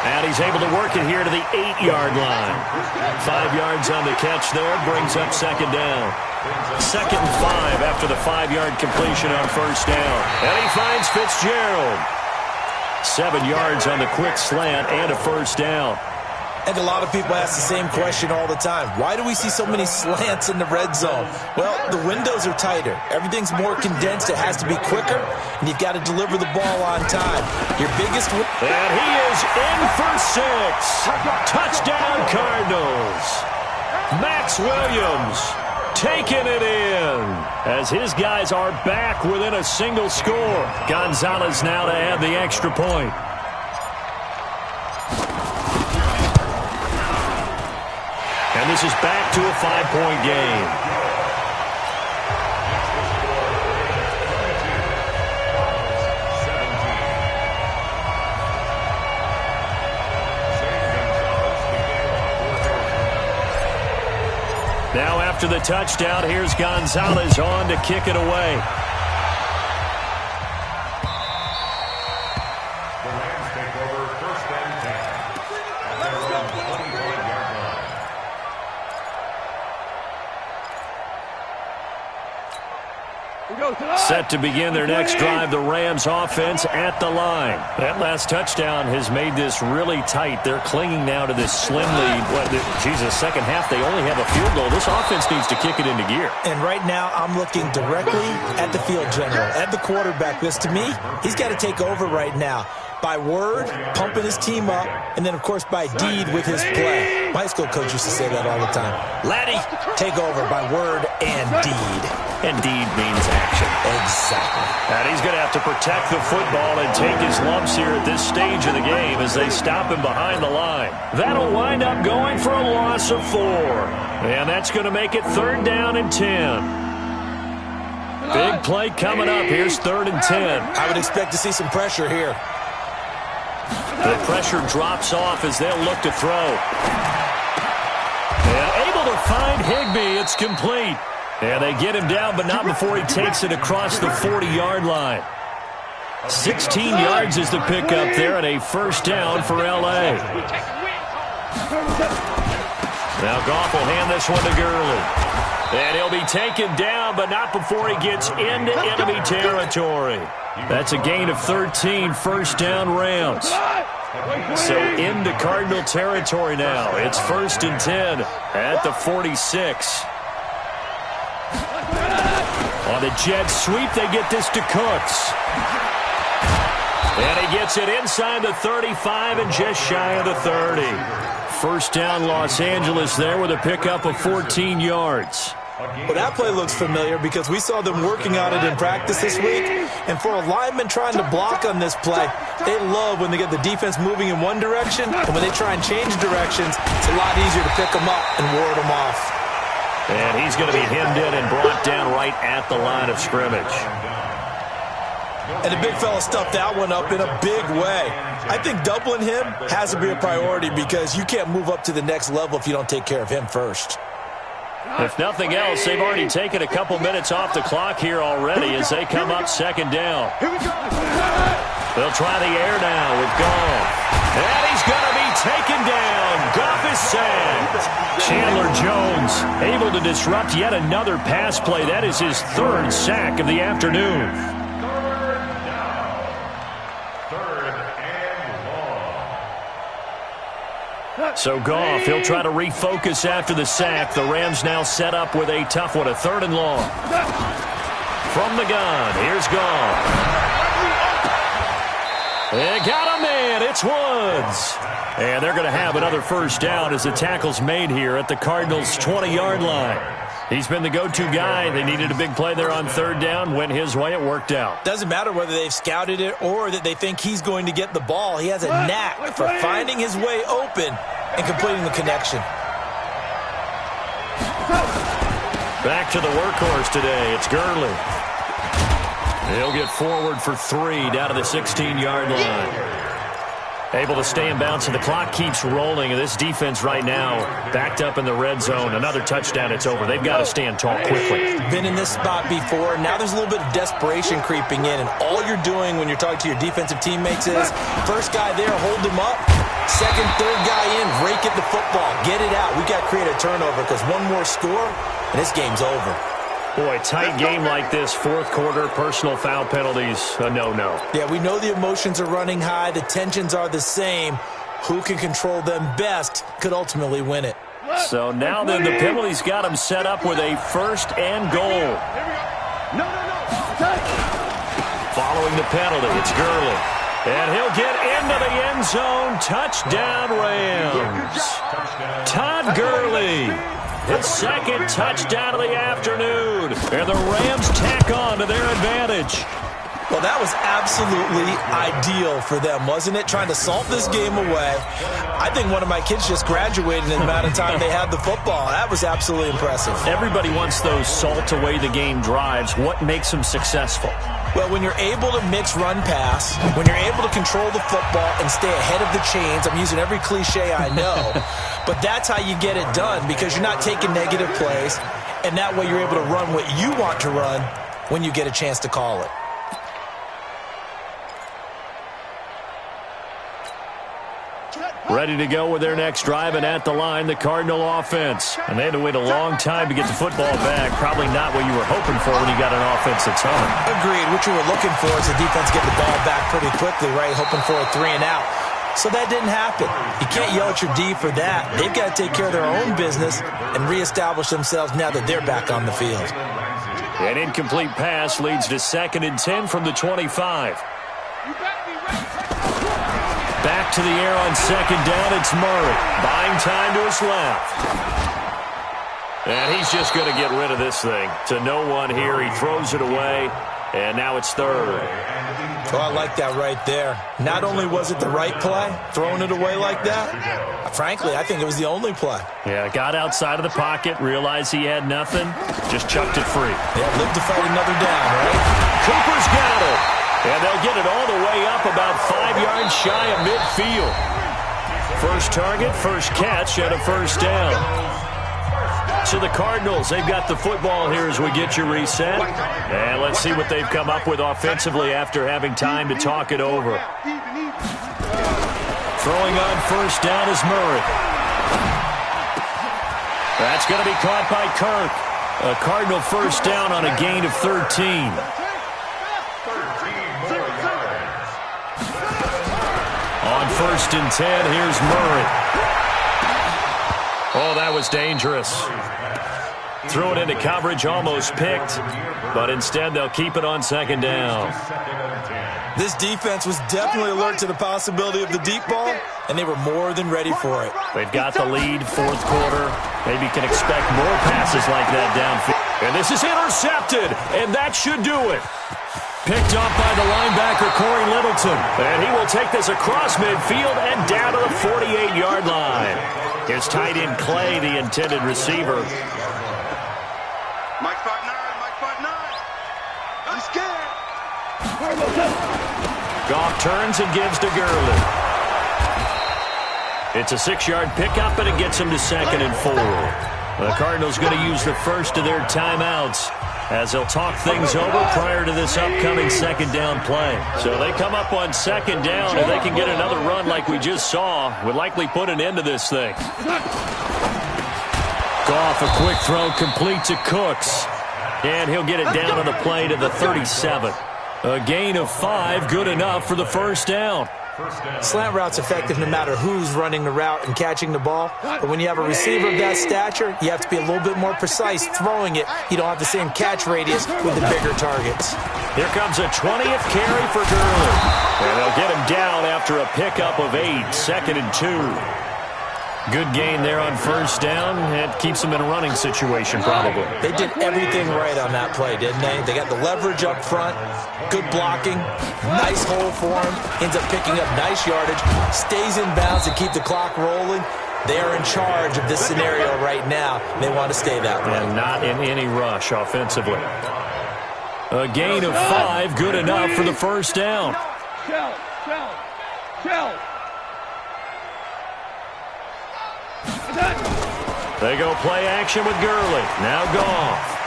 And he's able to work it here to the 8-yard line. 5 yards on the catch there, brings up second down. 2nd and 5 after the 5-yard completion on first down. And he finds Fitzgerald. 7 yards on the quick slant and a first down. And a lot of people ask the same question all the time. Why do we see so many slants in the red zone? Well, the windows are tighter. Everything's more condensed. It has to be quicker, and you've got to deliver the ball on time. Your biggest... And he is in for 6. Touchdown, Cardinals. Max Williams taking it in as his guys are back within a single score. Gonzalez now to add the extra point. And this is back to a 5-point game. Now after the touchdown, here's Gonzalez on to kick it away. Set to begin their next drive, the Rams offense at the line. That last touchdown has made this really tight. They're clinging now to this slim lead. Second half, they only have a field goal. This offense needs to kick it into gear. And right now, I'm looking directly at the field general, at the quarterback. Because to me, he's got to take over right now. By word, pumping his team up, and then, of course, by deed with his play. My high school coach used to say that all the time. Laddie, take over by word and deed. And deed means action. Exactly. And he's going to have to protect the football and take his lumps here at this stage of the game as they stop him behind the line. That'll wind up going for a loss of 4. And that's going to make it 3rd down and 10. Big play coming up. Here's 3rd and 10. I would expect to see some pressure here. The pressure drops off as they'll look to throw. And able to find Higbee. It's complete. And they get him down, but not before he takes it across the 40-yard line. 16 yards is the pickup there, and a first down for L.A. Now Goff will hand this one to Gurley. And he'll be taken down, but not before he gets into enemy territory. That's a gain of 13, first down Rams. So into Cardinal territory now. It's 1st and 10 at the 46. On the jet sweep, they get this to Cooks. And he gets it inside the 35 and just shy of the 30. First down Los Angeles there with a pickup of 14 yards. Well, that play looks familiar because we saw them working on it in practice this week. And for a lineman trying to block on this play, they love when they get the defense moving in one direction. And when they try and change directions, it's a lot easier to pick them up and ward them off. And he's going to be hemmed in and brought down right at the line of scrimmage. And the big fella stuffed that one up in a big way. I think doubling him has to be a priority because you can't move up to the next level if you don't take care of him first. If nothing else, they've already taken a couple minutes off the clock here already as they come up 2nd down. They'll try the air now with Goff. And he's going to be taken down. Goff is sacked. Chandler Jones able to disrupt yet another pass play. That is his 3rd sack of the afternoon. So Goff, he'll try to refocus after the sack. The Rams now set up with a tough one, a 3rd and long. From the gun, here's Goff. They got a man, it's Woods. And they're going to have another first down as the tackle's made here at the Cardinals' 20-yard line. He's been the go-to guy. They needed a big play there on 3rd down. Went his way, it worked out. Doesn't matter whether they've scouted it or that they think he's going to get the ball. He has a knack for finding his way open and completing the connection. Back to the workhorse today. It's Gurley. He'll get forward for 3 down to the 16-yard line. Able to stay in bounds, and the clock keeps rolling. And this defense right now backed up in the red zone. Another touchdown, it's over. They've got to stand tall quickly. Been in this spot before. Now there's a little bit of desperation creeping in, and all you're doing when you're talking to your defensive teammates is first guy there, hold him up. Second, third guy in, rake at the football. Get it out. We got to create a turnover because one more score, and this game's over. Boy, tight game like this, fourth quarter, personal foul penalties, a no-no. Yeah, we know the emotions are running high. The tensions are the same. Who can control them best could ultimately win it. So now then, the penalties got him set up with a first and goal. Following the penalty, it's Gurley. And he'll get into the end zone. Touchdown, Rams. Todd Gurley. His second touchdown of the afternoon. And the Rams tack on to their advantage. Well, that was absolutely ideal for them, wasn't it? Trying to salt this game away. I think one of my kids just graduated in the amount of time they had the football. That was absolutely impressive. Everybody wants those salt-away-the-game drives. What makes them successful? Well, when you're able to mix run-pass, when you're able to control the football and stay ahead of the chains, I'm using every cliche I know, but that's how you get it done because you're not taking negative plays, and that way you're able to run what you want to run when you get a chance to call it. Ready to go with their next drive, and at the line, the Cardinal offense. And they had to wait a long time to get the football back. Probably not what you were hoping for when you got an offense that's humming. Agreed. What you were looking for is the defense getting the ball back pretty quickly, right? Hoping for a 3 and out. So that didn't happen. You can't yell at your D for that. They've got to take care of their own business and reestablish themselves now that they're back on the field. An incomplete pass leads to 2nd and 10 from the 25. Back to the air on 2nd down, it's Murray. Buying time to his left. And he's just going to get rid of this thing. To no one here, he throws it away, and now it's 3rd. Oh, I like that right there. Not only was it the right play, throwing it away like that, frankly, I think it was the only play. Yeah, got outside of the pocket, realized he had nothing, just chucked it free. Yeah, live to fight another down, right? Cooper's got it. And they'll get it all the way up about 5 yards shy of midfield. First target, first catch, and a first down. So the Cardinals, they've got the football here as we get you reset. And let's see what they've come up with offensively after having time to talk it over. Throwing on first down is Murray. That's going to be caught by Kirk. A Cardinal first down on a gain of 13. On 1st and 10, here's Murray. Oh, that was dangerous. Threw it into coverage, almost picked, but instead they'll keep it on 2nd down. This defense was definitely alert to the possibility of the deep ball, and they were more than ready for it. They've got the lead, 4th quarter. Maybe can expect more passes like that downfield. And this is intercepted, and that should do it. Picked up by the linebacker, Corey Littleton. And he will take this across midfield and down to the 48-yard line. Here's tight end Clay, the intended receiver. Mike 5'9", I'm scared. Goff turns and gives to Gurley. It's a 6-yard pickup, and it gets him to 2nd and 4. The Cardinals going to use the first of their timeouts as they'll talk things over prior to this upcoming 2nd down play. So they come up on 2nd down, and they can get another run like we just saw. Would likely put an end to this thing. Goff, a quick throw, complete to Cooks. And he'll get it down on the play to the 37. A gain of 5, good enough for the first down. Slant route's effective no matter who's running the route and catching the ball. But when you have a receiver of that stature, you have to be a little bit more precise throwing it. You don't have the same catch radius with the bigger targets. Here comes a 20th carry for Gurley. And they'll get him down after a pickup of 8, 2nd and 2. Good gain there on first down. It keeps them in a running situation, probably. They did everything right on that play, didn't they? They got the leverage up front, good blocking, nice hole for him, ends up picking up nice yardage, stays in bounds to keep the clock rolling. They are in charge of this scenario right now. They want to stay that way. And not in any rush offensively. A gain of 5, good enough for the first down. They go play action with Gurley. Now Goff.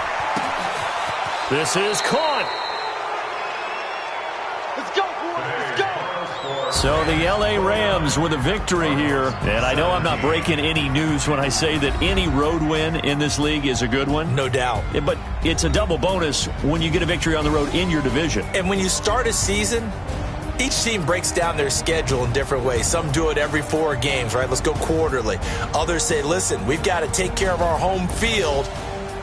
This is caught. Let's go, boys. Let's go. So the L.A. Rams with a victory here. And I know I'm not breaking any news when I say that any road win in this league is a good one. No doubt. But it's a double bonus when you get a victory on the road in your division. And when you start a season, each team breaks down their schedule in different ways. Some do it every 4 games, right? Let's go quarterly. Others say, listen, we've got to take care of our home field.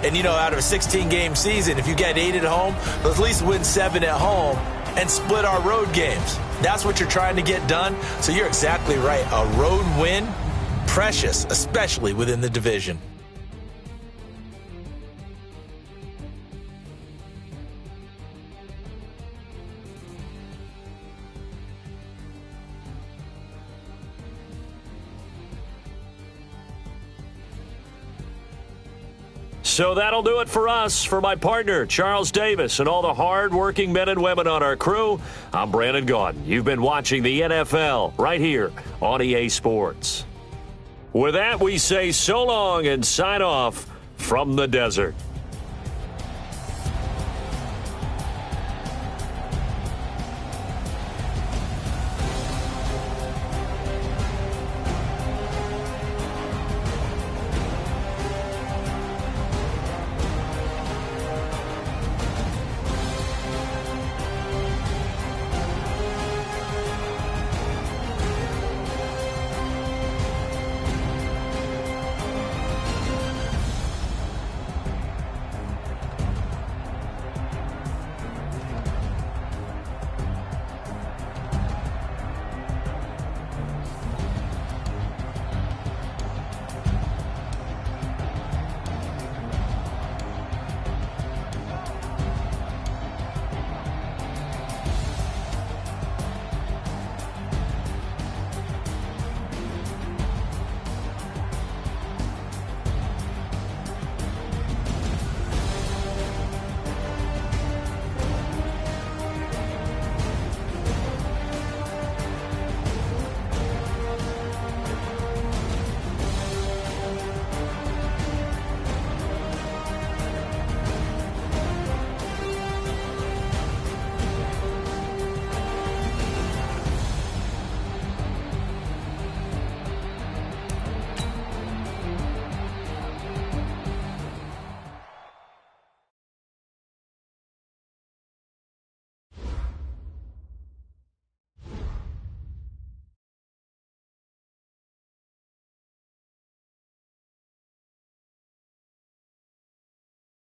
And, you know, out of a 16-game season, if you get 8 at home, let's at least win 7 at home and split our road games. That's what you're trying to get done. So you're exactly right. A road win, precious, especially within the division. So that'll do it for us. For my partner, Charles Davis, and all the hard-working men and women on our crew, I'm Brandon Gaudin. You've been watching the NFL right here on EA Sports. With that, we say so long and sign off from the desert.